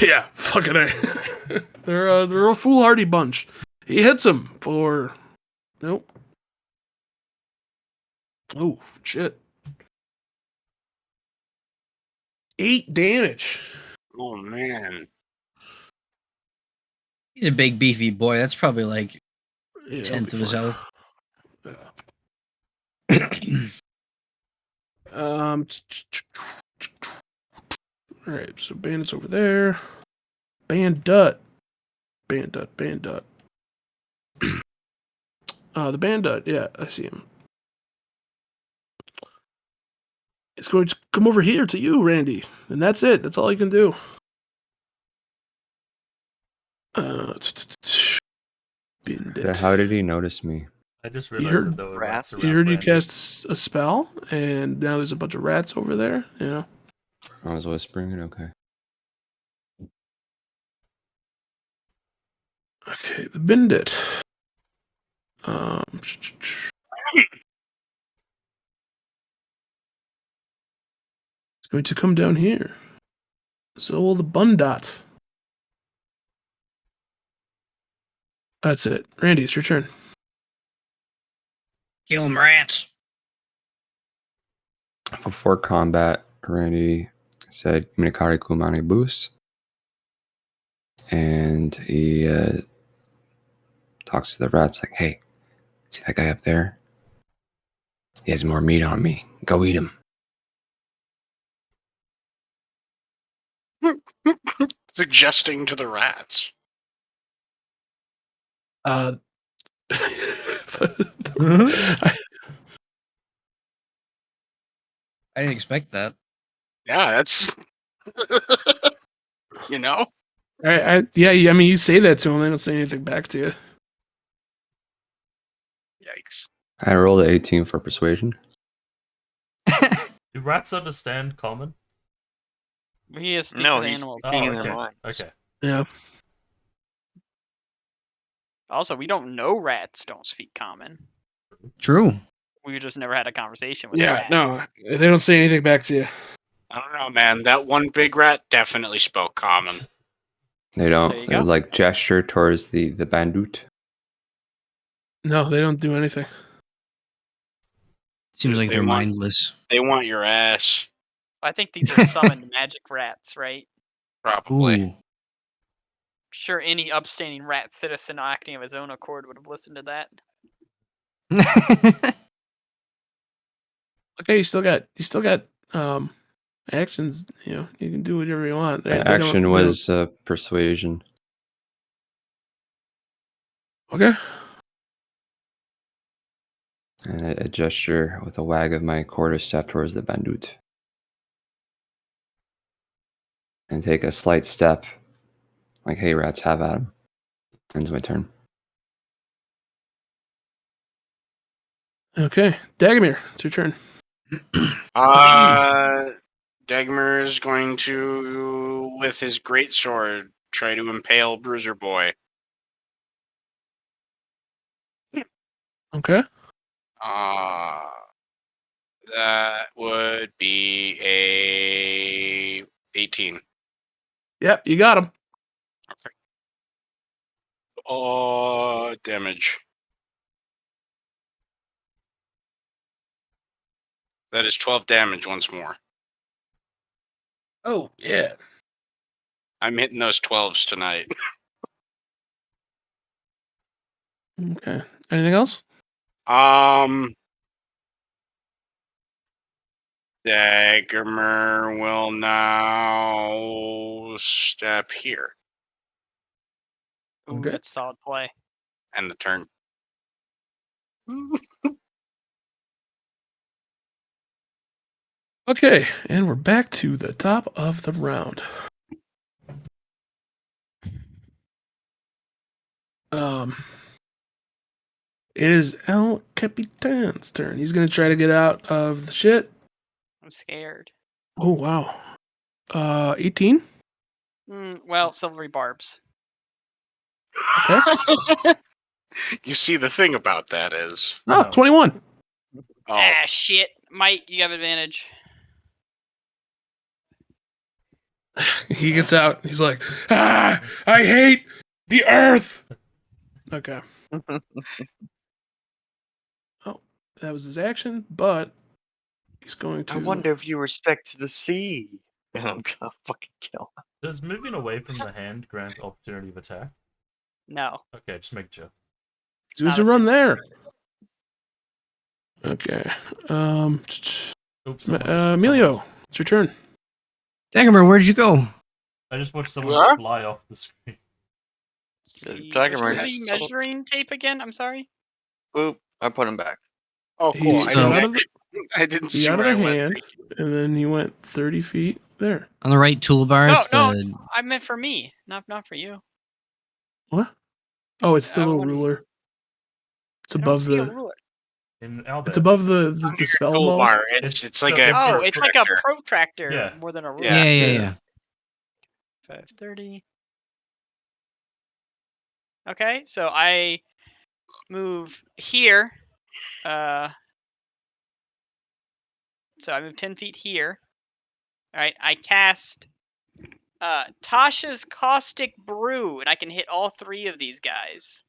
Yeah, fucking A. They're a foolhardy bunch. He hits him for... Nope. Oh, shit. 8 damage. Oh man. He's a big beefy boy. That's probably like Yeah, tenth of his health. Yeah. All right, so bandit's over there. Bandut. The bandut, yeah, I see him. It's going to come over here to you, Randy. And that's it. That's all you can do. Bandit. How did he notice me? I just You realized heard that there were rats around. You heard you Randy. cast a spell, and now there's a bunch of rats over there. Yeah. I was whispering it. Okay. Okay, the bandit. It's going to come down here. So will the Bundot. That's it. Randy, it's your turn. Kill him, rats. Before combat, Randy said Minikari Kumani boost. And he talks to the rats like, hey, see that guy up there? He has more meat on me. Go eat him. Suggesting to the rats. I didn't expect that. Yeah, that's you know? yeah, I mean, you say that to them, they don't say anything back to you. Yikes. I rolled an 18 for persuasion. Do rats understand common? He is speaking No, to he's animals. speaking in okay. their minds. Okay. Yeah. Also, we don't know rats don't speak common. True. We just never had a conversation with a Yeah, rat. no, they don't say anything back to you. I don't know, man. That one big rat definitely spoke common. They don't There you go. like gesture towards the bandut. No, they don't do anything. Seems like They they're want- mindless. They want your ass, I think these are summoned magic rats, right? probably. Ooh. Sure, any upstanding rat citizen acting of his own accord would have listened to that. Okay, you still got actions. You know, you can do whatever you want. They don't- Action they was persuasion. don't- okay. And a gesture with a wag of my quarterstaff towards the bandut. And take a slight step. Like, hey, rats, have at him. Ends my turn. Okay, Dagamir, it's your turn. Dagmar is going to, with his greatsword, try to impale Bruiser Boy. Okay. That would be a 18. Yep, you got him. Oh, damage. That is 12 damage once more. Oh yeah. I'm hitting those 12s tonight. Okay. Anything else? Daggermer will now step here. Ooh, Okay. that's solid play. And the turn. Okay, and we're back to the top of the round. It is El Capitan's turn. He's gonna try to get out of the shit. I'm scared. Oh wow. 18. Well, silvery barbs. Okay. You see, the thing about that is, Oh, No. 21. Ah, shit. Mike, you have advantage. He gets out. He's like, I hate the earth. Okay. Oh, that was his action, but he's going to. I wonder if you respect the sea. And I'm gonna fucking kill him. Does moving away from the hand grant opportunity of attack? No. Okay, just make sure. Do not a a run sentient. there. Okay. Oops, someone Emilio, it's your turn. Daggermer, where'd you go? I just watched someone What? fly off the screen. See, Daggermer what's just the measuring tape again? I'm sorry. Boop. I put him back. Oh, cool. He I got didn't, out of the- I didn't He see out of where the I went. hand, and then he went 30 feet there. On the right toolbar, No, it's no, the. I meant for me, not for you. What? Oh, it's the I little wanna- ruler. It's I don't above see a the. ruler. In Albert. It's above the spell ball. Toolbar. It's like so a it's- Oh, it's like a protractor. protractor Yeah. more than a ruler. Yeah. Yeah. 530. Okay, so I move here. So I move 10 feet here. All right, I cast Tasha's Caustic Brew, and I can hit all three of these guys.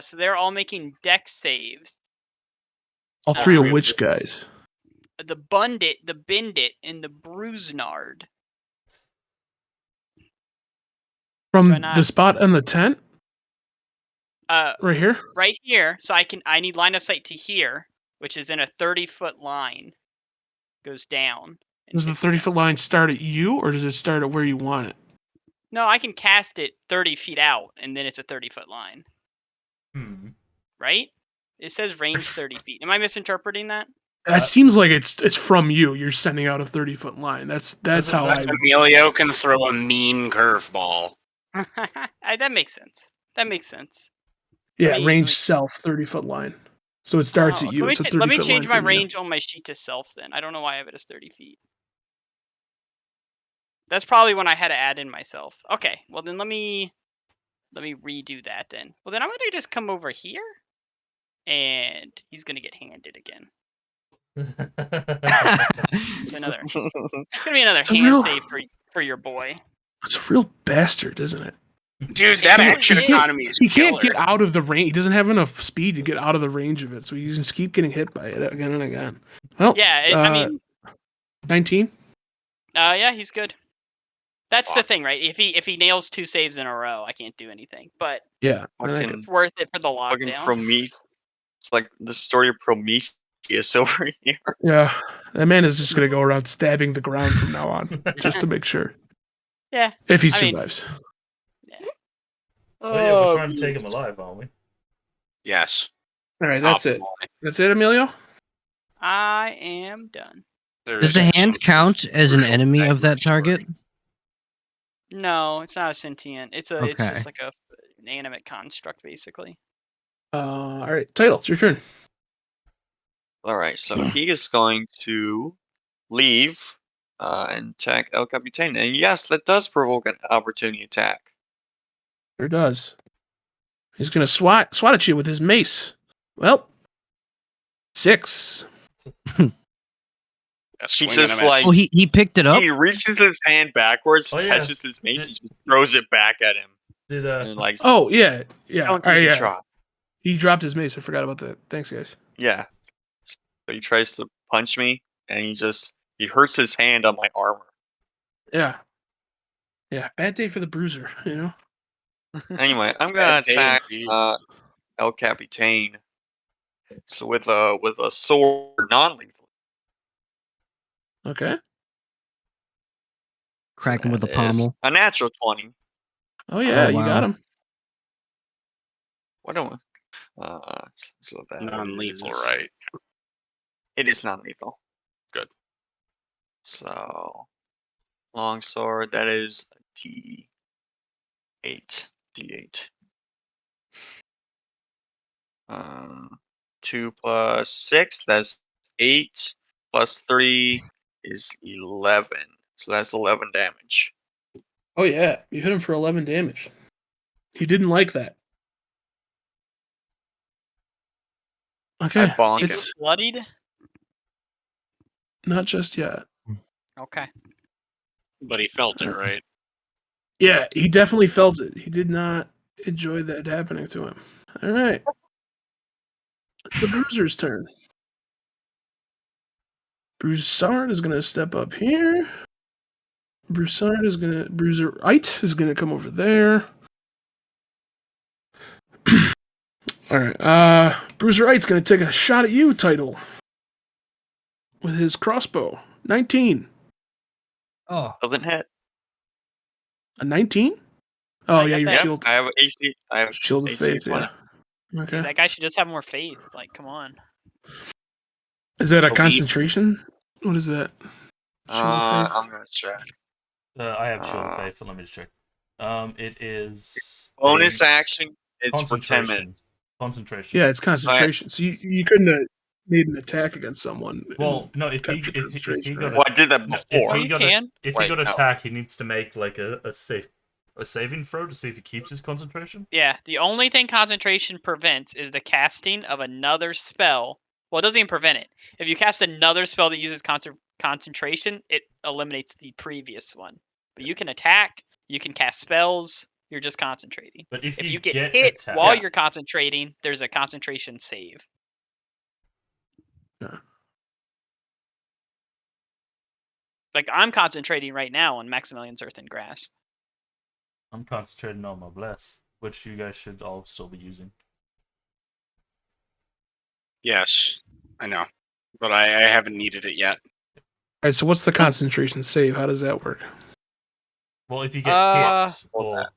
So they're all making dex saves. All three of Three of which guys? The Bundit, the Bindit, and the Bruisnard. From Do I not- the spot in the tent? Uh, Right here? right here. So I need line of sight to here, which is in a 30-foot line. Goes down. and Does the hits 30 them. foot line start at you, or does it start at where you want it? No, I can cast it 30 feet out, and then it's a 30-foot line. Hmm. Right? It says range 30 feet. Am I misinterpreting that? That seems like it's from you. You're sending out a 30-foot line. That's Doesn't how that- I. Emilio can throw a mean curveball. That makes sense. That makes sense. Yeah, let me- range let me- self 30-foot line. So it starts Oh, at you. It's a 30-foot let me line change my from you. range on my sheet to self then. I don't know why I have it as 30 feet. That's probably when I had to add in myself. Okay, well then let me redo that then. Well then I'm gonna just come over here, and he's gonna get handed again. It's another. It's gonna be another It's a hand real- save for your boy. It's a real bastard, isn't it? Dude, that really action is. economy is He can't killer. get out of the range. He doesn't have enough speed to get out of the range of it, so you just keep getting hit by it again and again. Well, Yeah, I mean, 19. yeah, he's good. That's the Fuck. thing, right? If he nails 2 saves in a row, I can't do anything. But Yeah, then I Fucking, could- it's worth it for the fucking lockdown. Prometheus. It's like the story of Prometheus over here. yeah. That man is just gonna go around stabbing the ground from now on, just to make sure. Yeah. If he I mean- survives. Oh yeah, we're trying to take him alive, aren't we? Yes. All right, that's it. Optimally. That's it, Emilio. I am done. There Does is the some hand count as an crucial enemy of that backstory. target? No, it's not a sentient. It's Okay. just like an animate construct, basically. All right, title. It's your turn. All right, so he is going to leave and attack El Capitan. And yes, that does provoke an opportunity attack. Sure does. He's gonna swat at you with his mace. Well, 6. Yeah, He swinging just him at- like Oh, he picked it up. he reaches his hand backwards, Oh, yeah. catches his mace, and just throws it back at him. Did And like, Oh yeah. don't All take right, a yeah. drop. He dropped his mace. I forgot about that. Thanks, guys. Yeah. So he tries to punch me, and he hurts his hand on my armor. Yeah. Yeah. Bad day for the bruiser. You know. Anyway, I'm gonna Bad day attack indeed. El Capitan. So with a sword, non-lethal. Okay. Crack him with the That is pommel. a natural 20. Oh yeah, you got wow. him. What do so that Non-lethal, is- right? It is non-lethal. Good. So, longsword, that is a D8. 2 plus 6, that's 8. Plus 3 is 11. So that's 11 damage. Oh yeah, you hit him for 11 damage. He didn't like that. Okay, bonk him. it's Bloodied? not just yet. Okay. But he felt it, right? Yeah, he definitely felt it. He did not enjoy that happening to him. All right. It's the Bruiser's turn. Broussard is going to step up here. Bruiserite is going to come over there. All right. Bruiserite's going to take a shot at you, Title. With his crossbow. 19. Oh, Doesn't hit. A 19? Oh, I yeah, got your that. Yep, shield. I have AC. I have Shield of AC Faith, 20. yeah. Okay. That guy should just have more faith. Like, come on. Is that a Believe. concentration? What is that? Shield of Faith? I'm gonna check. I have shield of Uh, faith. Let me just check. It is Bonus a action is for 10 concentration. minutes. Concentration. Yeah, it's concentration. So you couldn't have made an attack against someone. Well, no. If he kept your if he concentration, got right? Well, I did that no, before. Oh, you can. if Wait, he got no. attack, he needs to make like a saving throw to see if he keeps his concentration. Yeah, the only thing concentration prevents is the casting of another spell. Well, it doesn't even prevent it. If you cast another spell that uses concentration, it eliminates the previous one. But you can attack, you can cast spells, you're just concentrating. But if If you you get get hit attack, while Yeah. you're concentrating, there's a concentration save. Yeah. Like, I'm concentrating right now on Maximilian's Earthen Grasp. I'm concentrating on my bless, which you guys should all still be using. Yes, I know. But I haven't needed it yet. All right, so what's the concentration save? How does that work? Well, if you get Uh, hit, well,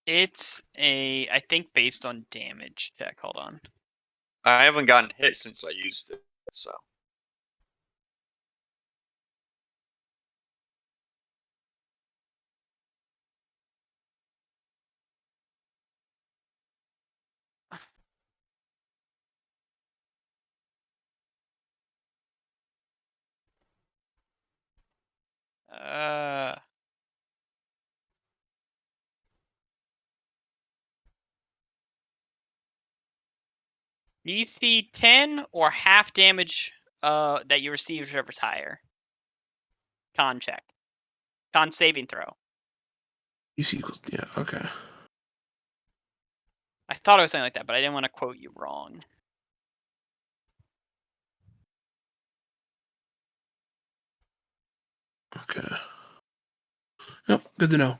It's I think based on damage check. Hold on. I haven't gotten hit since I used it, so. Uh, DC 10 or half damage that you receive, whichever's higher. Con check. Con saving throw. DC equals, yeah, okay. I thought it was something like that, but I didn't want to quote you wrong. Okay. Yep, good to know.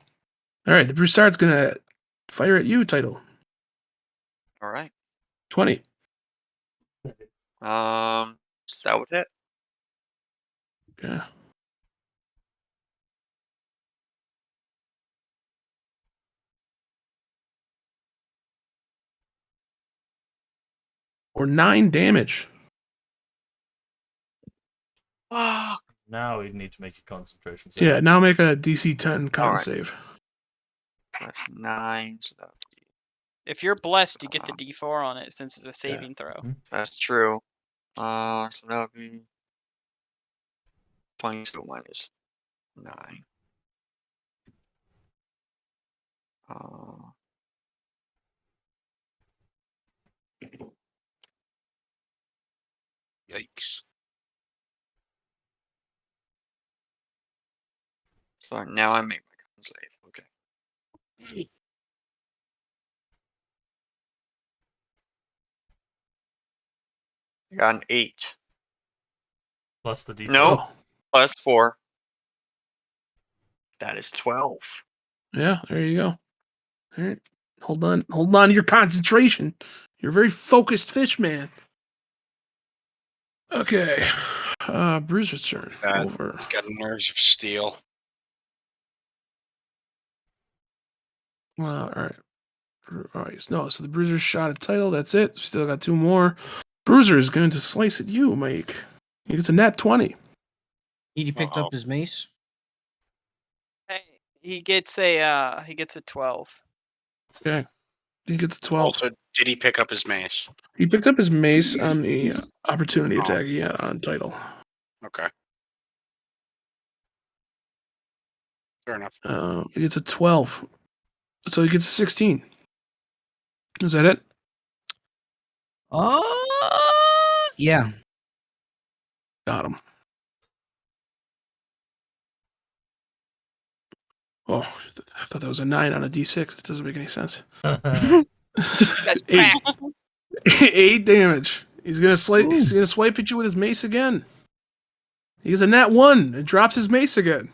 All right, the Broussard's going to fire at you, Title. All right. 20. So that would hit. Okay. Or 9 damage. now we need to make a concentration save. Yeah, now make a DC 10 con Alright. save. That's 9. So If you're blessed, you get the D4 on it since it's a saving throw. that's true. So that would be 22 minus 9. Yikes. So now I make my con save. Okay. I got an 8. Plus the D4. No. Oh, Plus 4. That is 12. yeah, there you go. All right. Hold on to your concentration. You're a very focused fish, man. Okay. Bruiser's turn. Over. He's got nerves of steel. Well, all right. All right. No, so the Bruiser shot at title. That's it. Still got 2 more. Bruiser is going to slice at you, Mike. He gets a nat 20. He picked Uh-oh. up his mace. Hey, he gets a 12. Okay. He gets a 12. Also, did he pick up his mace? He picked up his mace on the opportunity Oh. attack he had on title. Okay. Fair enough. He gets a 12. So he gets a 16. Is that it? Yeah. Got him. Oh, I thought that was a 9 on a d6. That doesn't make any sense. This guy's 8. cracked. 8 damage. He's gonna swipe at you with his mace again. He gets a nat 1 and drops his mace again.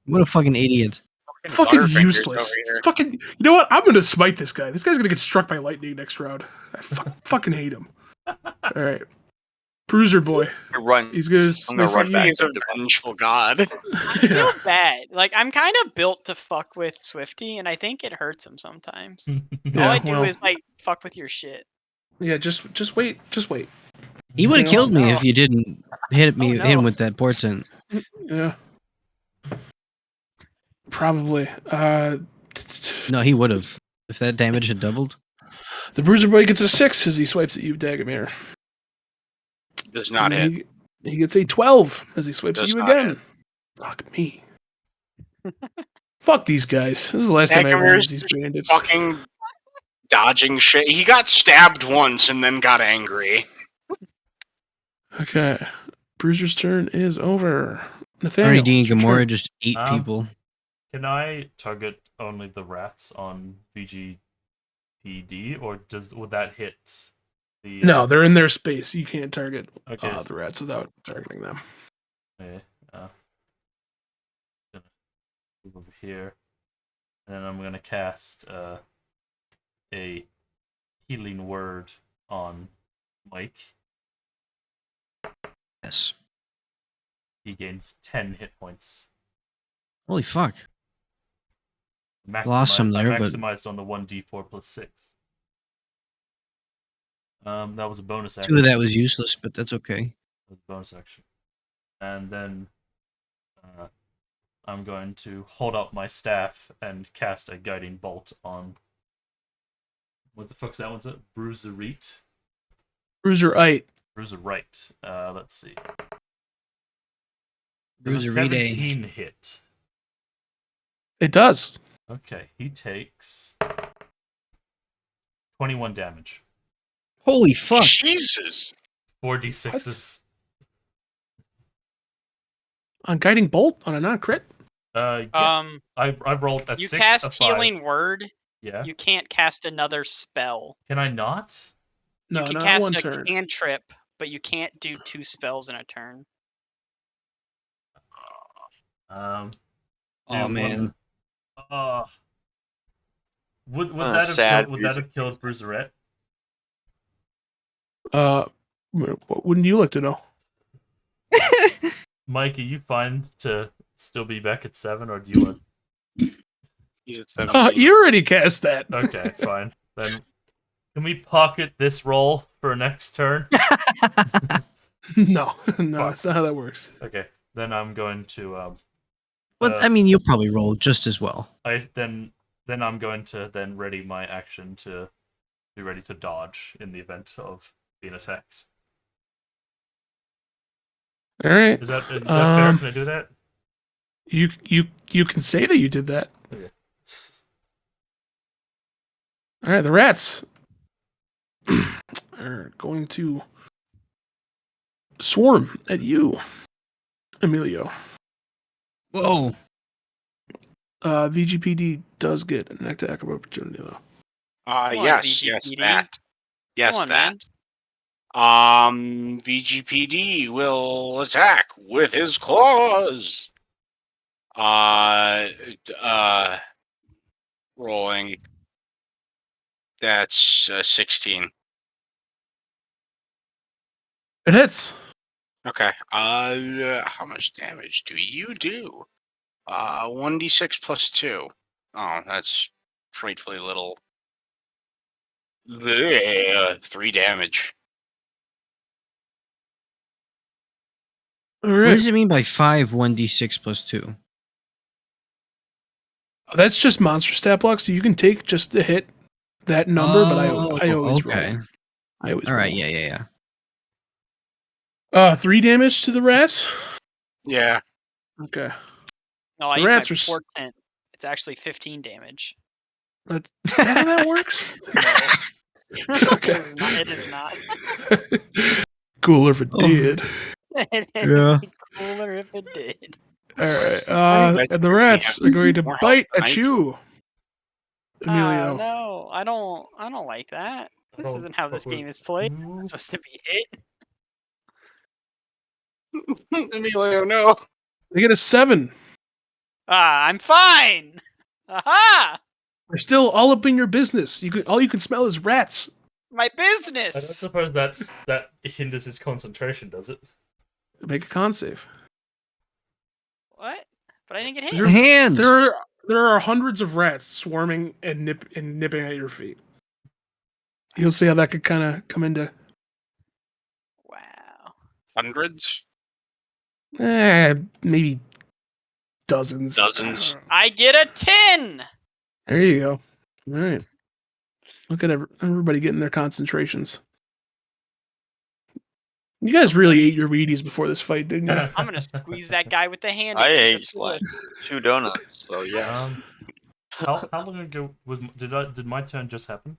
What a fucking idiot. Fucking Butterfingers useless. over here. Fucking. You know what? I'm gonna smite this guy. This guy's gonna get struck by lightning next round. I fucking hate him. All right, Bruiser boy. Run. He's gonna. I'm gonna run back. He's a vengeful god. I feel bad. Like, I'm kind of built to fuck with Swifty, and I think it hurts him sometimes. All I do is like fuck with your shit. Yeah, just wait. Just wait. He would have No, killed me no. if you didn't hit me. Oh, Hit him no. with that portent. Yeah. Probably. No, he would have. If that damage had doubled. The Bruiser boy gets a 6 as he swipes at you, Dagomir. Does not And hit. He gets a 12 as he swipes at Does you not again. hit. Fuck me. Fuck these guys. This is the last time I ever Dagomir's used these bandits. Fucking dodging shit. He got stabbed once and then got angry. Okay. Bruiser's turn is over. Nathaniel. Arnie D and it's your Gamora turn. just eat Um, people. Can I target only the rats on VGPD, or would that hit the? No, they're in their space. You can't target Okay. the rats without targeting them. Okay. Gonna move over here, and then I'm gonna cast a healing word on Mike. Yes. He gains 10 hit points. Holy fuck. Lost some there, I but- maximized on the 1d4 plus 6. That was a bonus 2 action. of that was useless, but that's okay. That was a bonus action. And then I'm going to hold up my staff and cast a guiding bolt on. What the fuck's that one's it? Bruiserite? Bruiserite. Bruiserite. Let's see. There's a Bruiserite. 17 hit. It does. Okay, he takes 21 damage. Holy fuck. Jesus. 4d6s. On Guiding Bolt on a non-crit? Yeah, I've rolled a You 6, cast a 5. Healing Word. Yeah. You can't cast another spell. Can I not? No, You can not cast one a turn. cantrip, but you can't do 2 spells in a turn. Oh do man. one- would Ah, that have sad killed, would that music. have killed Bruiserette? What wouldn't you like to know? Mike, are you fine to still be back at 7, or do you want? He's at 17. You already cast that. Okay, fine. Then can we pocket this roll for next turn? No, that's not how that works. Okay, then I'm going to But I mean, you'll probably roll just as well. then I'm going to then ready my action to be ready to dodge in the event of being attacked. All right. Is that fair? Can I do that? You can say that you did that. Okay. All right, the rats are going to swarm at you, Emilio. Whoa. VGPD does get an attack of opportunity though. Come on, Yes, VGPD. that. Yes, Come on, that. man. VGPD will attack with his claws. Rolling. That's 16. It hits. Okay. How much damage do you do? 1d6 plus 2. Oh, that's frightfully little. 3 damage. All What right. does it mean by 5 1d6 plus 2? That's just monster stat blocks. So you can take just the hit, that number, but I always okay. roll. I always All right, roll. yeah. 3 damage to the rats. Yeah. Okay. No, I The use my rats are portent. It's actually 15 damage. Is that how that works? No. Okay. It is not. Cooler if it Oh. did. It'd Yeah. be cooler if it did. All right. Where's And the rats are going to more bite health than I at do? you, Oh Emilio. no, I don't like that. This don't isn't how this fuck with game is played. you. I'm supposed to be hit. Emilio, no. They get a 7. I'm fine. Aha! They're still all up in your business. All you can smell is rats. My I don't business. suppose that hinders his concentration, does it? Make a con save. What? But I didn't get hit. There- Hand. There are hundreds of rats swarming and nipping at your feet. You'll see how that could kind of come into. Wow. Hundreds? Maybe dozens. Dozens. I get a 10. There you go. All right. Look at everybody getting their concentrations. You guys really ate your Wheaties before this fight, didn't you? I'm gonna squeeze that guy with the hand. I again ate just for like this. 2 donuts, so yes. How long ago did my turn just happen?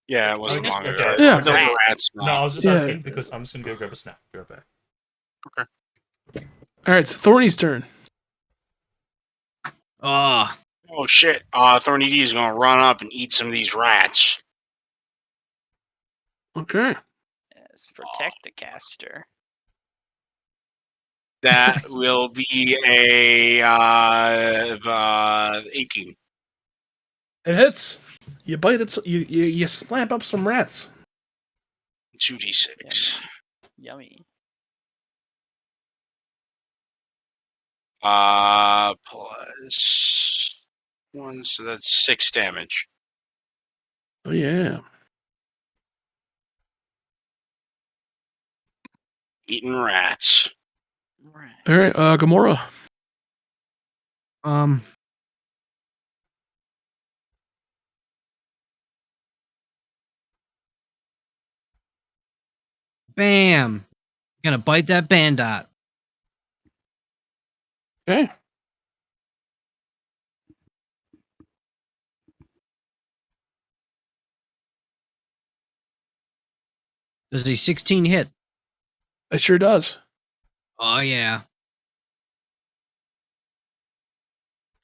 Yeah, it wasn't Finished? long ago. Okay. Yeah. Those Rat. are rats. No, I was just Yeah. asking because I'm just gonna go grab a snack. Be right back. All right, it's Thorny's turn. Ah. Oh shit. Thorny D is gonna run up and eat some of these rats. Okay. Yes, protect the caster. That will be a 18. It hits. You bite it. You slap up some rats. 2d6. Yummy. Plus 1, so that's 6 damage. Oh yeah. Eating rats. Right. All right, Gamora. Bam. Gonna bite that bandit. Okay. Does a 16 hit? It sure does. Oh yeah.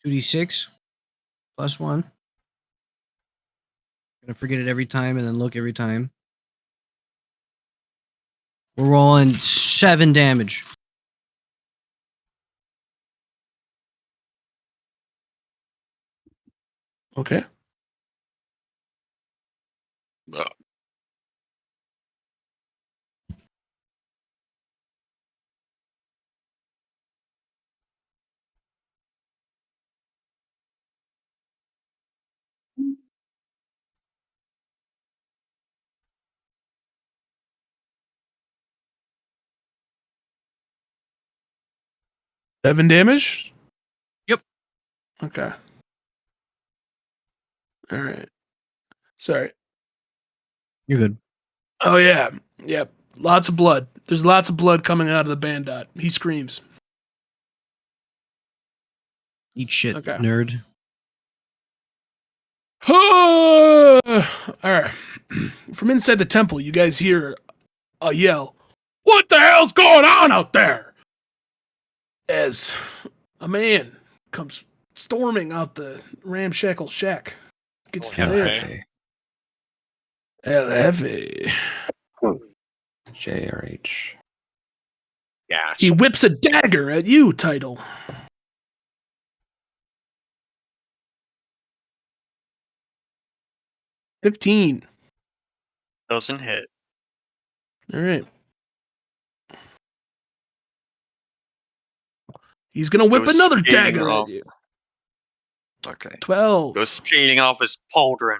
2d6 plus 1. Gonna forget it every time and then look every time. We're rolling 7 damage. Okay. Seven damage. Yep. Okay. All right. Sorry. You're good. Oh yeah. Yep. Lots of blood. There's lots of blood coming out of the bandit. He screams. Eat shit, Okay. nerd. All right. From inside the temple, you guys hear a yell. What the hell's going on out there? As a man comes storming out the ramshackle shack. Gets to El Okay. Jefe. El Jefe. JRH. Yeah. He whips a dagger at you, Title. $15. Doesn't hit. All right. He's gonna whip Goes another skating dagger off. at you. Okay. 12. Goes skating off his pauldron.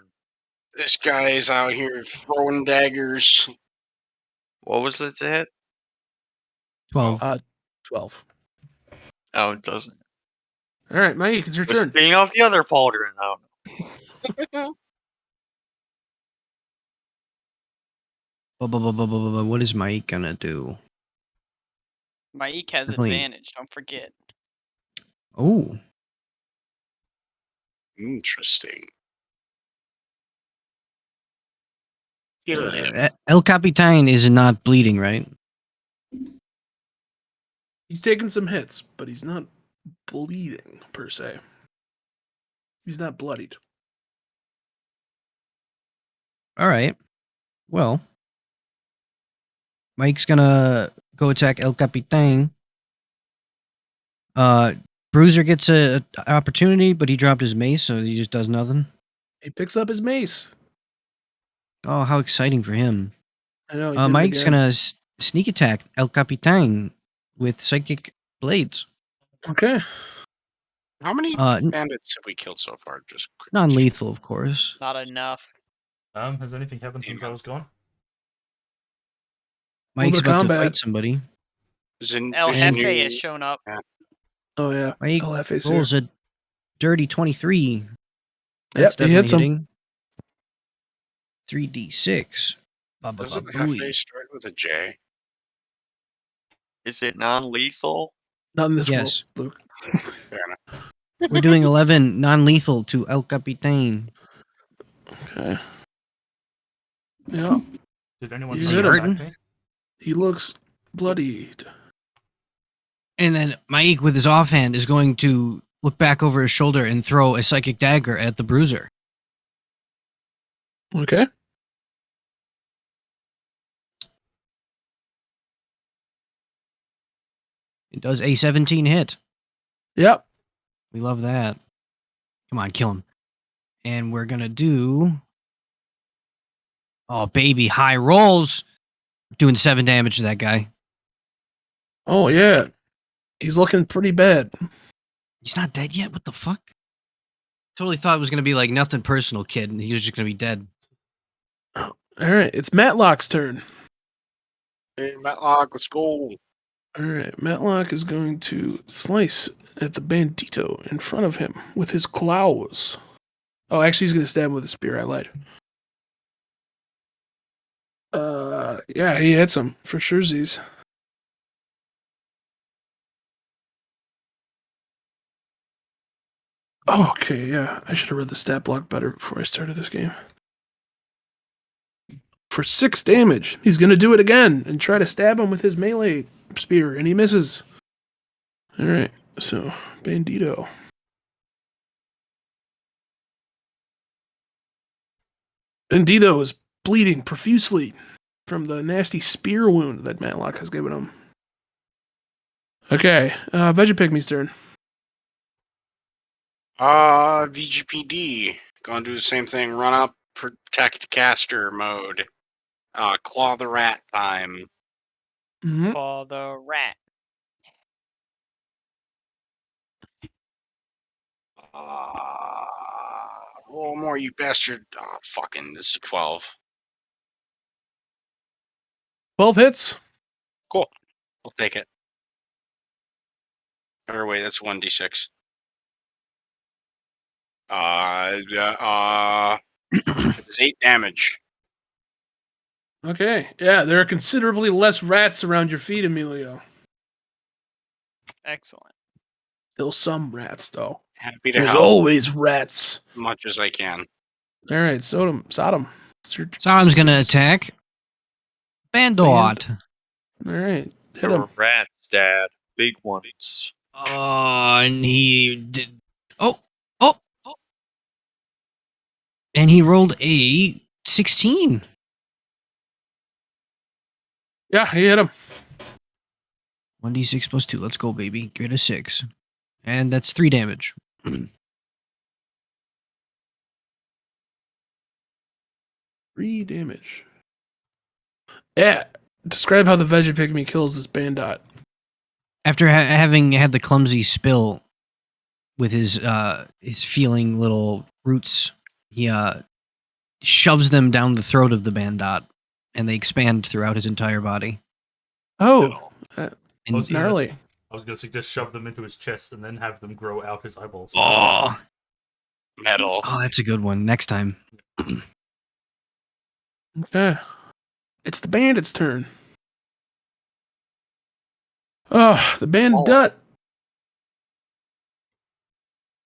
This guy's out here throwing daggers. What was it to hit? 12. 12. Oh, it doesn't. All right, Mike, it's your Goes turn. skating off the other pauldron. Oh, What is Mike gonna do? Maik has Definitely. advantage. Don't forget. Oh, Interesting. Kill him. El Capitan is not bleeding, right? He's taking some hits, but he's not bleeding per se. He's not bloodied. All right. Well, Mike's gonna go attack El Capitan. Bruiser gets a opportunity, but he dropped his mace, so he just does nothing. He picks up his mace. Oh, how exciting for him! I know. He did it Mike's again. gonna sneak attack El Capitan with psychic blades. Okay. How many N- bandits have we killed so far? Just quick check. non-lethal, of course. Not enough. Has anything happened since I was gone? Mike's bit of about to combat. fight somebody. El There's Jefe new- has shown up. Oh yeah. Mike LFA's rolls here. a dirty 23. Yep, That's he definitely hits him. hitting. 3d6. Doesn't Ba-ba-ba-booey. Hefe start with a J? is it non-lethal? Not in this Yes. world, Luke. Fair enough. We're doing 11 non-lethal to El Capitan. Okay. Yeah. Did anyone He's see hurting. him attack me? He looks bloodied. And then Mike, with his offhand, is going to look back over his shoulder and throw a psychic dagger at the bruiser. Okay. It does a 17 hit. Yep. We love that. Come on, kill him. And we're going to do... Oh, baby, high rolls. Doing 7 damage to that guy. Oh yeah. He's looking pretty bad. He's not dead yet? What the fuck? Totally thought it was going to be like nothing personal, kid, and he was just going to be dead. All right. It's Matlock's turn. Hey, Matlock, let's go. All right. Matlock is going to slice at the bandito in front of him with his claws. Oh, actually, he's going to stab him with a spear. I lied. Yeah, he hits him for surezies. Oh, okay, yeah. I should have read the stat block better before I started this game. For 6 damage, he's going to do it again and try to stab him with his melee spear, and he misses. All right, so bandito. Bandito is bleeding profusely from the nasty spear wound that Matlock has given him. Okay, Vegapigme's turn. VGPD. Gonna do the same thing. Run up, protect caster mode. Claw the rat time. Mm-hmm. For the rat. Roll more, you bastard. Oh, fucking, this is 12. 12 hits. Cool. I'll take it. Or wait, that's 1d6. It's 8 damage. Okay, yeah, there are considerably less rats around your feet, Emilio. Excellent. Still some rats, though. Happy to There's help always rats. as much as I can. All right, Sodom. Sodom's going to attack. Bandot. All right, hit There him. were rats, Dad. Big ones. Oh, and he did. Oh. And he rolled a 16. Yeah, he hit him. 1d6 plus 2. Let's go, baby. Get a 6. And that's 3 damage. 3 damage. Yeah, describe how the Vegapigme kills this bandit. After having had the clumsy spill with his feeling little roots, he shoves them down the throat of the bandot, and they expand throughout his entire body. Oh, And gnarly. I was gonna suggest shove them into his chest and then have them grow out his eyeballs. oh, Metal. that's a good one. Next time. Okay. It's the bandit's turn. Oh, the bandit.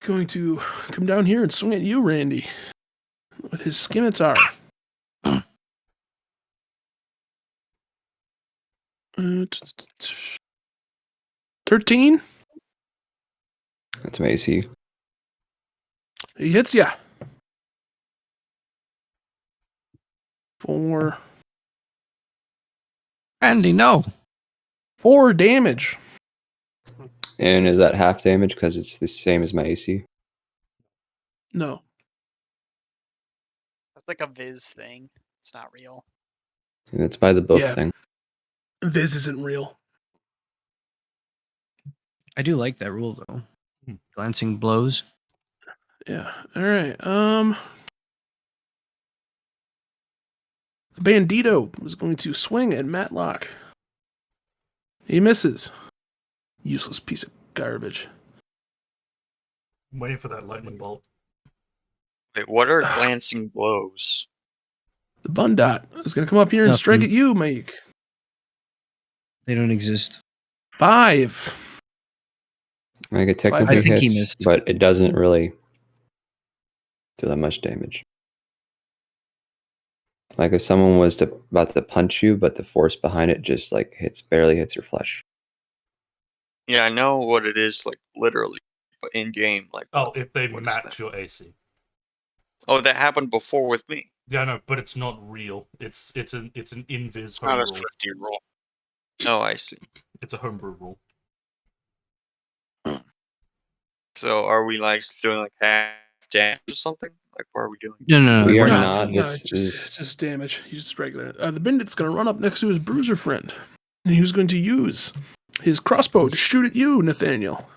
Going to come down here and swing at you, Randy, with his scimitar. 13? That's my AC. He hits ya. 4 Andy, no. 4 damage. And is that half damage because it's the same as my AC? No. That's like a Viz thing. It's not real. And it's by the book Yeah. thing. This isn't real. I do like that rule though. Hmm. Glancing blows. Yeah. All right. The bandito was going to swing at Matlock. He misses. Useless piece of garbage. I'm waiting for that lightning bolt. Wait, what are glancing blows? The Bundot is going to come up here and strike Nothing. at you, Mike. They don't exist. 5. Like it I technically think he hits, missed. but it doesn't really do that much damage. Like if someone was about to punch you, but the force behind it just like barely hits your flesh. Yeah, I know what it is, like literally, but in game, like. Oh, if they what is match that? your AC. Oh, that happened before with me. Yeah, no, but it's not real. It's an invis Not home a rule. thrifty rule. Oh, I see. It's a homebrew rule. So are we like doing like half damage or something? Like what are we doing? No, We we're are not not. doing No, This it's just damage. He's just regular. The bandit's going to run up next to his bruiser friend. And he was going to use his crossbow to shoot at you, Nathaniel.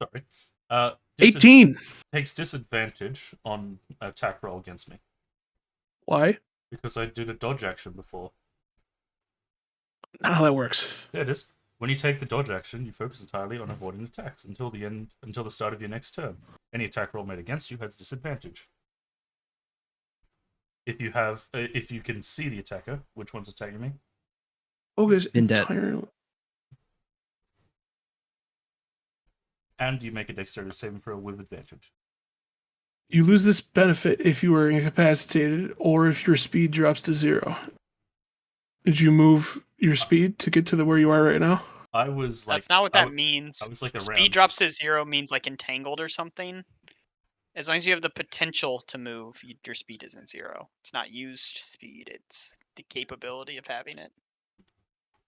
Sorry. 18. Takes disadvantage on attack roll against me Why? because I did a dodge action before. Not how that works. Yeah, it is. When you take the dodge action, you focus entirely on avoiding attacks until the start of your next turn. Any attack roll made against you has disadvantage. If you can see the attacker, which one's attacking me? Oh, guys, Vendetta. entirely. And you make a dexterity saving throw with advantage. You lose this benefit if you are incapacitated or if your speed drops to 0. Did you move your speed to get to where you are right now? I was like, That's not what that means. I was like Speed around. drops to 0 means like entangled or something. As long as you have the potential to move, your speed isn't 0. It's not used speed. It's the capability of having it.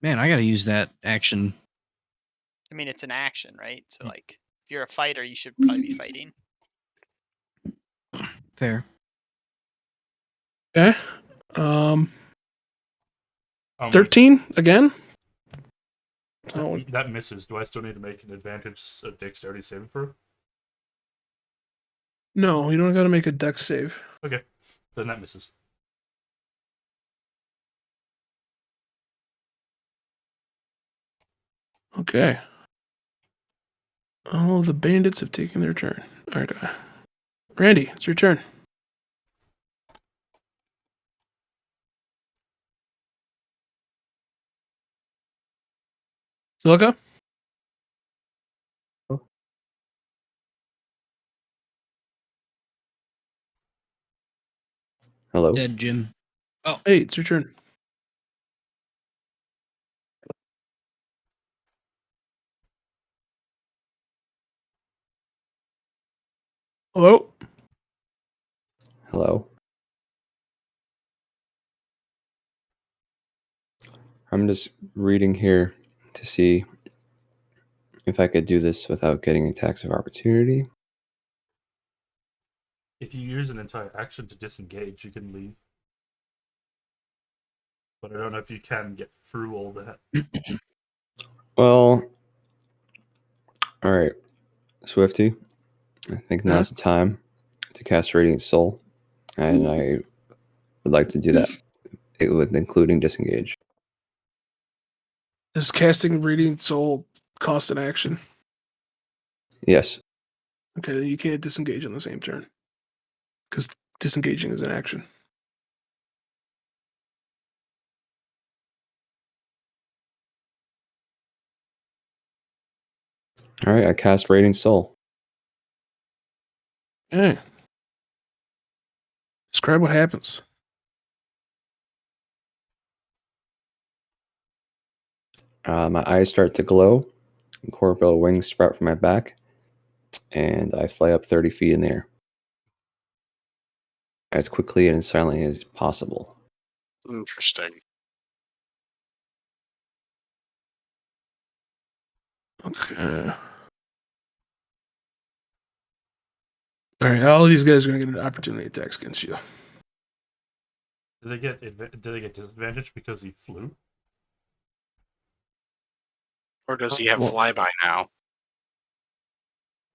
Man, I gotta use that action. I mean, it's an action, right? So like, if you're a fighter, you should probably be fighting. Fair. Okay. 13 again? Oh, That misses. Do I still need to make an advantage dexterity saving throw? no, you don't got to make a dex save. Okay, then that misses. Okay. All of the bandits have taken their turn. Okay. Randy, it's your turn. Silica? Hello? Dead Jim. Hey, it's your turn. Hello? Hello? I'm just reading here to see if I could do this without getting attacks of opportunity. If you use an entire action to disengage, you can leave. but I don't know if you can get through all that. Well, all right, Swifty. I think Huh? now's the time to cast Radiant Soul, and I would like to do that, with including disengage. Does casting Radiant Soul cost an action? Yes. Okay, you can't disengage on the same turn. Because disengaging is an action. All right, I cast Radiant Soul. Okay. Describe what happens. My eyes start to glow, corporeal wings sprout from my back, and I fly up 30 feet in the air. As quickly and as silently as possible. Interesting. Okay. Alright, all of these guys are going to get an opportunity attacks against you. Did they get disadvantage because he flew? Or does he have Well- flyby now?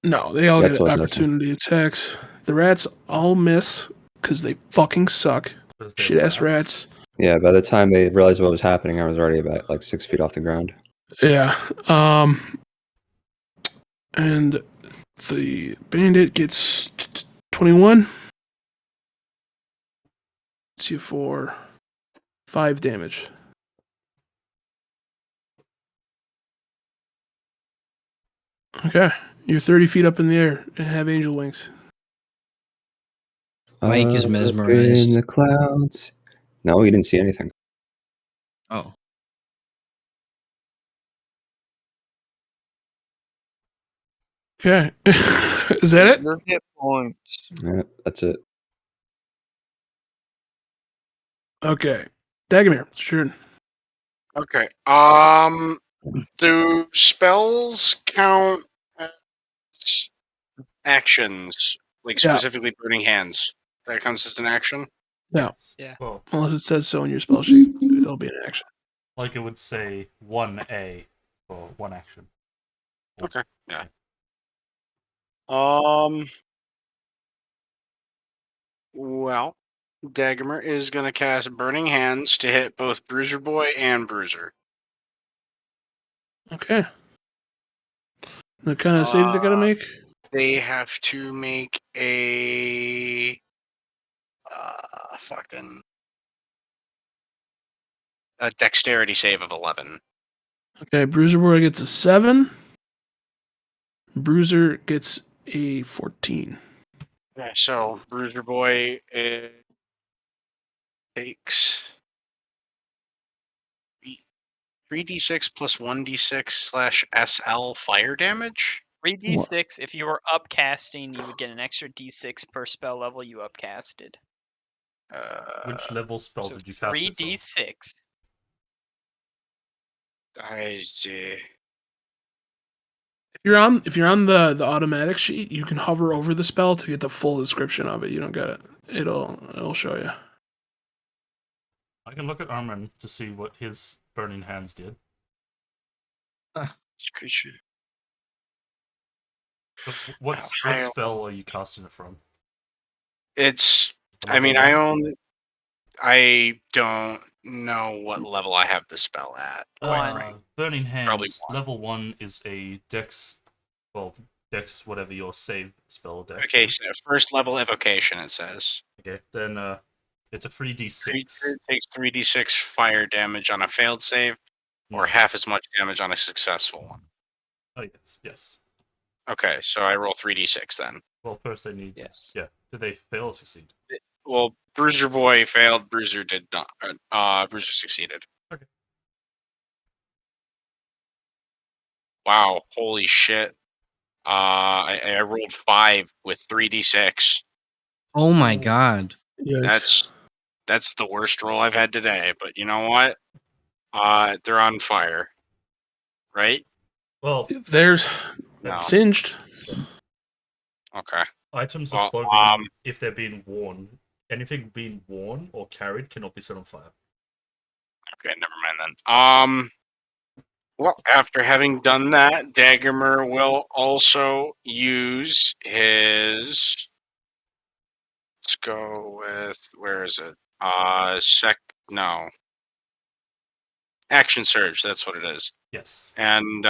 No, they all That's get what I was asking. opportunity attacks. The rats all miss because they fucking suck. 'Cause they're Shit ass rats. Yeah, by the time they realized what was happening, I was already about like 6 feet off the ground. Yeah. And the bandit gets 21. It's you for 5 damage. Okay. You're 30 feet up in the air and have angel wings. Mike is Up mesmerized. in the clouds. No, you didn't see anything. Oh. Okay. Is that it? Your hit points. Yeah, that's it. Okay. Dagamir, sure. Okay. Do spells count as actions? Like Yeah. specifically burning hands? That counts as an action? No. Yeah. Well, Unless it says so in your spell sheet, it'll be an action. like it would say 1A for one action. Okay. Yeah. Well, Dagmer is going to cast Burning Hands to hit both Bruiser Boy and Bruiser. Okay. What kind of save they gotta make? They have to make a a dexterity save of 11. Okay, Bruiser Boy gets a 7. Bruiser gets a 14. Okay, so Bruiser Boy takes 3d6 plus 1d6 / SL fire damage. 3d6. If you were upcasting, you would get an extra d6 per spell level you upcasted. Which level spell So did you cast it from? 3d6. If you're on the automatic sheet, you can hover over the spell to get the full description of it. You don't get it. It'll show you. I can look at Armin to see what his burning hands did. Creature. But what spell are you casting it from? It's. I Level mean, one? I don't know what level I have the spell at. Burning Probably hands. 1. Level 1 is a dex. Well, dex whatever your save spell dex. Okay, is. so first level evocation, it says. Okay, then it's a 3d6. Creature takes 3d6 fire damage on a failed save, or half as much damage on a successful one. Oh yes. Okay, so I roll 3d6 then. Well, first they need. Yes. Yeah. Did they fail or succeed? Well, Bruiser Boy failed. Bruiser did not. Bruiser succeeded. Okay. Wow! Holy shit! I rolled 5 with 3d6. Oh my god. Yikes. That's the worst roll I've had today. But you know what? They're on fire, right? Well, There's No. singed. Okay. items Well, of clothing, if they're being worn, anything being worn or carried cannot be set on fire. Okay, never mind then. Well, after having done that, Daggermer will also use his. Let's go with where is it? No. Action Surge. That's what it is. Yes. And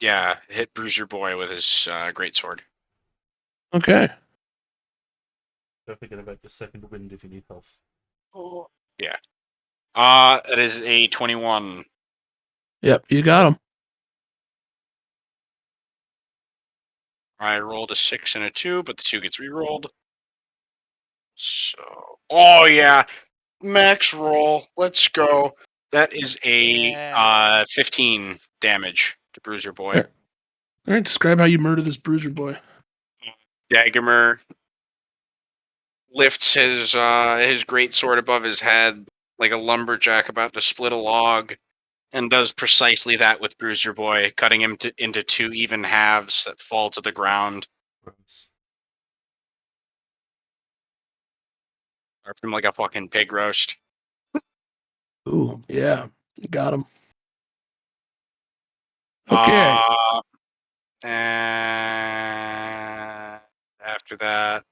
yeah, hit Bruiser Boy with his great sword. Okay. Don't forget about your second wind if you need health. Oh. Yeah. It is a 21. Yep, you got him. I rolled a 6 and a 2, but the 2 gets re-rolled. So, oh yeah, max roll. Let's go. That is a Yeah. 15 damage to Bruiser Boy. All right, describe how you murder this bruiser boy. Daggermer lifts his great sword above his head like a lumberjack about to split a log, and does precisely that with Bruiser Boy, cutting him into 2 even halves that fall to the ground. Gross. Or from like a fucking pig roast. Ooh, yeah, you got him. Okay. And after that,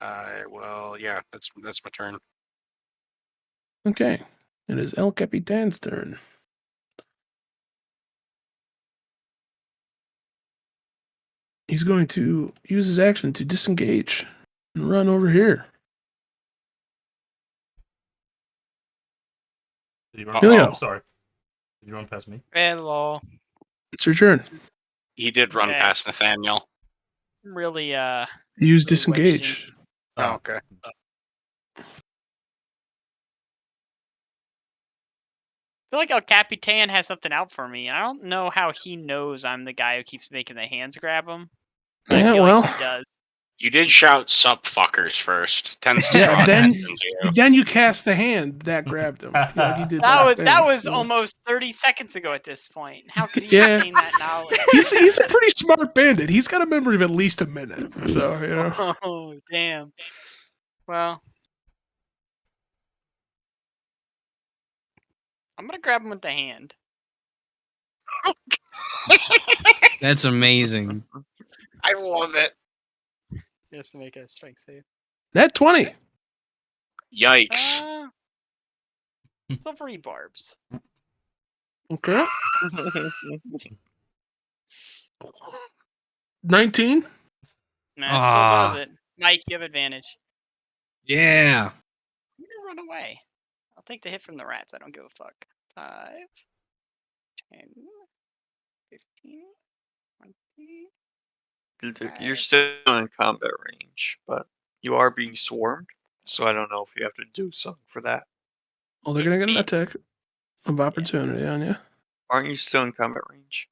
I will. Yeah, that's my turn. Okay. It is El Capitan's turn. He's going to use his action to disengage and run over here. Did you run? Helio. Oh, sorry. Did you run past me? Hello. It's your turn. He did run Okay. past Nathaniel. Really, Use Really wedged disengage. Oh, okay. I feel like El Capitan has something out for me. I don't know how he knows I'm the guy who keeps making the hands grab him. But I Yeah, feel well, like he does. You did shout "sup fuckers" first. Tends to draw yeah, then attention to you. then you cast the hand that grabbed him. Like he did that That thing, was so. almost 30 seconds ago at this point. How could he Yeah. retain that knowledge? He's a pretty smart bandit. He's got a memory of at least a minute. So, you know. Oh, damn. Well, I'm gonna grab him with the hand. That's amazing. I love it. He has to make a strength save. That 20. Yikes. Silvery barbs. Okay. 19. Nah, still does Ah. it. Mike, you have advantage. Yeah. I'm gonna run away. I'll take the hit from the rats. I don't give a fuck. 5, 10, 15, 20. Look, you're still in combat range, but you are being swarmed, so I don't know if you have to do something for that. Well, they're going to get an Me. attack of opportunity on you. Aren't you still in combat range?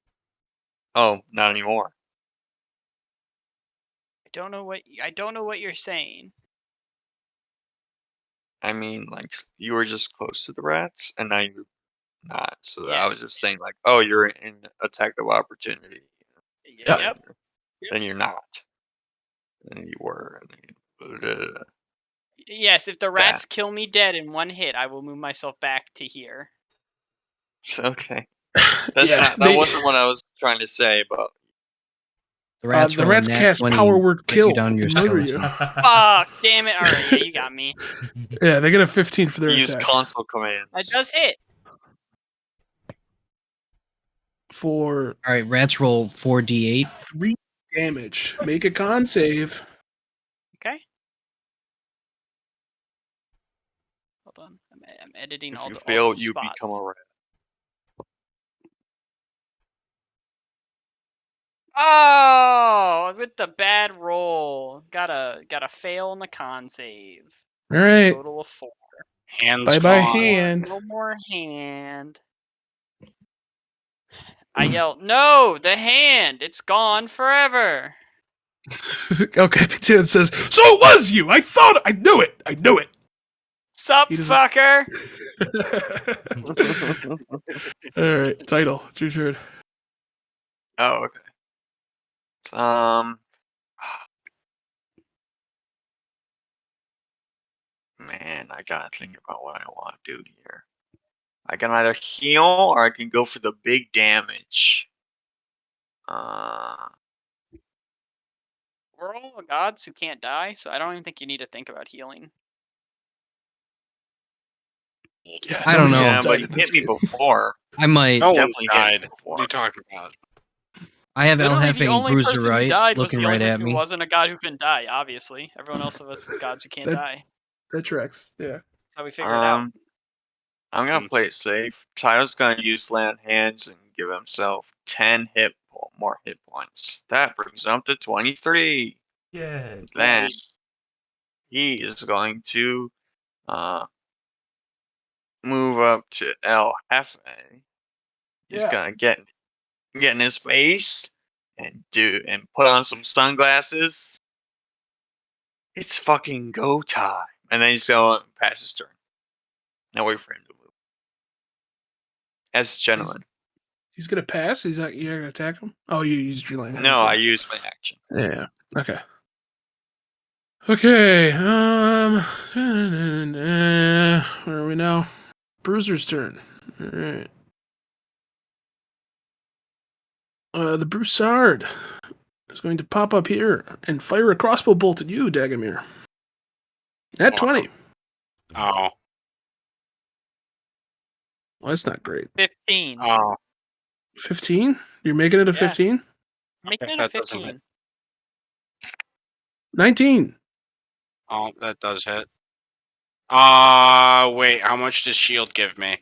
Oh, not anymore. I don't know what you're saying. I mean, like, you were just close to the rats, and now you're not. So I was Yes. just saying, like, oh, you're in attack of opportunity. Yeah. Yep. Then you're not. And you were. And then Yes, if the rats kill me dead in one hit, I will move myself back to here. Okay. That's Yeah, not. That wasn't what I was trying to say, but The rats, the roll a rats nat cast 20 power and word cut kill you down to your and murder skeleton. you. Fuck, damn it. Alright, yeah, you got me. Yeah, they get a 15 for their you use attack. console commands. That does hit. For All right, rats roll 4d8. 3 damage. Make a con save. Okay. Hold on. I'm editing If all you the fail, the you spots. become a rat. Oh, with the bad roll. Gotta fail on the con save. All right. Total of 4. Hands Bye-bye gone. hand. No more hand. I yell, no, the hand. It's gone forever. Okay, Patan says, so it was you! I knew it! I knew it! Sup, He doesn't- fucker? Alright, title. It's your turn. Oh, okay. Man, I gotta think about what I want to do here. I can either heal or I can go for the big damage. We're all gods who can't die, so I don't even think you need to think about healing. Yeah, I don't nobody's know. Yeah, died but in you this hit me game. before. I might. No one Definitely hit me died. before. What are you talking about? I have El Literally, the Jefe only Bruiser person who right died was looking the only right at person who me. wasn't a god who couldn't die. Obviously, everyone else of us is gods who can't That- die. That tracks. Yeah. That's how we figure it out. I'm gonna play it safe. Tyler's gonna use land hands and give himself 10 more hit points. That brings him up to 23. Yeah. Then Nice. he is going to move up to El Jefe. He's Yeah. gonna get in his face and put on some sunglasses. It's fucking go time. And then he's gonna pass his turn. Now wait for him to move. As a gentleman. He's gonna pass. You're not gonna attack him. Oh, you used your land. No, I used my action. Yeah. Okay. Okay. Where are we now? Bruiser's turn. All right. The Broussard is going to pop up here and fire a crossbow bolt at you, Dagamir. At Wow. 20. Oh. Well, that's not great. 15. Oh. 15? You're making it a Yeah. 15? Making it a that doesn't 15. 19. Oh, that does hit. Wait, how much does shield give me?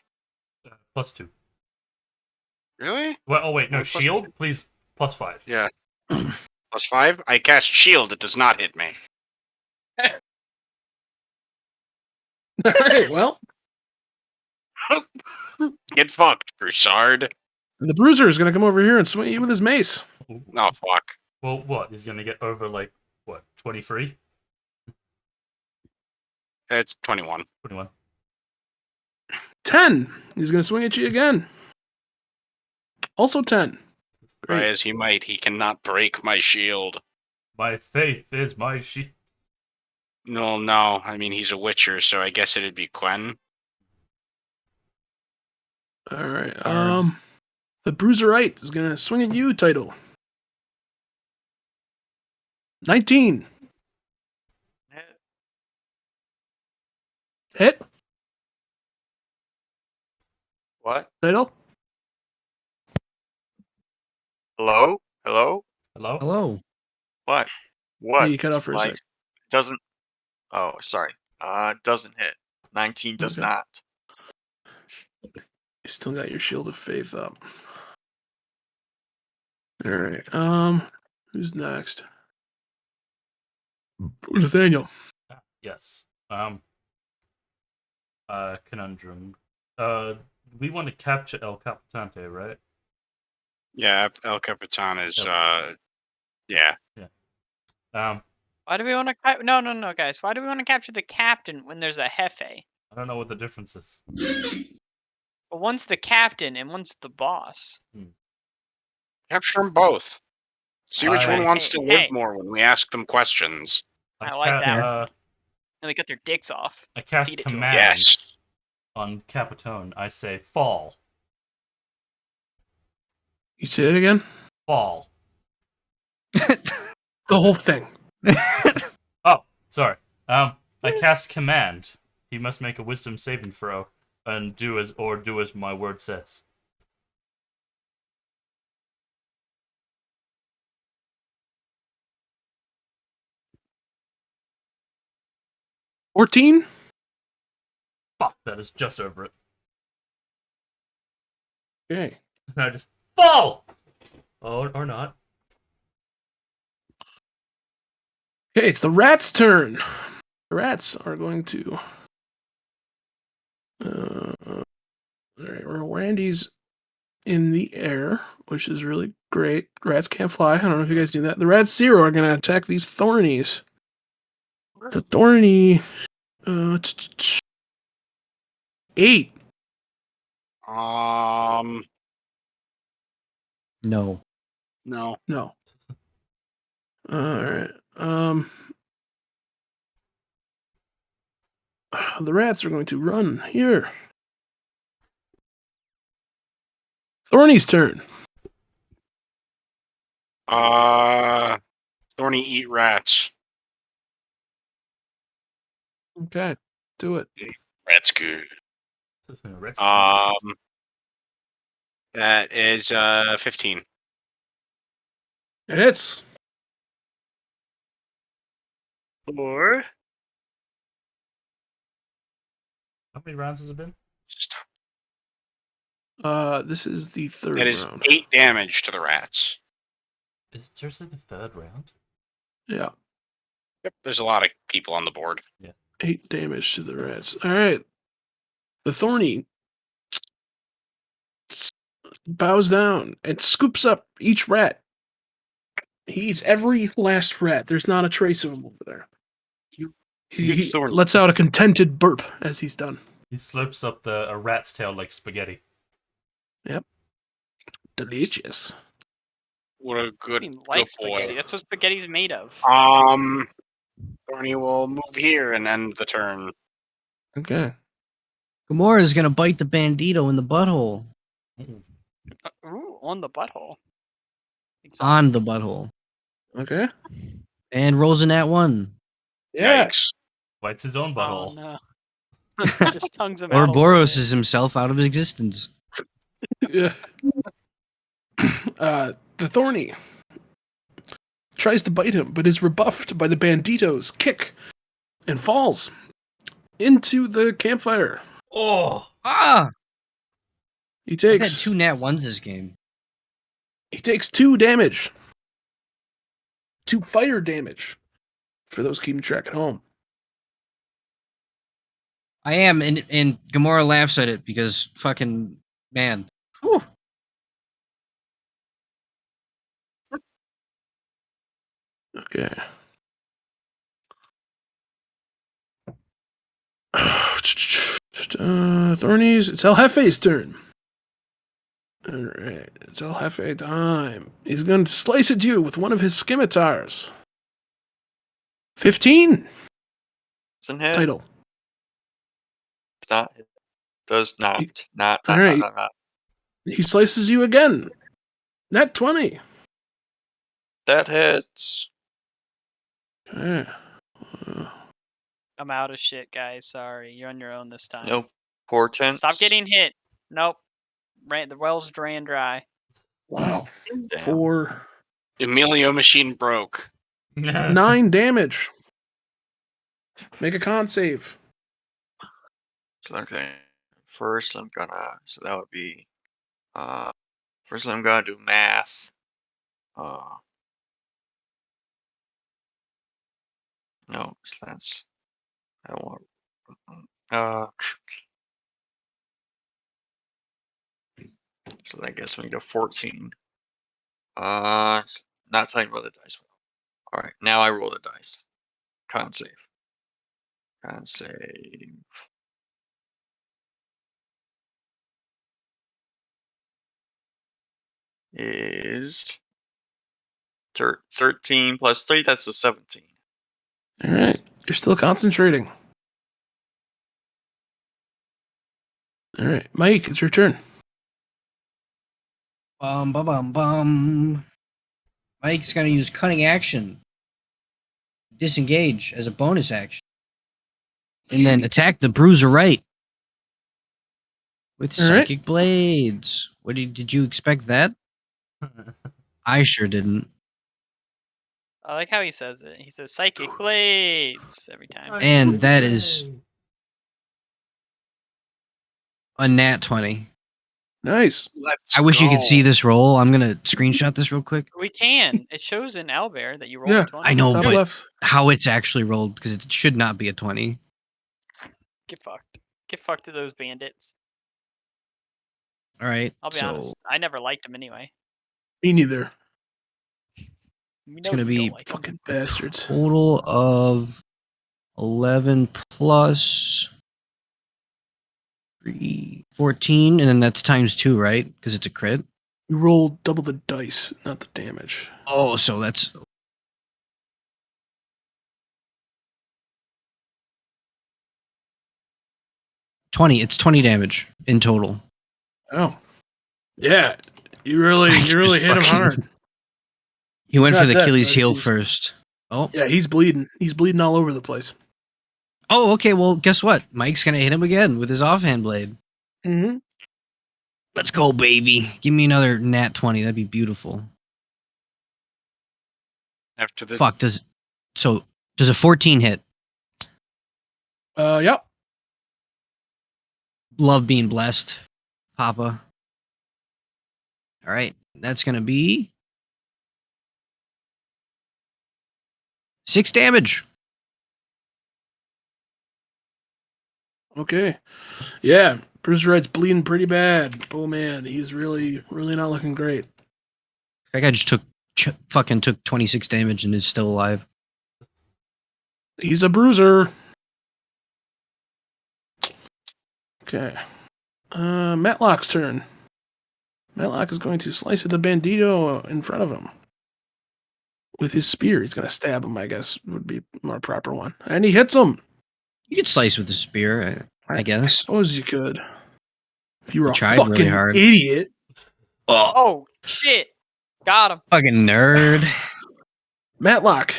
+2. Really? Well, oh wait, no, Plus- shield, please. +5. Yeah. +5? I cast shield, it does not hit me. All right, well, Get fucked, Broussard. the Bruiser is going to come over here and swing at you with his mace. No, fuck. Well, what? He's gonna get over like what? 23, It's 21. 21. 10. He's going to swing at you again. Also 10. Try Great. as he might, he cannot break my shield. My faith is my shield. No. I mean, he's a witcher, so I guess it'd be Quen. All right. Hard. The Bruiserite is going to swing at you, Title. 19. Hit, What? Title. Hello? Hello? Hello. What? What? You cut off for a sec. Doesn't. Oh, sorry. Doesn't hit. 19 does Okay. not. You still got your shield of faith up. All right. Who's next? Nathaniel. Yes. Conundrum. We want to capture El Capitante, right? Yeah, El Capitan is, Yep. yeah. Why do we want to... No, guys. Why do we want to capture the captain when there's a Jefe? I don't know what the difference is. Well, one's the captain and one's the boss. Capture them both. See which one I- wants to live Hey. more when we ask them questions. I like that. Uh, And they got their dicks off. I cast Feed it to 'em. command Yes. on Capitone. I say fall. You say it again? Fall. The whole thing. Oh, sorry. I cast command. He must make a wisdom saving throw and do as my word says. $14? Fuck, that is just over it. Okay. And I just fall. Oh, or not. Okay, it's the rat's turn. The rats are going to. All right, well, Randy's in the air, which is really great. Rats can't fly. I don't know if you guys do that. The rats zero are going to attack these thornies. The thorny. 8. No. No. No. All right. The rats are going to run here. Thorny's turn. Thorny eat rats. Okay, do it. Rats good. Rats. That is 15. It hits. Or How many rounds has it been? This is the third that is round. 8 damage to the rats. Is it seriously the third round? Yeah, Yep, there's a lot of people on the board. 8 damage to the rats. All right. The Thorny bows down and scoops up each rat. He eats every last rat. There's not a trace of him over there. He Thorny. lets out a contented burp as he's done. He slurps up a rat's tail like spaghetti. Delicious. What a I good, mean, good like boy. spaghetti. That's what spaghetti's made of. Thorny will move here and end the turn. Okay. Gamora's gonna bite the bandito in the butthole. Ooh, on the butthole. On the butthole. Okay. And rolls in that one. Yeah. Yikes. Bites his own Oh butthole. no. Just tongues him out. Ouroboros is himself out of existence. Yeah. The Thorny tries to bite him, but is rebuffed by the bandito's kick and falls into the campfire. Oh! Ah! He I've had takes 2 nat 1s this game. 2 damage. 2 fire damage. For those keeping track at home. I am, and Gamora laughs at it because fucking man. Whew. Okay. Thornies, it's El Jefe's turn. Alright, it's El Jefe time. He's going to slice at you with one of his scimitars. 15 Doesn't hit. title. Does not hit. Does not. You- Not. Alright. Not. He slices you again. Nat 20. That hits. Okay. I'm out of shit, guys. Sorry, you're on your own this time. No portents. Stop getting hit. Nope. The wells ran dry. Wow. Damn. 4. Emilio machine broke. 9 damage. Make a con save. Okay. First, I'm gonna. So that would be. First, I'm gonna do math. No, so that's. I don't want. So that gets me to 14. Not telling you what the dice roll. All right, now I roll the dice. Con save. Con save. Is 13 plus 3, that's a 17. Alright. You're still concentrating. Alright. Mike, it's your turn. Bum. Mike's gonna use cunning action. Disengage as a bonus action. And then attack the bruiser right. With All right. psychic blades. What did you expect that? I sure didn't. I like how he says it. He says psychic blades every time. And that is a nat 20. Nice. Let's I wish you could see go. this roll. I'm gonna screenshot this real quick. We can. It shows in Owlbear that you rolled Yeah, a 20. I know, Top but left. how it's actually rolled, because it should not be a 20. Get fucked. Get fucked to those bandits. All right. I'll be so honest. I never liked them anyway. Me neither. We It's know gonna you be don't like 'em. Fucking bastards. total of 11 plus 3, 14, and then that's times 2, right? Because it's a crit. You roll double the dice, not the damage. Oh, so that's 20. It's 20 damage in total. Oh. Yeah, you really Just hit him fucking- hard. He went He's for not the dead, Achilles but heel he's- first. Oh. Yeah, he's bleeding. He's bleeding all over the place. Oh, okay. Well, guess what? Mike's gonna hit him again with his offhand blade. Mm-hmm. Let's go, baby. Give me another nat 20. That'd be beautiful. After the Fuck. Does a 14 hit? Yep. Love being blessed, Papa. All right. That's gonna be 6 damage. Okay. Yeah, Bruiser Red's bleeding pretty bad. Oh man, he's really not looking great. That guy just fucking took 26 damage and is still alive. He's a bruiser. Okay. Matlock's turn. Matlock is going to slice at the bandito in front of him. With his spear, he's going to stab him, I guess, would be a more proper one. And he hits him. You could slice with the spear, I I guess. suppose you could. If you were He a tried fucking really hard. idiot. Oh, Oh shit! Got him. fucking nerd. Matlock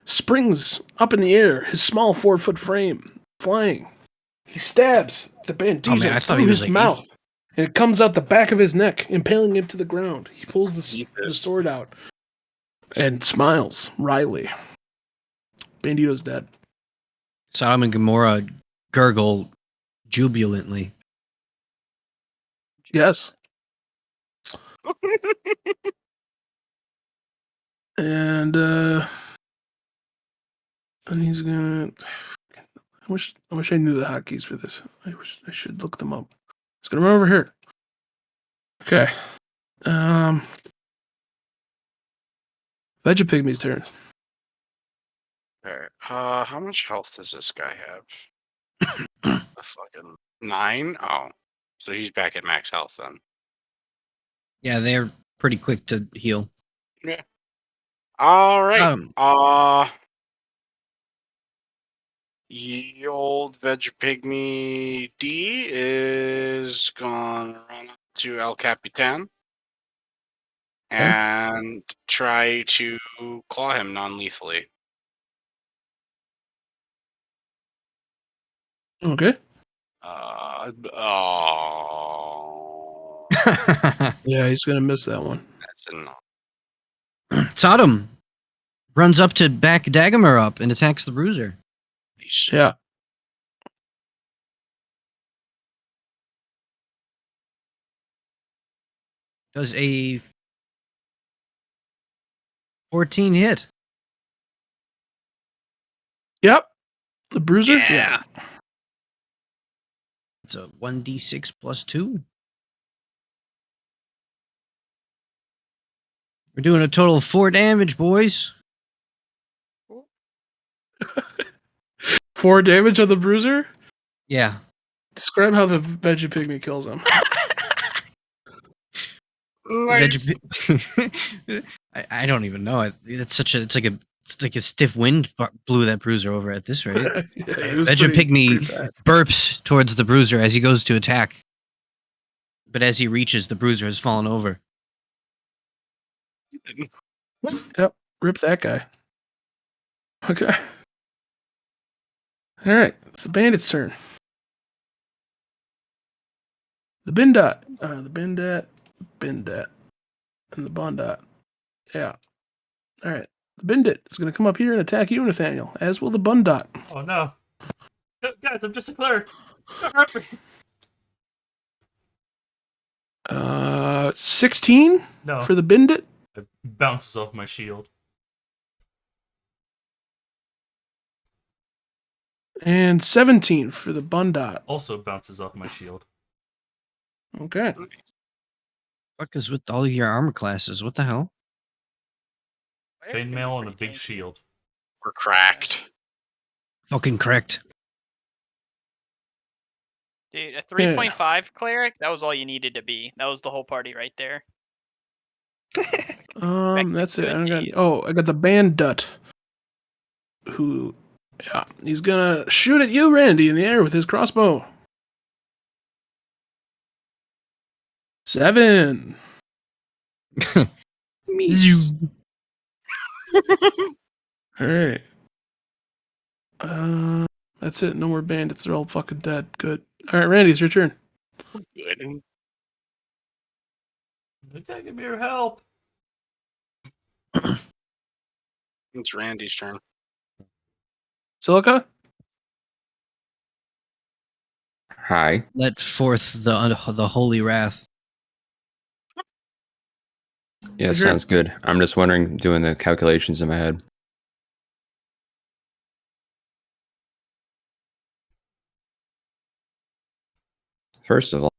springs up in the air, his small 4-foot frame flying. He stabs the bandito Oh, man, I thought through he was his like mouth, and it comes out the back of his neck, impaling him to the ground. He pulls the sword out and smiles wryly. Bandito's dead. Sodom and Gomorrah gurgle jubilantly. Yes. And he's gonna. I wish I knew the hotkeys for this. I should look them up. Just gonna run over here. Okay. Vegapygmy's turn. Okay. How much health does this guy have? A fucking 9? Oh. So he's back at max health then. Yeah, they're pretty quick to heal. Yeah. All right. Um, Ye old Veg Pygmy D is gonna run up to El Capitan and try to claw him non-lethally. Okay. Oh, Yeah, he's gonna miss that one. that's enough. Sodom runs up to back Dagomar up and attacks the bruiser. Yeah. Does a 14 hit. Yep. The bruiser? Yeah. It's a 1d6 plus 2. We're doing a total of 4 damage, boys. 4 damage on the bruiser? Yeah. Describe how the Vegapygmy kills him. Nice. I don't even know. It's like a stiff wind blew that bruiser over at this rate. Yeah, he was Vegapygmy pretty bad. burps towards the bruiser as he goes to attack. But as he reaches, the bruiser has fallen over. Yep. Rip that guy. Okay. All right. It's the bandit's turn. The Bindot. The Bindat, and the Bondot. Yeah. All right. The Bindit is going to come up here and attack you, Nathaniel, as will the Bundot. Oh no. Guys, I'm just a cleric. Don't hurt me. 16 No. for the Bindit. It bounces off my shield. And 17 for the Bundot. Also bounces off my shield. Okay. Fuck is with all of your armor classes? What the hell? Chainmail and a big shield. We're cracked. Fucking correct. Dude, a 3.5 cleric, that was all you needed to be. That was the whole party right there. That's it. good days. I got the Bandut. Who, yeah, he's gonna shoot at you, Randy, in the air with his crossbow. 7. Meats. All right. That's it. No more bandits. They're all fucking dead. Good. All right, Randy, it's your turn. Good. Give me your help. It's Randy's turn. Silica? Hi. Let forth the holy wrath. Yeah, Is your- sounds good. I'm just wondering, doing the calculations in my head. First of all,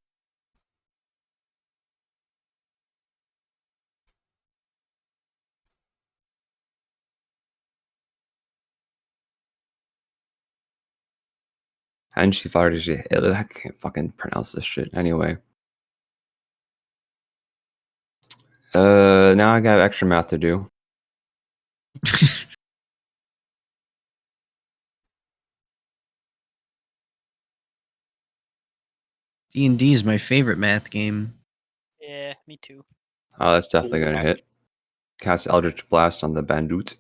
and she thought I can't fucking pronounce this shit. Anyway. Now I got extra math to do. D&D is my favorite math game. Yeah, me too. Oh, that's definitely gonna hit. Cast Eldritch Blast on the Bandit.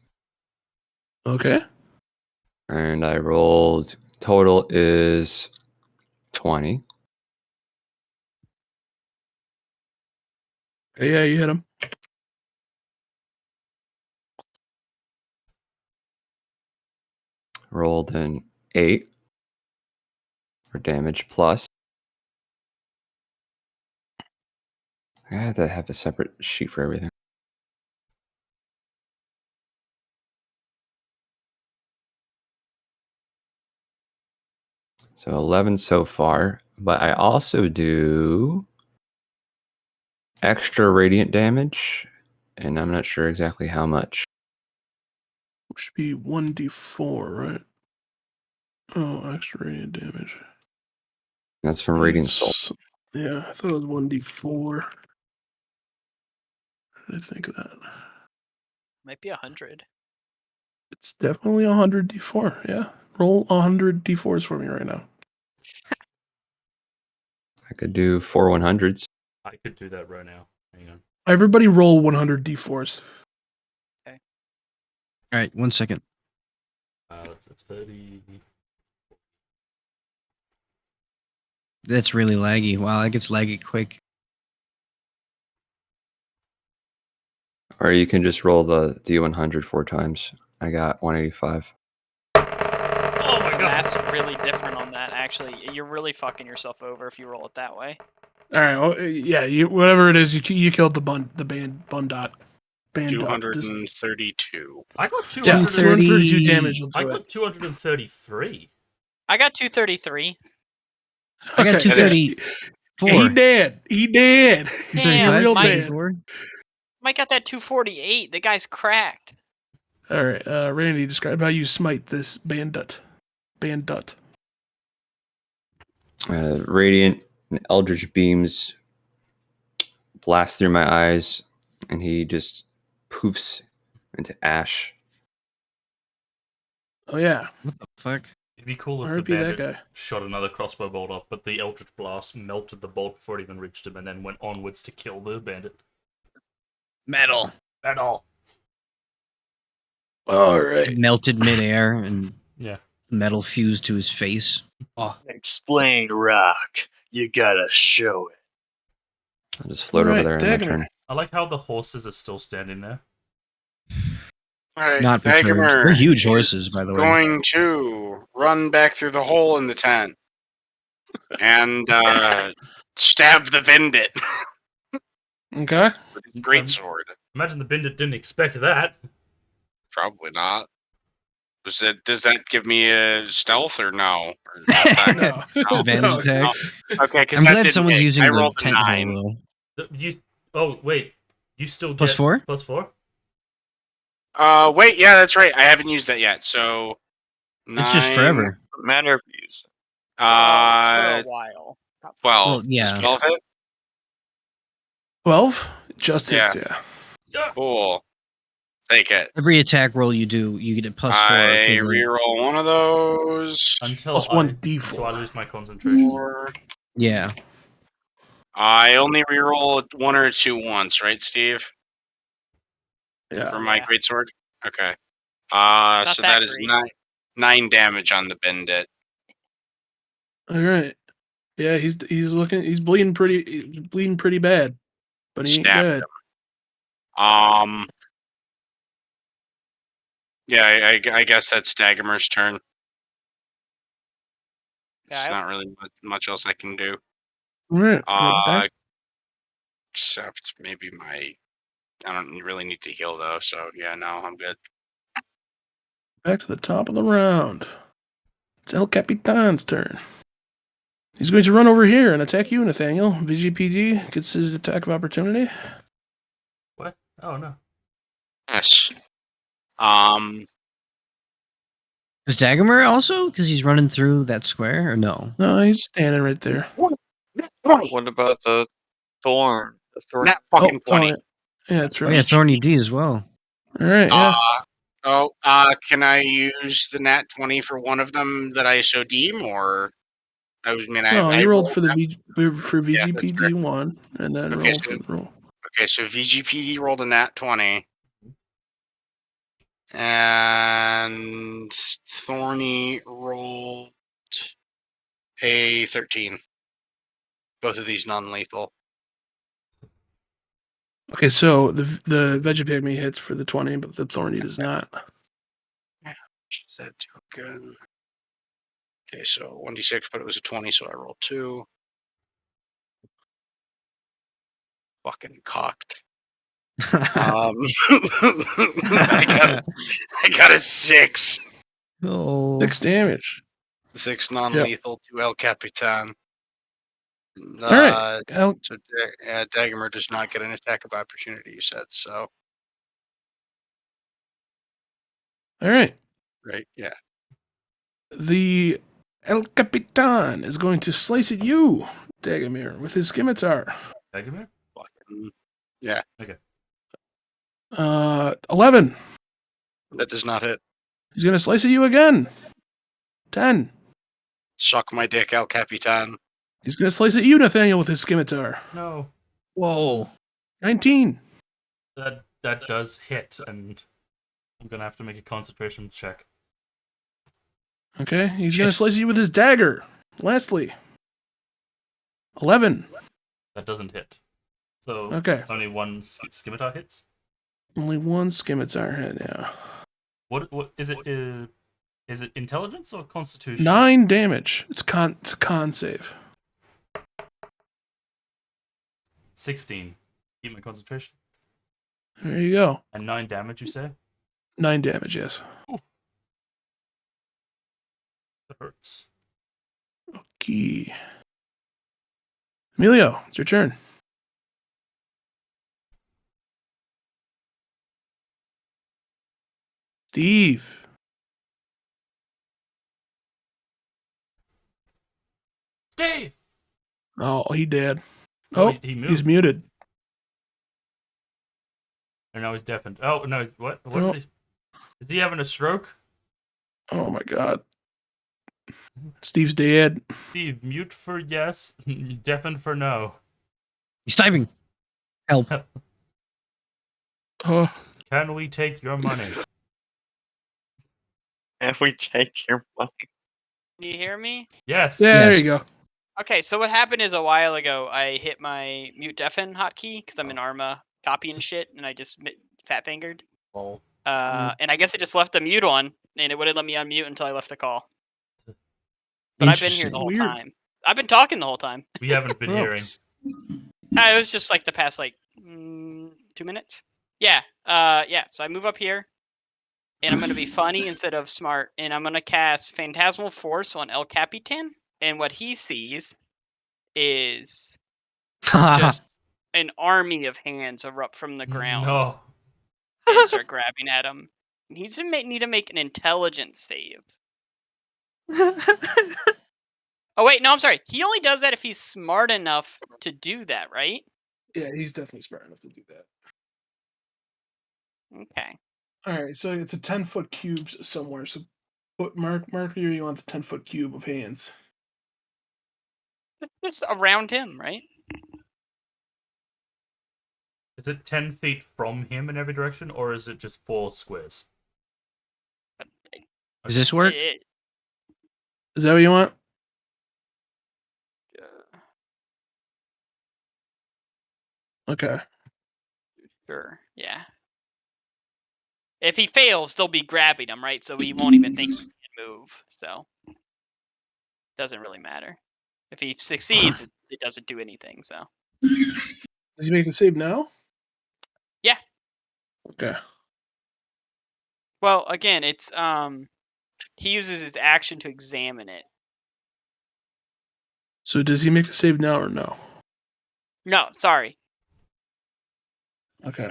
Okay. And I rolled, total is 20. Yeah, you hit him. Rolled an 8 for damage plus. I have to have a separate sheet for everything. So 11 so far, but I also do extra radiant damage, and I'm not sure exactly how much. Should be 1d4, right? Oh, extra radiant damage. That's from Radiant Soul. Yeah, I thought it was 1d4. What did I think of that? Might be 100. It's definitely 100 d4. Yeah. Roll 100 d4s for me right now. I could do 4 100s. I could do that right now. Hang on. Everybody roll 100 d4s. All right, 1 second. That's 30. That's really laggy. Wow, that gets laggy quick. Or you can just roll the D100 4 times. I got 185. Oh my The god! math's really different on that, actually. You're really fucking yourself over if you roll it that way. All right. Well, yeah, whatever it is, you killed the Bundot. 232. I got Yeah, 230. 232 damage. Will I do got it. 233. I got 233. I got Okay, 234. He dead. He dead. He's Damn, real Mike- dead. 234? Mike got that 248. The guy's cracked. All right, Randy, describe how you smite this bandit. Radiant and eldritch beams blast through my eyes, and he just poofs into ash. Oh yeah, What the fuck? It'd be cool if R.I.P. the that bandit guy. shot another crossbow bolt up, but the Eldritch Blast melted the bolt before it even reached him and then went onwards to kill the bandit. Metal. At all. All It right. melted midair and Yeah. metal fused to his face. Oh, Explain, Rock. You gotta show it. I'll just float All over right, there in my Dagger. turn. I like how the horses are still standing there. All right, not perturbed. Daggermer They're huge is horses, by the way. going to run back through the hole in the tent and stab the bandit Okay. with his greatsword. Imagine the bandit didn't expect that. Probably not. Does that give me a stealth or no? Or attack? No. No. Advantage No. attack. Okay, because I'm that glad didn't someone's hit. using I the rolled a tent 9. hole, though. Oh, wait. You still Plus get 4? plus 4? Wait, yeah, that's right. I haven't used that yet. So 9, It's just forever. Doesn't matter if you use it. It's for a while. Not for- 12. Well, yeah. Does 12 hit? 12 just hits. Yeah. Yes! Cool. Take it. Every attack roll you do, you get a plus 4. I for the... reroll one of those. Until Plus I 1d4. lose my concentration. 4. Yeah. I only reroll 1 or 2 once, right, Steve? Yeah. For my Yeah. greatsword? Okay. It's not So that that is great. 9 damage on the bandit. All right. Yeah, he's bleeding pretty bad, but he ain't Stabbed dead. him. Yeah, I guess that's Daggermer's turn. Yeah, There's not really much else I can do. All right. We're back Except maybe I don't really need to heal though, so yeah, no, I'm good. to the top of the round. It's El Capitan's turn. He's going to run over here and attack you, Nathaniel. VGPD gets his attack of opportunity. What? Oh no. Yes. Is Daggermer also? Because he's running through that square, or no? No, he's standing right there. 20. What about the thorn? The thorn. Not fucking 20. Yeah, that's Oh right. yeah, Thorny D as well. All right, yeah. Can I use the nat 20 for one of them that I so deem, or I No, I you rolled rolled for the that- for Yeah, that's VGPD correct. 1, and then Okay, roll so for the roll. okay, so VGPD rolled a nat 20, and Thorny rolled a 13. Both of these non-lethal. Okay, so the Vegapigmy hits for the 20, but the Thorny does not. Set to good. Okay, so 1d6, but it was a 20, so I rolled 2. Fucking cocked. I got a 6. Oh. 6 damage. 6 non-lethal to El Capitan. All right. So Daggermer does not get an attack of opportunity, you said, so. All right. Right, yeah. The El Capitan is going to slice at you, Dagomir, with his scimitar. Daggermer? Fucking, yeah, 11. that does not hit. He's going to slice at you again. 10. Suck my dick, El Capitan. He's going to slice at you, Nathaniel, with his scimitar. No. Whoa. 19. That does hit, and I'm gonna have to make a concentration check. Okay, he's going to slice at you with his dagger. Lastly, 11. That doesn't hit. So Okay, only one scimitar hits. only one scimitar hit now. What is it? Is it intelligence or constitution? 9 damage. It's a con save. 16. Keep my concentration. There you go. And 9 damage, you say? 9 damage, yes. That hurts. Okay. Emilio, it's your turn. Steve. Steve! Oh, he did. Oh, Oh, he moved. he's muted. And now he's deafened. Oh, no, what? Oh. Is he having a stroke? Oh my god. Steve's dead. Steve, mute for yes, deafened for no. He's typing. Help. Oh, Can we take your money? And we take your money. Can you hear me? Yes. yeah, there Yes. you go. Okay, so what happened is a while ago, I hit my mute deafen hotkey because I'm in Arma copying shit, and I just fat fingered. Oh. And I guess it just left the mute on, and it wouldn't let me unmute until I left the call. But I've been here the whole Weird. time. I've been talking the whole time. We haven't been Oh. hearing. It was just like the past 2 minutes. Yeah. Yeah. So I move up here, and I'm gonna be funny instead of smart, and I'm gonna cast Phantasmal Force on El Capitan, and what he sees is just an army of hands erupt from the ground No. and start grabbing at him. He's gonna need to make an intelligence save. Oh wait, no, I'm sorry. He only does that if he's smart enough to do that, right? Yeah, he's definitely smart enough to do that. Okay. All right, so it's a 10-foot cube somewhere. So mark where you want the 10-foot cube of hands. Just around him, right? Is it 10 feet from him in every direction, or is it just 4 squares? Does this work? Is that what you want? Okay. Sure. Yeah. If he fails, they'll be grabbing him, right? So he won't even think he can move. So doesn't really matter. If he succeeds, it doesn't do anything. So Does he make the save now? Yeah. Okay. Well, again, it's he uses his action to examine it. So does he make the save now or no? No, sorry. Okay. All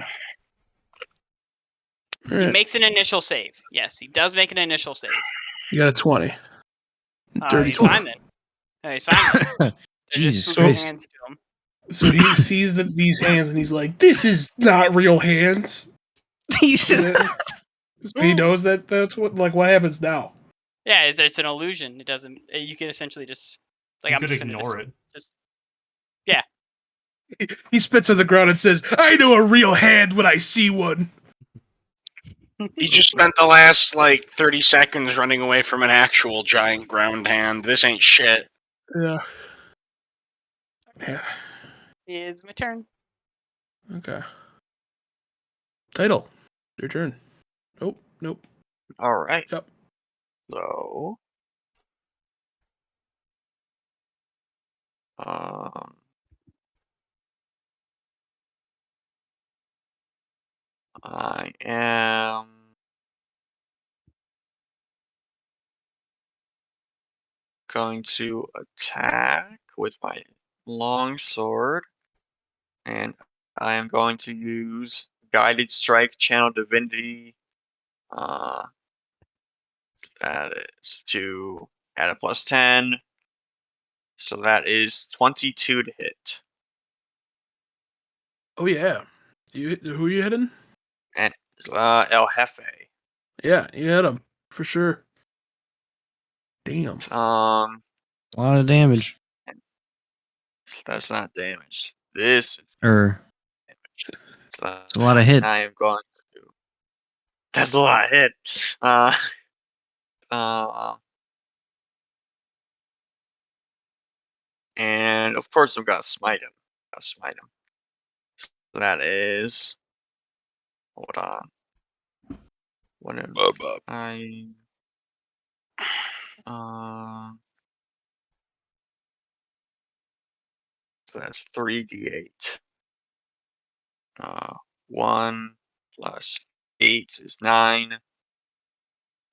He right. makes an initial save. Yes, he does make an initial save. You got a 20. Dirty He's 20. fine then. No, he's fine then. They're Jesus just moving Christ. hands to him. So he sees these hands and he's like, "This is not real hands." So he knows that that's what happens now. Yeah, it's an illusion. It doesn't. You can essentially just You I'm could just gonna ignore it. just He spits on the ground and says, "I know a real hand when I see one." He just spent the last, 30 seconds running away from an actual giant ground hand. This ain't shit. Yeah. Yeah. Is my turn. Okay. Title. Your turn. Nope. All right. Yep. So, um, I am going to attack with my long sword, and I am going to use guided strike, channel divinity. That is to add a +10. So that is 22 to hit. Oh yeah. Who are you hitting? And El Jefe. Yeah, you hit him for sure. Damn. A lot of damage. That's not damage. This is Or damage. it's a lot of hit. I am going to. That's a lot of hit. Uh, and of course I'm gonna smite him. So that is. Hold on. What am I? So that's 3d8. 1 plus 8 is 9.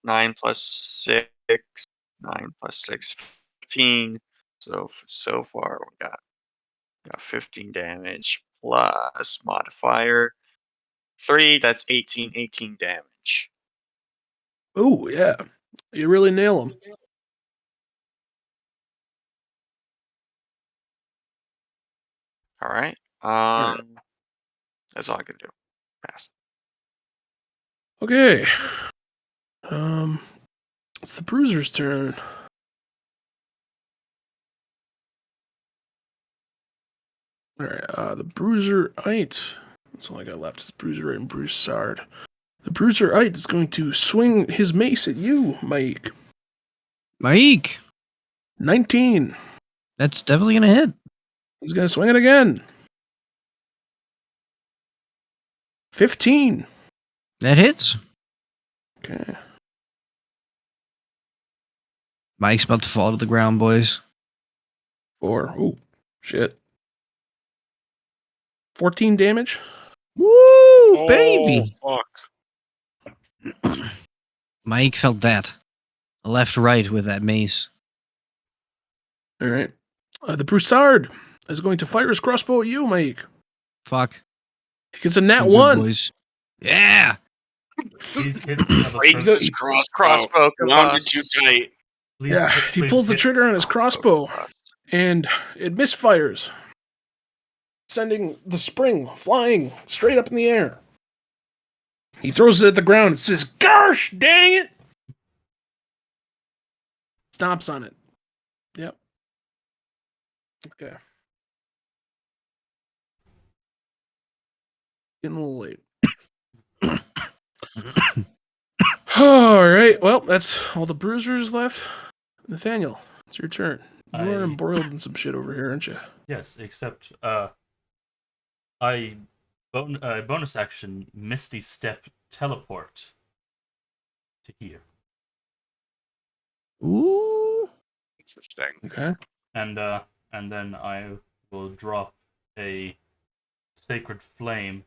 9 plus 6. 9 plus 6, 15. So far we got 15 damage plus modifier 3. That's 18 damage. Oh yeah. You really nail him. All right. right. That's all I can do. Pass. Okay. It's the bruiser's turn. Alright, the bruiser-ite. That's all I got left is bruiser and Broussard. The bruiser-ite is going to swing his mace at you, Mike. Mike! 19. That's definitely gonna hit. He's gonna swing it again. 15. That hits. Okay. Mike's about to fall to the ground, boys. 4. Oh, shit. 14 damage. Woo, baby! Fuck. Mike felt that. Left, right with that mace. Alright. The Broussard is going to fire his crossbow at you, Mike. Fuck. He gets a nat Feel good, 1. boys. Yeah! Please hit another Break person. this crossbow. Crossbow Wounded too combust. tight. Please Yeah, hit- he please pulls the hit- trigger on his crossbow, and it misfires, sending the spring flying straight up in the air. He throws it at the ground and says, "Gosh, dang it!" Stomps on it. Yep. Okay. Getting a little late. All right. Well, that's all the bruisers left. Nathaniel, it's your turn. You are I- embroiled in some shit over here, aren't you? Yes, except I bonus action Misty Step teleport to here, Ooh. Interesting. Okay. and then I will drop a sacred flame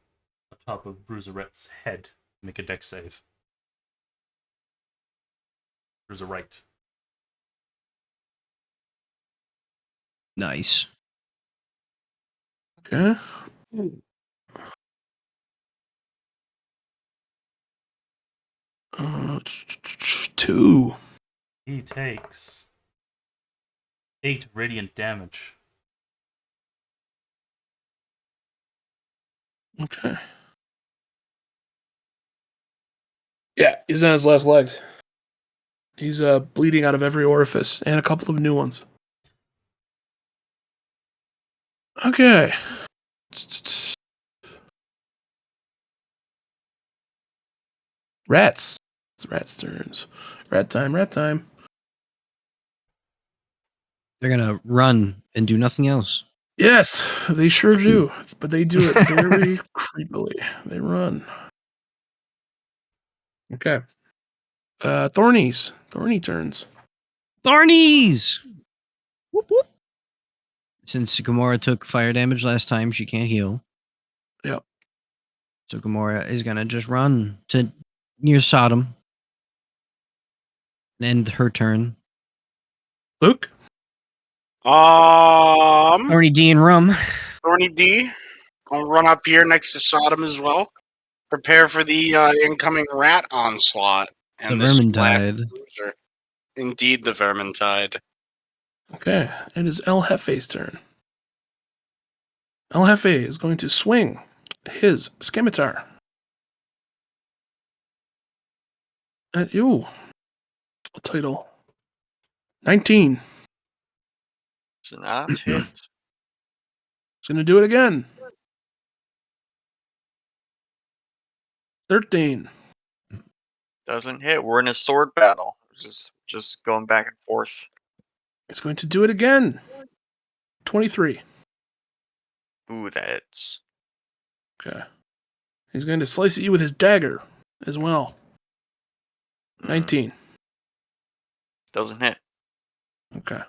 atop of Bruiserette's head. Make a dex save. Bruiserette. Nice. Okay. Uh, 2. He takes 8 radiant damage. Okay. Yeah, he's on his last legs. He's bleeding out of every orifice and a couple of new ones. Okay. Rats. It's rats' turns. Rat time, rat time. They're gonna run and do nothing else. Yes, they sure do. But they do it very creepily. They run. Okay. Thornies. Thorny turns. Thornies! Whoop, whoop. Since Gamora took fire damage last time, she can't heal. Yep. So Gamora is gonna just run to near Sodom. And end her turn. Luke? Thorny D and Rum. Thorny D, I'll run up here next to Sodom as well. Prepare for the incoming rat onslaught. And The this Vermintide. last bruiser. Indeed, the Vermintide. Okay. It is El Jefe's turn. El Jefe is going to swing his scimitar at you. Title 19. It's not hit. He's going to do it again. 13. Doesn't hit. We're in a sword battle. Just going back and forth. He's going to do it again. 23. Ooh, that's Okay. He's going to slice at you with his dagger as well. 19. doesn't hit. Okay.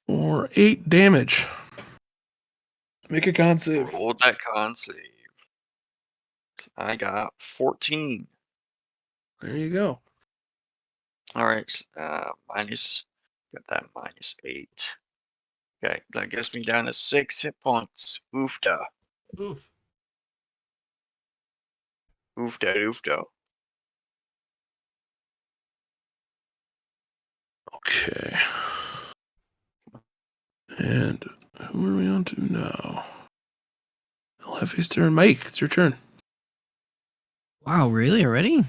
For 8 damage. Make a con save. Rolled that con save. I got 14. There you go. All right. Minus. Got that -8. Okay, that gets me down to 6 hit points. Oofda. Oof. Oofda oofda. Okay. And who are we on to now? El Jefe's turn. Mike, it's your turn. Wow, really? Already?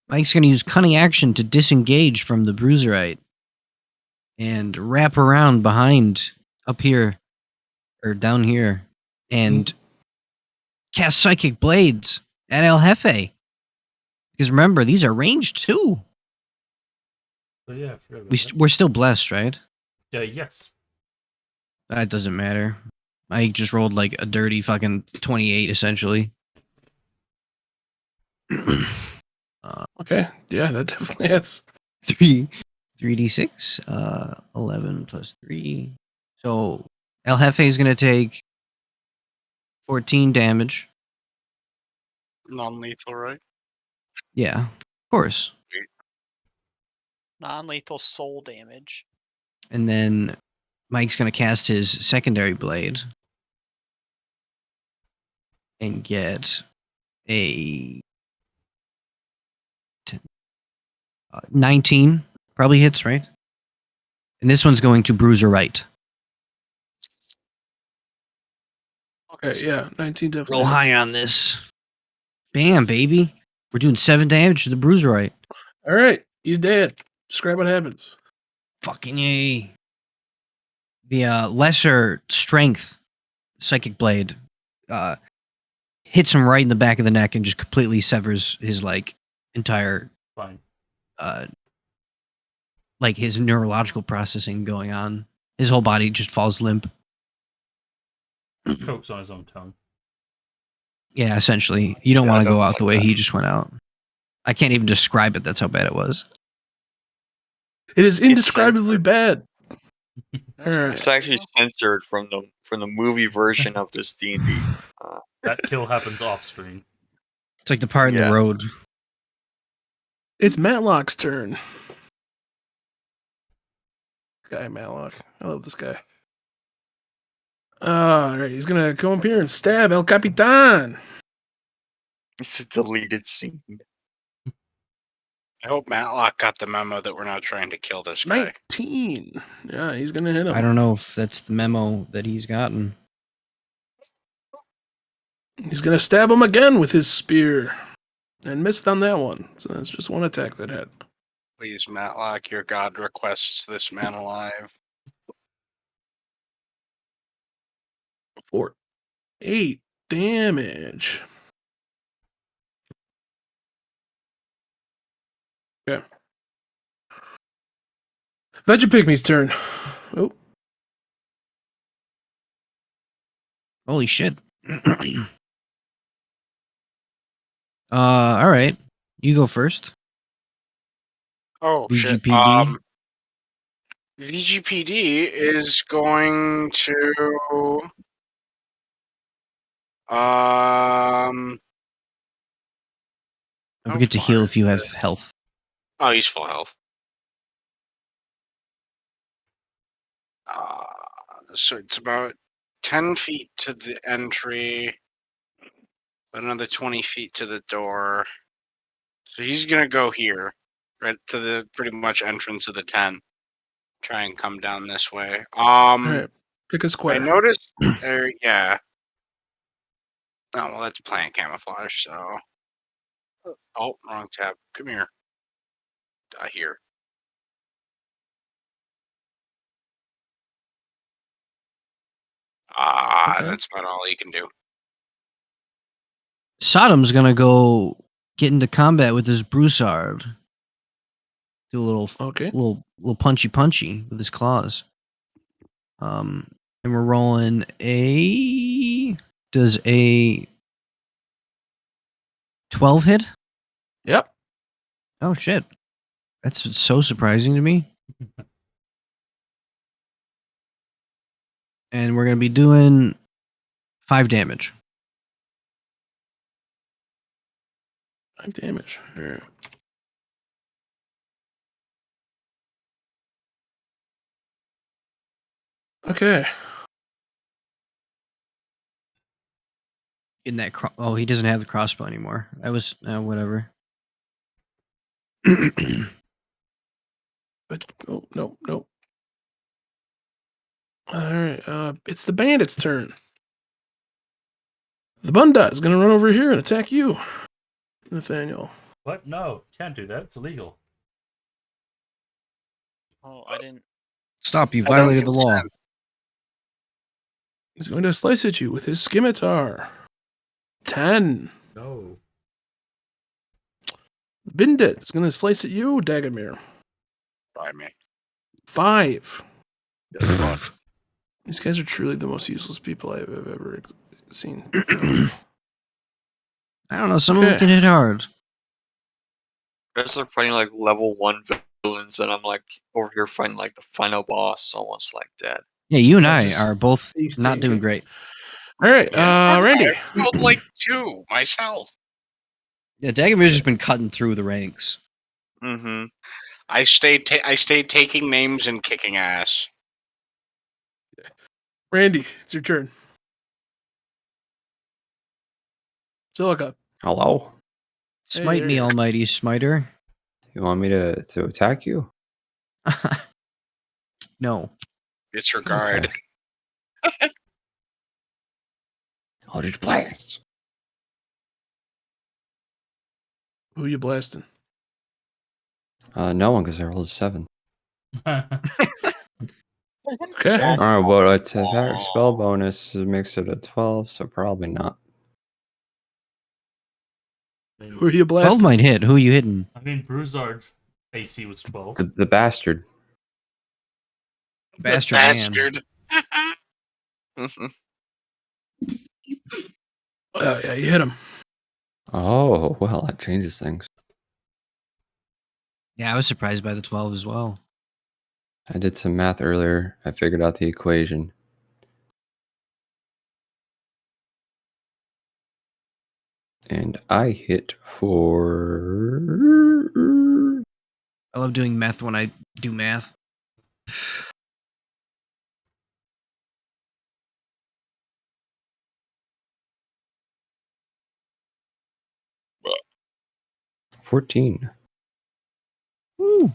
Mike's gonna use cunning action to disengage from the Bruiserite and wrap around behind up here or down here and cast Psychic Blades at El Jefe. Because remember, these are ranged too. So yeah, I forgot about that. We're still blessed, right? Yes. That doesn't matter. I just rolled like a dirty fucking 28, essentially. Okay. Yeah, that definitely is. 3d6, 11 plus 3. So El Jefe is going to take 14 damage. Non-lethal, right? Yeah, of course. Non-lethal soul damage. And then Mike's going to cast his secondary blade and get a 19. Probably hits, right? And this one's going to Bruiserite. Okay, yeah, 19 definitely. Roll high on this. Bam, baby. We're doing 7 damage to the Bruiserite. All right, he's dead. Describe what happens. Fucking yay. The lesser strength psychic blade hits him right in the back of the neck and just completely severs his like entire Fine. like his neurological processing going on. His whole body just falls limp. Chokes on his own tongue. Yeah, essentially. You don't Yeah, I want to don't go out like the way that. he just went out. I can't even describe it. That's how bad it was. It is It's indescribably censored. bad. All right. It's actually censored from the movie version of this D&D. That kill happens off screen. It's like the part in the Yeah. road. It's Matlock's turn. Guy Matlock. I love this guy. All right, he's gonna come up here and stab El Capitan. It's a deleted scene. I hope Matlock got the memo that we're not trying to kill this guy. 19. Yeah, he's gonna hit him. I don't know if that's the memo that he's gotten. He's gonna stab him again with his spear, and missed on that one. So that's just one attack that hit. Please, Matlock, your god requests this man alive. 4, 8 damage. Okay. Vegapigme's turn. Oh, Holy shit. All right. You go first. Oh, shit. VGPD. VGPD is going to... Don't how forget to far heal is if you have this? health. Oh, he's full health. So it's about 10 feet to the entry, another 20 feet to the door. So he's gonna go here, right to the pretty much entrance of the tent. Try and come down this way. all right. Pick a I square. noticed there, yeah. Oh well, that's plant camouflage. So, oh, wrong tab. Come here. Here. Okay. That's about all he can do. Sodom's gonna go get into combat with this Broussard. Do a little Okay. little punchy with his claws. And we're rolling does a 12 hit? Yep. Oh shit. That's so surprising to me. And we're gonna be doing 5 damage. 5 damage. All right. Okay. In that oh, he doesn't have the crossbow anymore. That was whatever. But oh no. All right. It's the bandit's turn. The Bunda is gonna run over here and attack you, Nathaniel. What? No, can't do that. It's illegal. Oh, I didn't. Stop! You I don't violated the law. consent. He's going to slice at you with his scimitar. 10. No. Bindit is going to slice at you, Dagamir. Try me. 5. Good luck. These guys are truly the most useless people I've ever seen. I don't know. Some of them Okay. can hit hard. Guys are fighting like level 1 villains, and I'm like over here fighting like the final boss, almost like that. Yeah, you and I'm I just are both face not doing tanking. great. All right, Yeah. Randy. I rolled like 2 myself. Yeah, Dagamir's just been cutting through the ranks. Mm-hmm. I stayed taking names and kicking ass. Randy, it's your turn. Silica. Hello? Smite there me, you are. almighty smiter. You want me to attack you? No. Disregard. Okay. Eldritch Blast. Who you blasting? No one, because I rolled a 7. Okay. All right, well, a spell bonus makes it a 12, so probably not. Who are you 12 blasting? might hit. Who are you hitting? I mean, Broussard AC was 12. The bastard. Bastard man. Bastard. Yeah, you hit him. Oh, well, that changes things. Yeah, I was surprised by the 12 as well. I did some math earlier. I figured out the equation. And I hit for... I love doing meth when I do math. $14. Woo.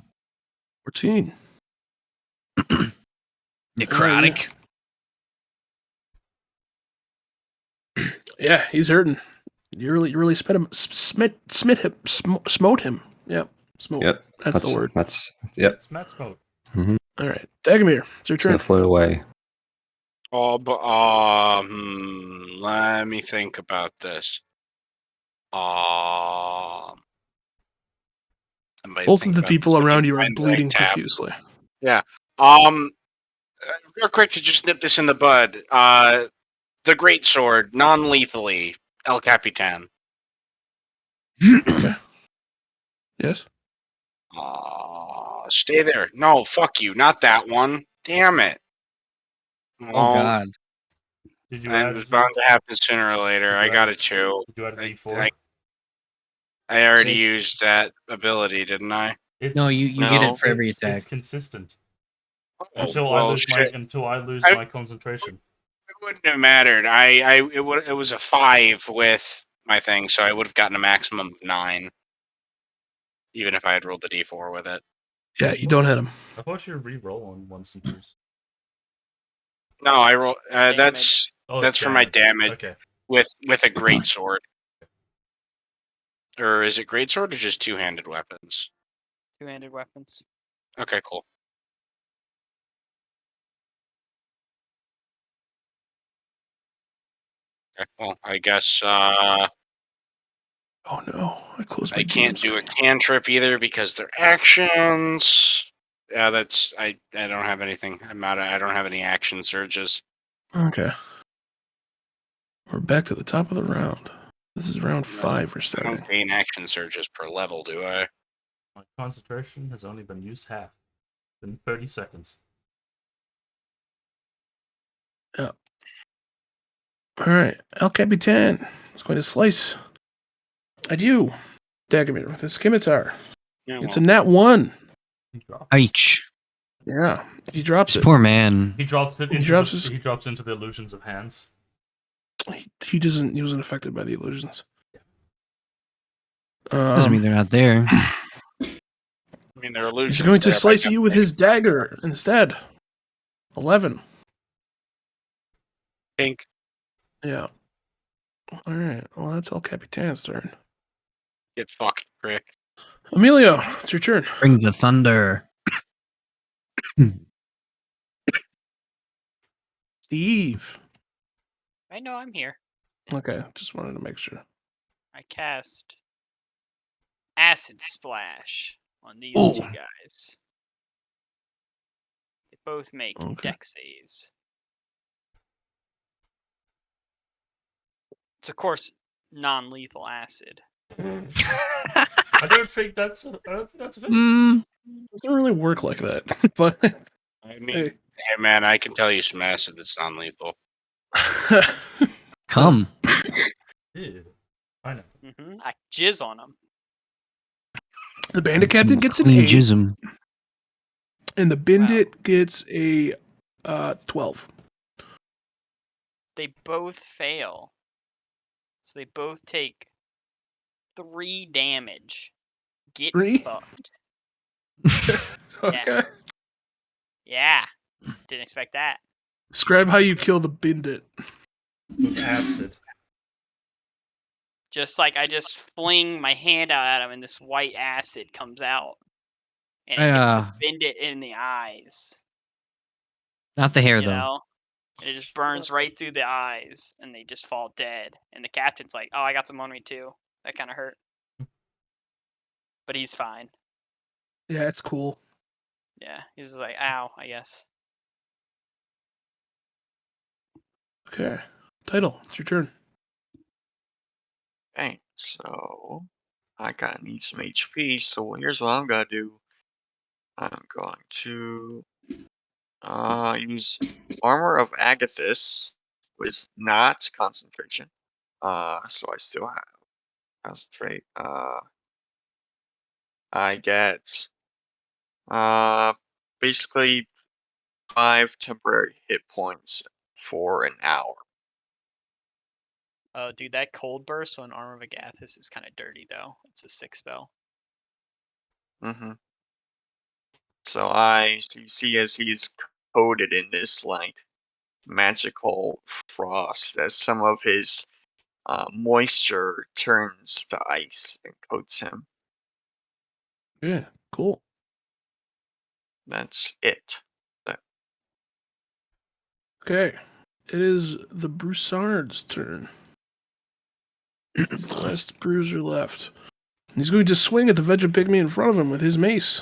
14. Necrotic. Yeah, he's hurting. You really smote him. Yep. Smote. Yep. That's the word. Yep. It's Matt's mode. Mm-hmm. All right. Dagomir, it's your It's going turn. to float away. Oh, but let me think about this. Both of the people around you are bleeding profusely. Yeah. Real quick to just nip this in the bud. The Great Sword, non-lethally, El Capitan. Okay. Yes. Stay there. No, fuck you. Not that one. Damn it. Oh, God. Did you It add? was bound to happen sooner or later. Did I you got add- to chew. Did you add a I- D4? I already Say- used that ability, didn't I? It's, No, you get No. it for every it's attack. consistent Oh, until I well, lose shit. my I- concentration. It wouldn't have mattered. It was a 5 with my thing, so I would have gotten a maximum of 9, even if I had rolled the D4 with it. Yeah, you don't hit him. I thought you re-roll on ones and twos. No, I roll. Damage. That's Oh, that's it's for my damage Okay. with a great sword. Or is it great sword or just two-handed weapons? Two-handed weapons. Okay, cool. Okay, well, I guess Oh no, I closed my I can't DM do a screen. cantrip either because they're actions. Yeah, that's I don't have anything. I don't have any action surges. Okay. We're back to the top of the round. This is round 5 we're I starting. don't gain action surges per level, do I? My concentration has only been used half. In 30 seconds. All right, El Capitan is going to slice at you, Dagomir, with his scimitar. Yeah, It's a nat 1. He drops. Ouch. Yeah, he drops This it. poor man. He drops it He into drops the, his- he drops into the illusions of hands. He wasn't affected by the illusions. Doesn't mean they're not there. I mean, they're illusions. He's going to there, but slice I at you with his dagger instead. 11. Pink. Yeah. All right. Well, that's El Capitan's turn. Get fucked, prick. Emilio, it's your turn. Bring the thunder. Steve. I know I'm here. Okay, just wanted to make sure. I cast Acid Splash on these Ooh. two guys. They both make Okay. deck saves. It's of course non-lethal acid. I don't think that's a thing. Mm, It doesn't really work like that, but I mean, hey. hey man, I can tell you some acid that's non-lethal. come. Ew. I know. I jizz on them. The bandit captain Some gets an clean 8, jism. and the bandit gets a 12. They both fail. So they both take 3 damage. Get 3? fucked. Okay. Yeah. Didn't expect that. Describe how you kill the bandit. With acid. Just like I just fling my hand out at him and this white acid comes out. and it hits the Yeah. bandit in the eyes. Not the hair You though. know, and it just burns right through the eyes, and they just fall dead. And the captain's like, "Oh, I got some on me too. That kind of hurt." But he's fine. Yeah, it's cool. Yeah, he's like, "Ow," I guess. Okay. Title, it's your turn. Okay, so I gotta need some HP. So here's what I'm gonna do. I'm going to use Armor of Agathis, which is not concentration. So I still have concentrate. I get basically 5 temporary hit points for an hour. Oh, dude, that cold burst on Armor of Agathis is kind of dirty though. It's a 6 spell. Mm-hmm. So you see as he's coated in this like magical frost, as some of his moisture turns to ice and coats him. Yeah, cool. That's it. Okay. It is the Broussard's turn. It's the last bruiser left. He's going to swing at the Vegapygmy in front of him with his mace.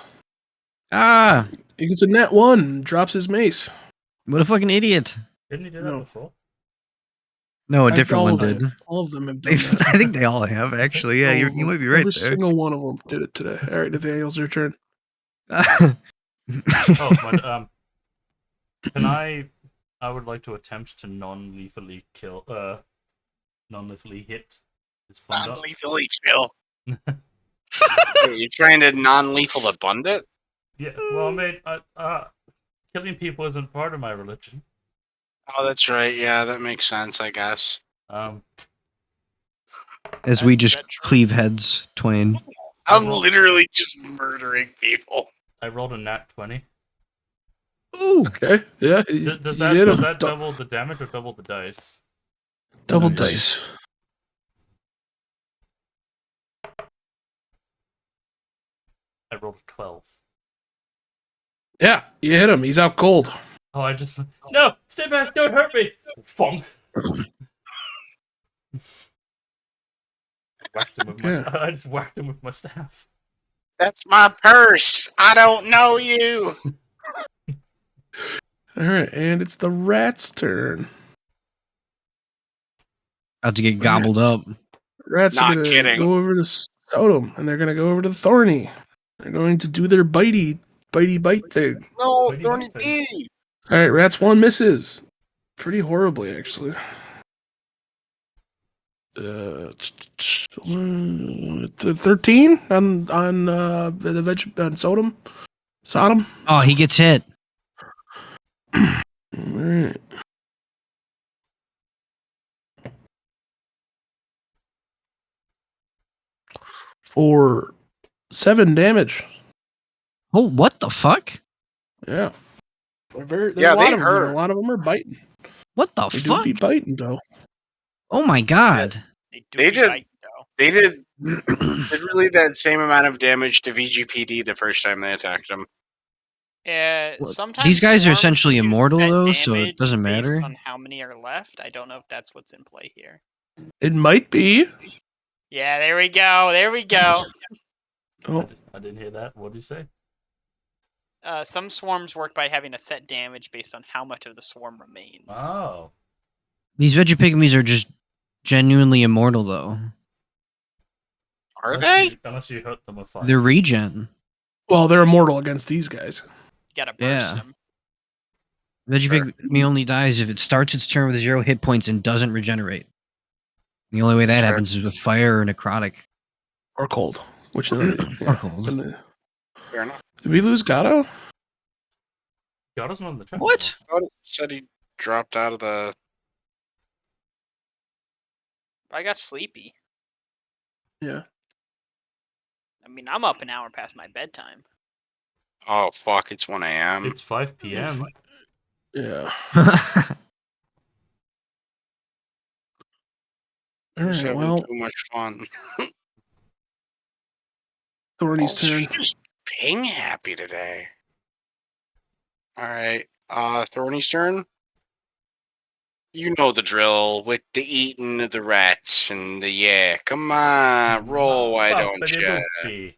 Ah, He gets a net 1 and drops his mace. what a fucking idiot. Didn't he do that No. before? No, a different all one of them- did. All of them have done They've- that. I think they all have, actually. Yeah, All you of you them. might be right Every there. single one of them did it today. All right, Nathaniel's your turn. Oh, but can I would like to attempt to non-lethally non-lethally hit his pundit. Non-lethally kill. Wait, you're trying to non-lethal the bandit? Yeah, well, mate, killing people isn't part of my religion. Oh, that's right. Yeah, that makes sense, I guess. As we Is just that true? cleave heads, twain. I'm literally just murdering people. I rolled a nat 20. Ooh! Okay, yeah. Does you hit him. that double the damage or double the dice? Double Nice. dice. I rolled a 12. Yeah, you hit him. He's out cold. Oh, I just no, stay back! Don't hurt me! Funk. Whacked him with my. Yeah. I just whacked him with my staff. That's my purse. I don't know you. All right, and it's the rat's turn. About to get gobbled up. Rats are Not going to kidding. go over to Totem, and they're going to go over to Thorny. They're going to do their bitey bite thing. No, What do you Thorny think? D. All right, Rats 1 misses. Pretty horribly, actually. 13 on the veg on Sodom. Oh, he gets hit. All right. For 7 damage. Oh, what the fuck? Yeah. There's Yeah, a lot they of them. hurt. A lot of them are biting. What the They do fuck? be biting, though. Oh my god. They did- bite, though. They did literally that same amount of damage to VGPD the first time they attacked him. Yeah, Look, sometimes these guys are swarms essentially do immortal, set though, so it damage doesn't based matter. on how many are left. I don't know if that's what's in play here. It might be. Yeah, there we go. There we go. Oh, I didn't hear that. What did you say? Some swarms work by having a set damage based on how much of the swarm remains. Oh, These Vegapygmies are just genuinely immortal, though. Are they? Unless you hurt them with fire. They're regen. well, they're immortal against these guys. You gotta burst Yeah. them. Vegapygmy only dies if it starts its turn with 0 hit points and doesn't regenerate. The only way that Sure. happens is with fire or necrotic. Or cold. Which is Or cold. Fair enough. Did we lose Gato? Garo's not in the chat. What? Thought it said he dropped out of the. I got sleepy. Yeah. I mean, I'm up an hour past my bedtime. Oh fuck! It's 1 a.m. It's 5 p.m. Yeah. All Who's right, having well, too much fun. Thorny's Oh, turn. just dang happy today. All right. Thorny's turn. You know the drill with the eating of the rats and the yeah. Come on, roll. Why don't you? Boopity-boopy.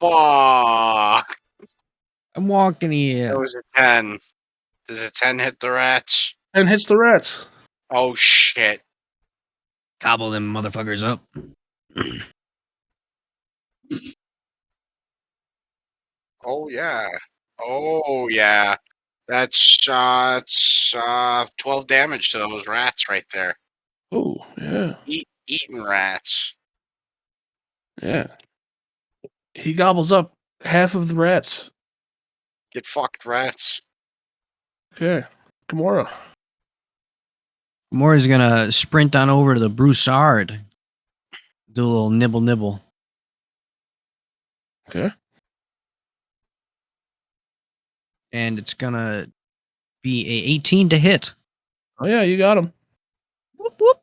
Fuck. I'm walking That here. was a 10. Does a 10 hit the rats? And hits the rats. Oh shit. Gobble them motherfuckers up. Oh yeah. Oh yeah. That's 12 damage to those rats right there. Oh, yeah. Eating rats. Yeah. He gobbles up half of the rats. Get fucked, rats. Okay. Gamora. Maury's gonna sprint on over to the Broussard. Do a little nibble. Okay. And it's gonna be a 18 to hit. Oh, yeah, you got him. Whoop, whoop.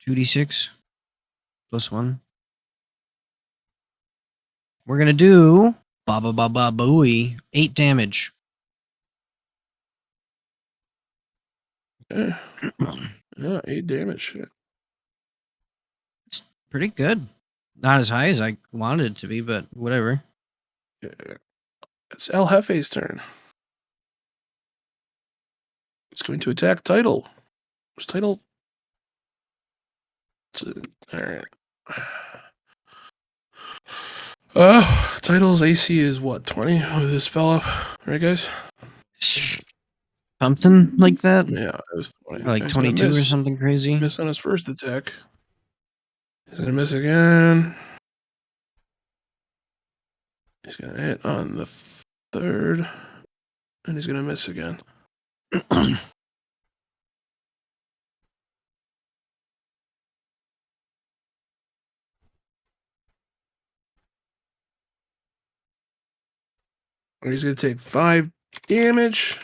2d6 plus 1. We're gonna do booey 8 damage. Yeah. Yeah, 8 damage. Yeah. It's pretty good. Not as high as I wanted it to be, but whatever. Yeah. It's El Jefe's turn. It's going to attack Title. What's Title? Alright. Title's AC is what, 20 with this spell up? Right, guys? Something like that? Yeah, it was 20. Or like He's gonna 22 or miss. something crazy? Miss on his first attack. He's gonna miss again. He's gonna hit on the third. And he's gonna miss again. And he's gonna take 5 damage.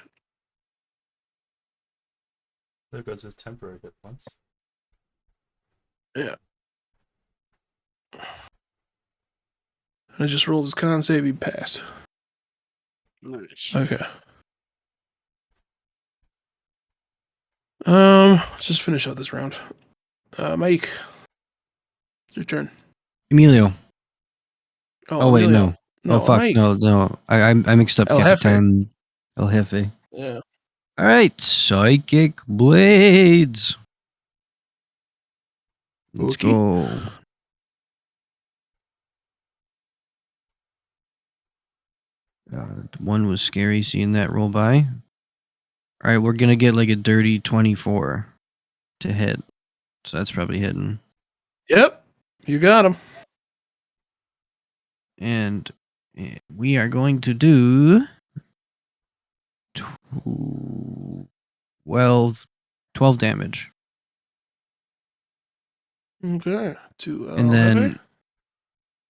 There goes his temporary hit points. Yeah. I just rolled his con save, he passed. Nice. Okay. Let's just finish out this round. Mike. It's your turn. Emilio. Oh, wait, Emilio. no. Oh, fuck, Mike. no. I mixed up El Jefe. Capitan El Jefe. Yeah. All right, Psychic Blades. Let's Okay. go. One was scary seeing that roll by. All right, we're going to get like a dirty 24 to hit. So that's probably hitting. Yep. You got him. And we are going to do 12 damage. Okay. To And then,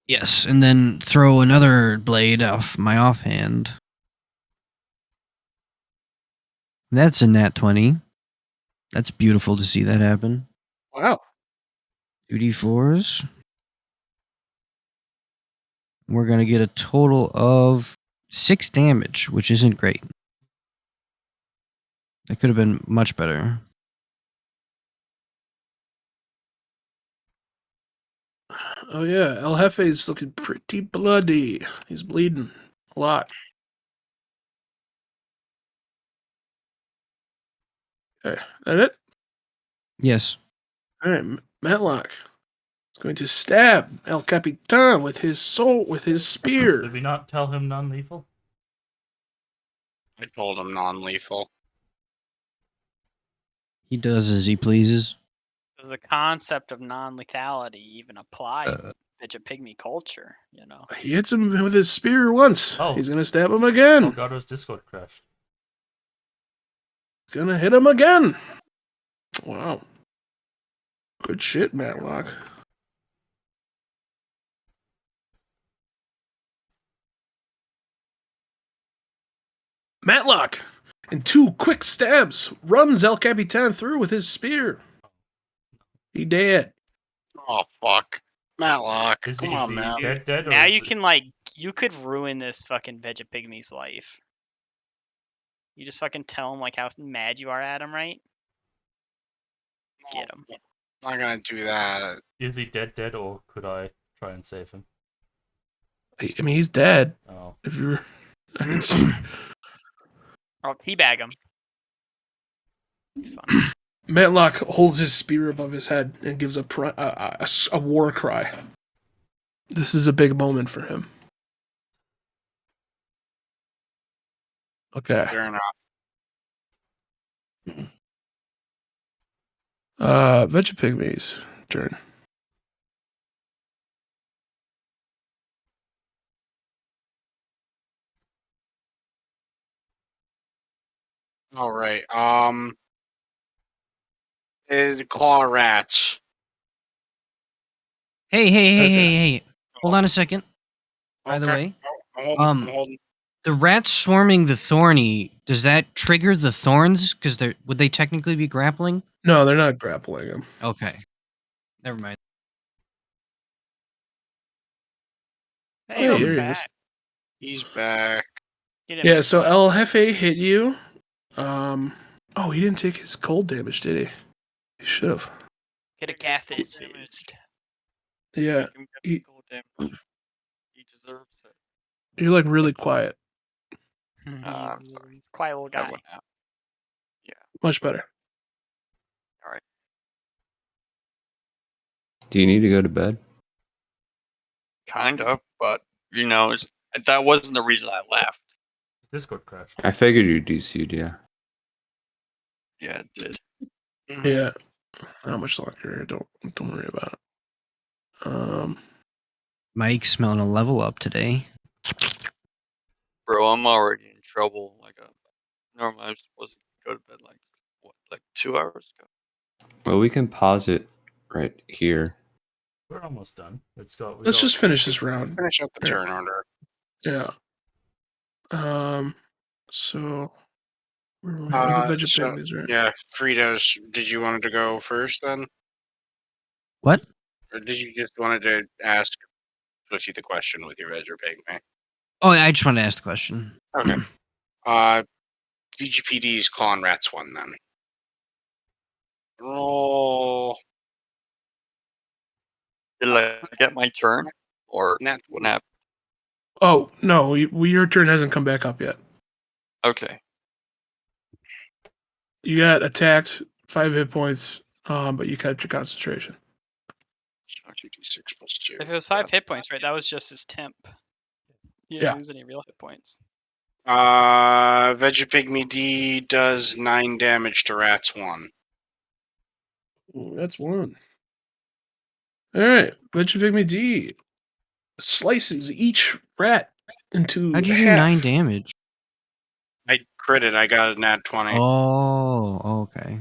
yes, and then throw another blade off my offhand. That's a nat 20. That's beautiful to see that happen. Wow. 2d4s. We're going to get a total of 6 damage, which isn't great. That could have been much better. Oh yeah, El Jefe's looking pretty bloody. He's bleeding a lot. Okay, that it? Yes. All right, Matlock is going to stab El Capitan with his Did spear. we not tell him non-lethal? I told him non-lethal. He does as he pleases. Does the concept of non-lethality even apply in Bitch Pygmy culture? You know. He hits him with his spear once. Oh. He's gonna stab him again. Elgato's Discord crashed. He's gonna hit him again. Wow. Good shit, Matlock. Matlock, in 2 quick stabs, runs El Capitan through with his spear. He dead. Oh fuck. Matlock, Is come he, on, man. dead or Now is you it- can you could ruin this fucking Vegapygmy's life. You just fucking tell him how mad you are at him, right? Get him. I'm not gonna do that. Is he dead or could I try and save him? I mean, he's dead. Oh, If you're, I'll teabag him. Be fun. Matlock holds his spear above his head and gives a war cry. This is a big moment for him. Okay. Fair enough. Vegapygmy's turn. All right. The claw rats. Hey, hey, hey, Okay. hey, hey. Hold on a second. By the Okay. way, I'm holding. I'm Um, holding. the rats swarming the thorny, does that trigger the thorns? Because would they technically be grappling? No, they're not grappling him. Okay. Never mind. Hey, Hey, welcome here he back. is. He's back. Get him, Yeah, Miss so Fun. El Jefe hit you. Oh, he didn't take his cold damage, did he? He should have. Get a cathicist. Yeah, Make him get he- the gold damage. He deserves it. you're like really quiet. He's I'm sorry. he's a quiet little That guy. went out. Much better. Do you need to go to bed? Kind of, but that wasn't the reason I left. Discord crashed. I figured you DC'd, yeah. Yeah, it did. Yeah, not much longer. Don't worry about it. Mike's smelling a level up today. Bro, I'm already in trouble. Normally I'm supposed to go to bed 2 hours ago. Well, we can pause it right here. We're almost done. Let's just finish this round. Finish up the Here. turn order. Yeah. So where were we? The Vegapygmies, right? Yeah, Fritos. Did you want to go first then, What? or did you just wanted to ask Swifty the question with your Edger Pygmy? Oh, I just wanted to ask the question. Okay. VGPD's Claw Rats one then. Roll Did I get my turn? Or net. what happened? Oh no, your turn hasn't come back up yet. Okay. You got attacked, 5 hit points, but you kept your concentration. 2d6 plus 2. If it was 5 hit points, right, that was just his temp. He didn't lose any real hit points. Vegapygmy D does 9 damage to Rats 1. Ooh, that's one. All right, Vegapygmy D slices each rat into How'd you do half. 9 damage? I critted. I got a nat 20. Oh, okay.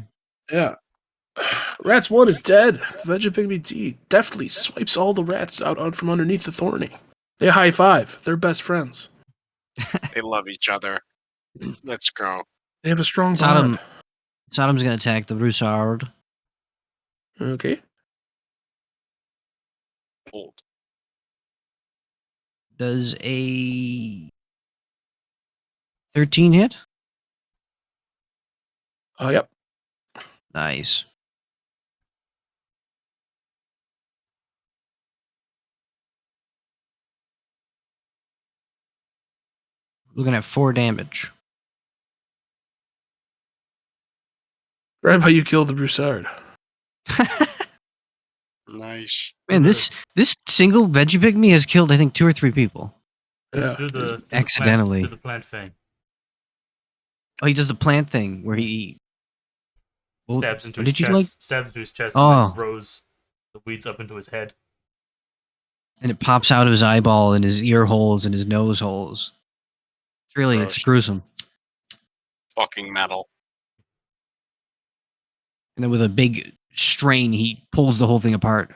Yeah. Rats 1 is dead. Vegapygmy D deftly swipes all the rats out from underneath the thorny. They high five. They're best friends. They love each other. Let's go. They have a strong Sodom. bond. Sodom's gonna attack the Broussard. Okay. Hold. Does a 13 hit? Yep. Nice. Looking at 4 damage. Right how you killed the Broussard. Nice. Man, this single Vegapygmy has killed, I think, 2 or 3 people. Yeah. Accidentally. Do the plant thing. Oh, he does the plant thing where he Stabs into what his did you chest. like? Stabs into his chest Oh. and then throws the weeds up into his head. And it pops out of his eyeball and his ear holes and his nose holes. It's Gross. gruesome. Fucking metal. And then with a big strain, he pulls the whole thing apart.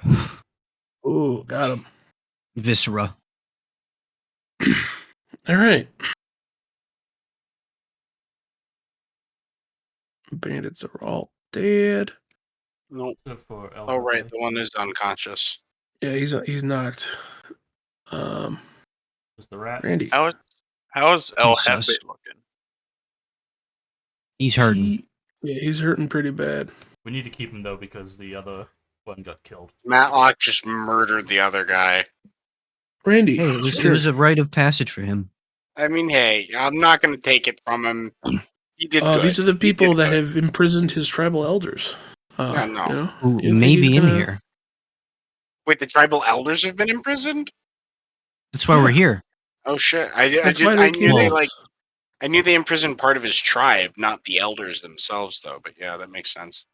Ooh, got him. Viscera. All right. Bandits are all dead. Nope. Except for Oh, right. LFA. The one is unconscious. Yeah, he's not. Just the rat. Randy. How's El sus. Jefe looking? He's hurting. He's hurting pretty bad. We need to keep him though because the other one got killed. Matlock just murdered the other guy. Randy, Hey, it's it your was turn. a rite of passage for him. I mean, hey, I'm not going to take it from him. He did good. These are the He people did that good. have imprisoned his tribal elders. Yeah, no. You know? Who You may think he's be in gonna- here. Wait, the tribal elders have been imprisoned? That's why Yeah. we're here. Oh shit! That's why they came Well, to us. I knew they imprisoned part of his tribe, not the elders themselves, though. But yeah, that makes sense.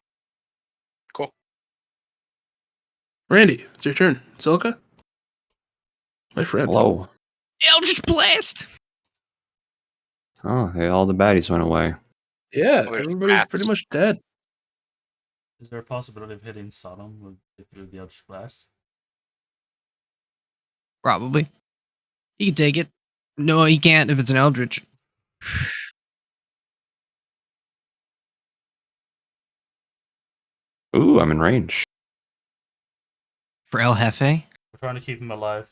Cool. Randy, it's your turn. Silica? My friend. Hello. Eldritch Blast! Oh, hey, all the baddies went away. Yeah, Well, there's everybody's rats. pretty much dead. Is there a possibility of hitting Sodom with the Eldritch Blast? Probably. He can take it. No, he can't if it's an Eldritch. Ooh, I'm in range. For El Jefe? We're trying to keep him alive.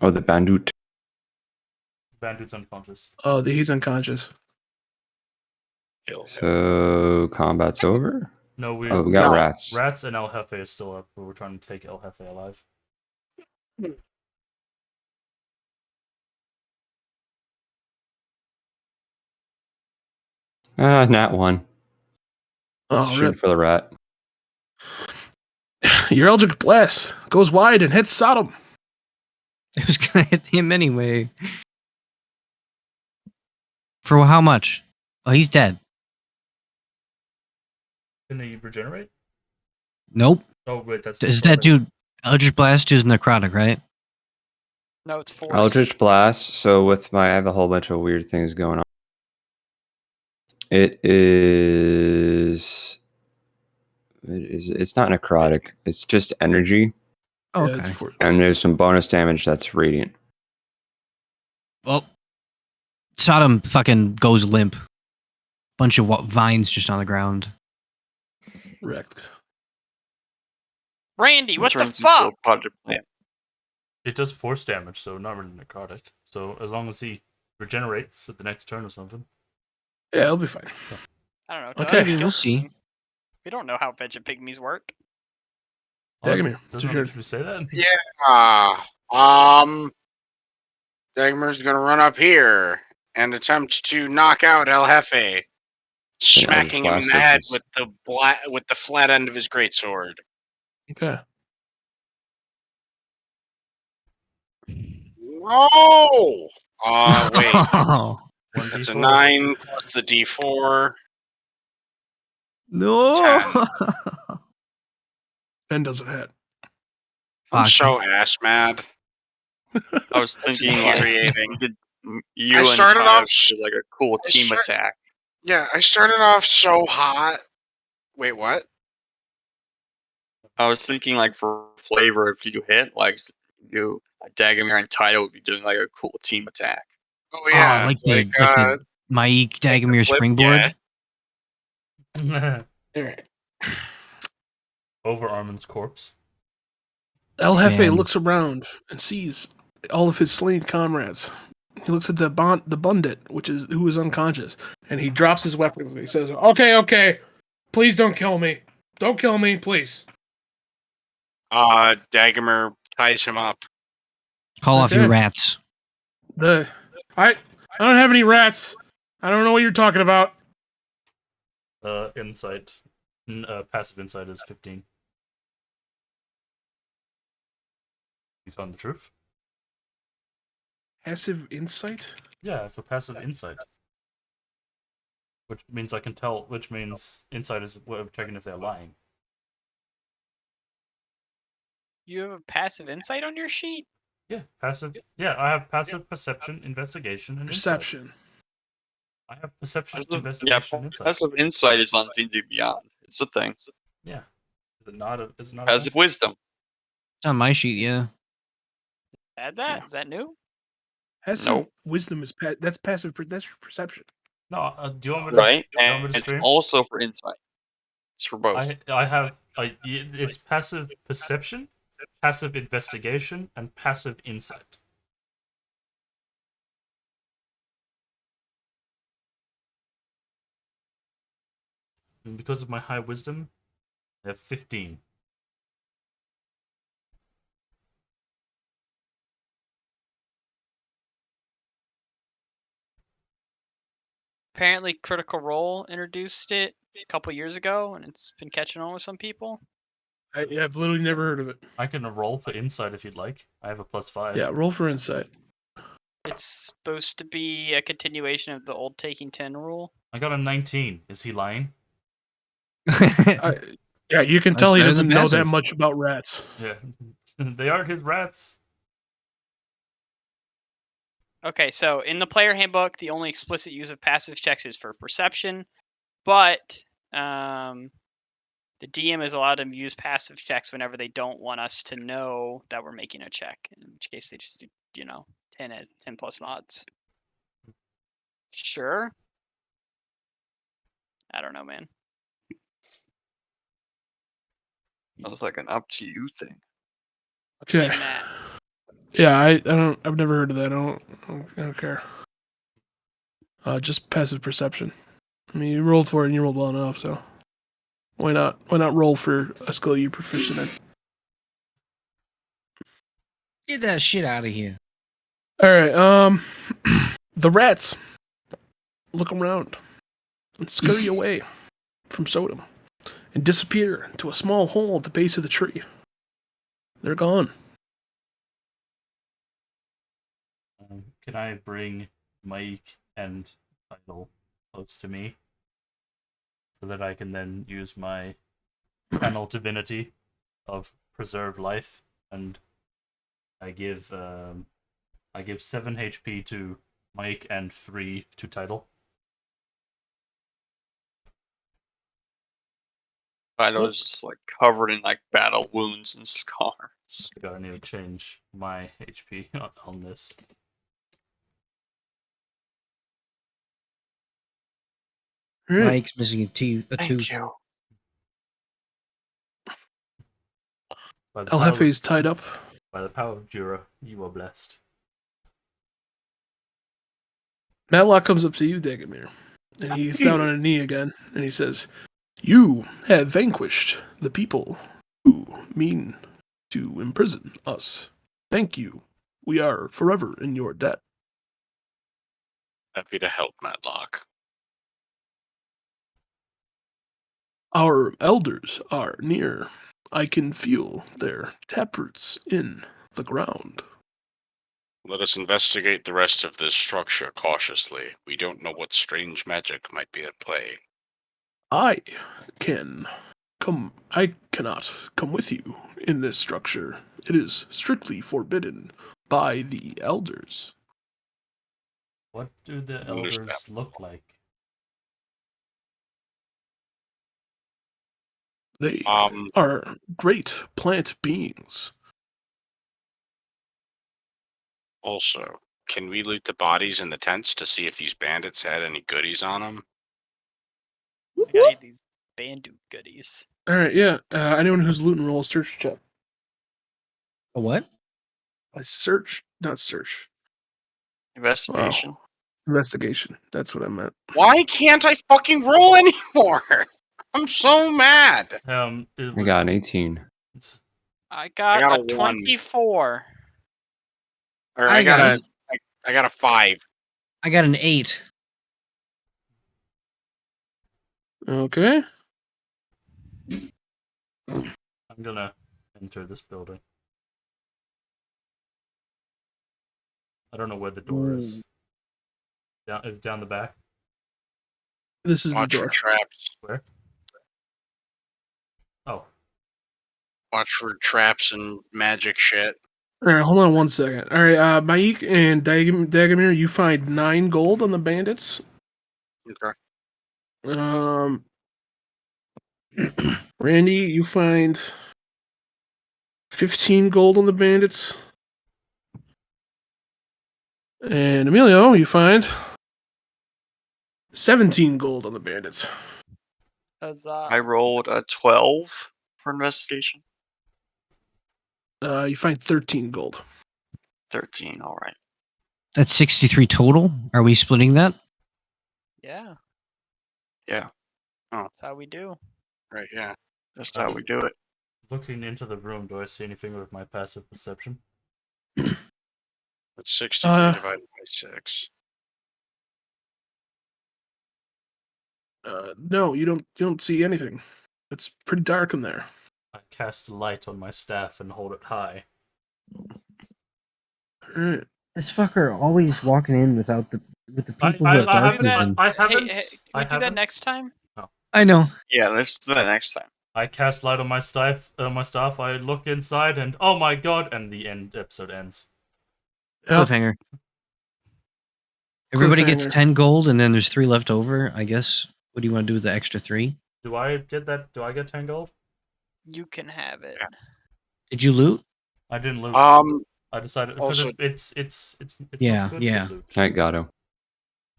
Oh, the bandit. Bandit's unconscious. Oh, he's unconscious. So combat's over. No, we Oh, we got No. rats. Rats and El Jefe is still up, but we're trying to take El Jefe alive. Nat one. Oh, Shooting rip. for the rat. Your Eldritch Blast goes wide and hits Sodom. It was gonna hit him anyway. For how much? Oh, he's dead. Can he regenerate? Nope. Oh wait, that's Is that necrotic. dude Eldritch Blast is necrotic, right? No, it's force. Eldritch Blast. So with I have a whole bunch of weird things going on. It's not necrotic. It's just energy. Yeah, Okay. it's for- And there's some bonus damage that's radiant. Well, Sodom fucking goes limp. Bunch of vines just on the ground. wrecked. Randy, what the Turns into a fuck? potted plant. It does force damage, so not really necrotic. So as long as he regenerates at the next turn or something. Yeah, he'll be fine. I don't know. To Okay. us, Maybe we'll see. We don't know how veggie pygmies work. Dagomir, it's Doesn't your it turn. say that? Dagmar's gonna run up here and attempt to knock out El Jefe, smacking him in the head Blast with the flat end of his greatsword. Okay. No! Wait. Oh, That's a 1d4. 9 plus the D4. no. 10 doesn't hit. I'm Fuck. so ass mad. I was That's thinking like infuriating. we could, you I and started Tyler off should do like a cool I team start- attack. Yeah, I started off so hot. Wait, what? I was thinking like for flavor, if you hit like you Dagomir and Tyler would be doing like a cool team attack. Oh yeah, like the Maik Dagomir flip, springboard. yeah. All right. Over Armin's corpse. El Jefe Man. looks around and sees all of his slain comrades. He looks at the bandit, who is unconscious, and he drops his weapons and he says, "Okay, please don't kill me. Don't kill me, please." Dagomir ties him up. Call off your Okay. rats. I don't have any rats. I don't know what you're talking about. Insight. Passive insight is 15. He's on the truth. Passive insight? Yeah, for passive insight. Which means I can tell, which means insight is a way of checking if they're lying. You have a passive insight on your sheet? Yeah, passive. Yeah, I have passive perception, investigation, and insight. Perception. I have perception, Yeah, investigation, and insight. passive insight is on D&D Beyond. It's a thing. Yeah. Is it not a? Is it not? a Passive wisdom. It's on my sheet, yeah. Add that? Is that new? Passive Nope. wisdom is that's passive. That's perception. No. Do you want me to? Right? Do you want me And to it's stream? also for insight. It's for both. I have It's passive perception, passive investigation, and passive insight. And because of my high wisdom, I have 15. Apparently, Critical Role introduced it a couple years ago, and it's been catching on with some people. I've literally never heard of it. I can roll for insight if you'd like. I have a +5. Yeah, roll for insight. It's supposed to be a continuation of the old Taking 10 rule. I got a 19. Is he lying? Yeah, you can That's tell he better doesn't than know that passive. much about rats. Yeah. They aren't his rats. Okay, so in the player handbook, the only explicit use of passive checks is for perception, but the DM is allowed to use passive checks whenever they don't want us to know that we're making a check. In which case, they just do, 10 plus mods. Sure. I don't know, man. Sounds like an up to you thing. Okay. Hey, Matt. Yeah, I've never heard of that. I don't care. Just passive perception. I mean, you rolled for it and you rolled well enough, so why not roll for a skill you're proficient in? Get that shit out of here. All right. The rats look around and scurry away from Sodom and disappear into a small hole at the base of the tree. They're gone. Can I bring Mike and Title close to me so that I can then use my channel divinity of preserve life, and I give 7 HP to Mike and 3 to Title. I was just like covered in like battle wounds and scars. I need to change my HP on this. All right. Mike's missing a tooth. Thank you. By the El power, Jefe's tied up. by the power of Jura, you are blessed. Matlock comes up to you, Dagamir, and he gets down on a knee again, and he says, "You have vanquished the people who mean to imprison us. Thank you. We are forever in your debt." Happy to help, Matlock. Our elders are near. I can feel their taproots in the ground. Let us investigate the rest of this structure cautiously. We don't know what strange magic might be at play. I cannot come with you in this structure. It is strictly forbidden by the elders. What do the Understand. elders look like? They Um, are great plant beings. Also, can we loot the bodies in the tents to see if these bandits had any goodies on them? I gotta eat these Bandu goodies. All right, yeah. Anyone who's looting, roll a search check. A what? Not search. Investigation. Wow. Investigation. That's what I meant. Why can't I fucking roll anymore? I'm so mad. I got an 18. I got got a a 1. 24. Or I I got got a 5. I got an 8. Okay. I'm gonna enter this building. I don't know where the door is. Is it down the back? This is Watch the for door. traps. Where? Oh, Watch for traps and magic shit. All right, hold on one second. All right, Maik and Dagamir, you find 9 gold on the bandits. Okay. Randy, you find 15 gold on the bandits. And Emilio, you find 17 gold on the bandits. Huzzah. I rolled a 12 for investigation? You find 13 gold. 13. All right. That's 63 total. Are we splitting that? Yeah. Yeah. That's how we do. Right, yeah. That's how we do it. Looking into the room, do I see anything with my passive perception? That's 63 divided by 6. No, you don't see anything. It's pretty dark in there. I cast a light on my staff and hold it high. All right. This fucker always walking in with the people I- who I- have I dark haven't- vision. I Hey, haven't. can I we do that haven't. next time? I know. Yeah, let's do that next time. I cast light on my staff. I look inside, and oh my god! And the episode ends. Yeah. Cliffhanger. Everybody gets Cliffhanger. 10 gold, and then there's 3 left over. I guess. What do you want to do with the extra 3? Do I get that? Do I get 10 gold? You can have it. Yeah. Did you loot? I didn't loot. I decided because also- it's Yeah, not good yeah. to loot. All right, Gato.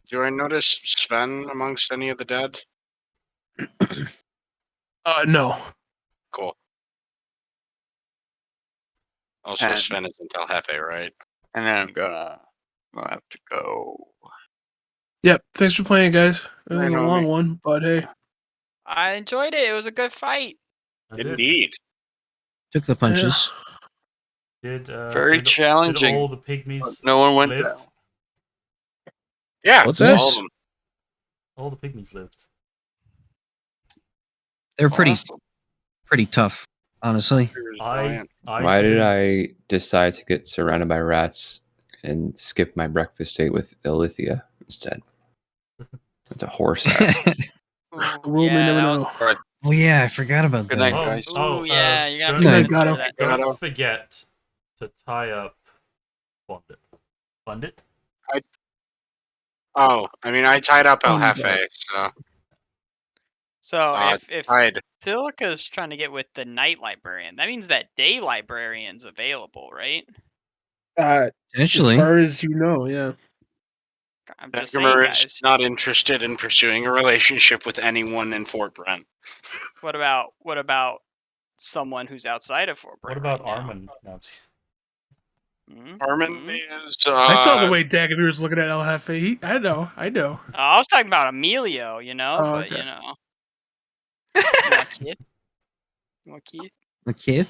Do I notice Sven amongst any of the dead? No. Cool. Also, And- Sven isn't El Jefe, right? And then I'm gonna have to go. Yep. Thanks for playing, guys. It was I a know, long mate. one, but hey. I enjoyed it. It was a good fight. I did. Indeed. Took the punches. Very Did challenging. all the But pygmies no one went live? down. Yeah, What's all that? of them. All the pygmies lived. They're pretty Awesome. pretty tough, honestly. I Why did didn't. I decide to get surrounded by rats and skip my breakfast date with Ilithia instead? It's a horse ass. Ooh, The world may never that was- know. Oh yeah, I forgot about Good that. night, guys. Ooh, yeah, you gotta don't- be Good night, consider Gato. that. Gato. Don't forget to tie up Fundit. Oh, I mean, I tied up El Undead. Jefe, so So if tied. Silica's trying to get with the night librarian, that means that day librarian's available, right? As Potentially. far as you know, yeah. I'm just saying, Benjamin guys. is not interested in pursuing a relationship with anyone in Fort Brent. What about someone who's outside of Fort Brent? What about right now? Armin? No, Mhm, Armin mhm. is. I saw the way Dagobah was looking at El Jefe. I know. I was talking about Emilio, you know, Oh, but okay. you know. You want Keith? You want Keith? The kid?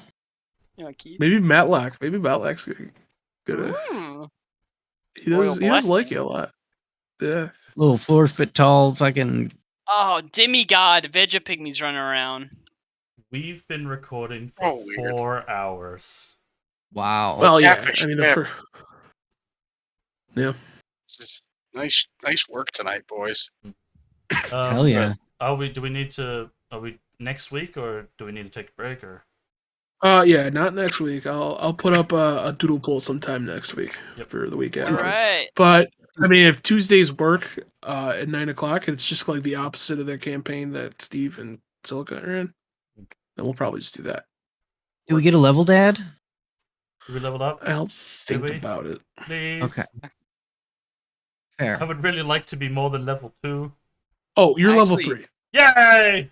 You want Keith? Maybe Matlock. Maybe Matlock's gonna. Ooh. He Royal does like blessing. you a lot. Yeah. Little 4 foot tall fucking. Oh, demigod Vegapygmies running around. we've been recording for Oh, weird. 4 hours. Wow. Well, yeah. Catfish, I mean, yeah. Yeah. This is nice work tonight, boys. Hell yeah. Are we next week, or do we need to take a break, or? Yeah. Not next week. I'll put up a doodle poll sometime next week Yep. for the week All after. right. But I mean, if Tuesdays work at 9:00, and it's just like the opposite of the campaign that Steve and Silica are in, then we'll probably just do that. Do we get a level, Dad? Do we level up? I'll think we? about it. Please. Okay. I Fair. would really like to be more than level 2. Oh, you're level Actually- 3. Yay!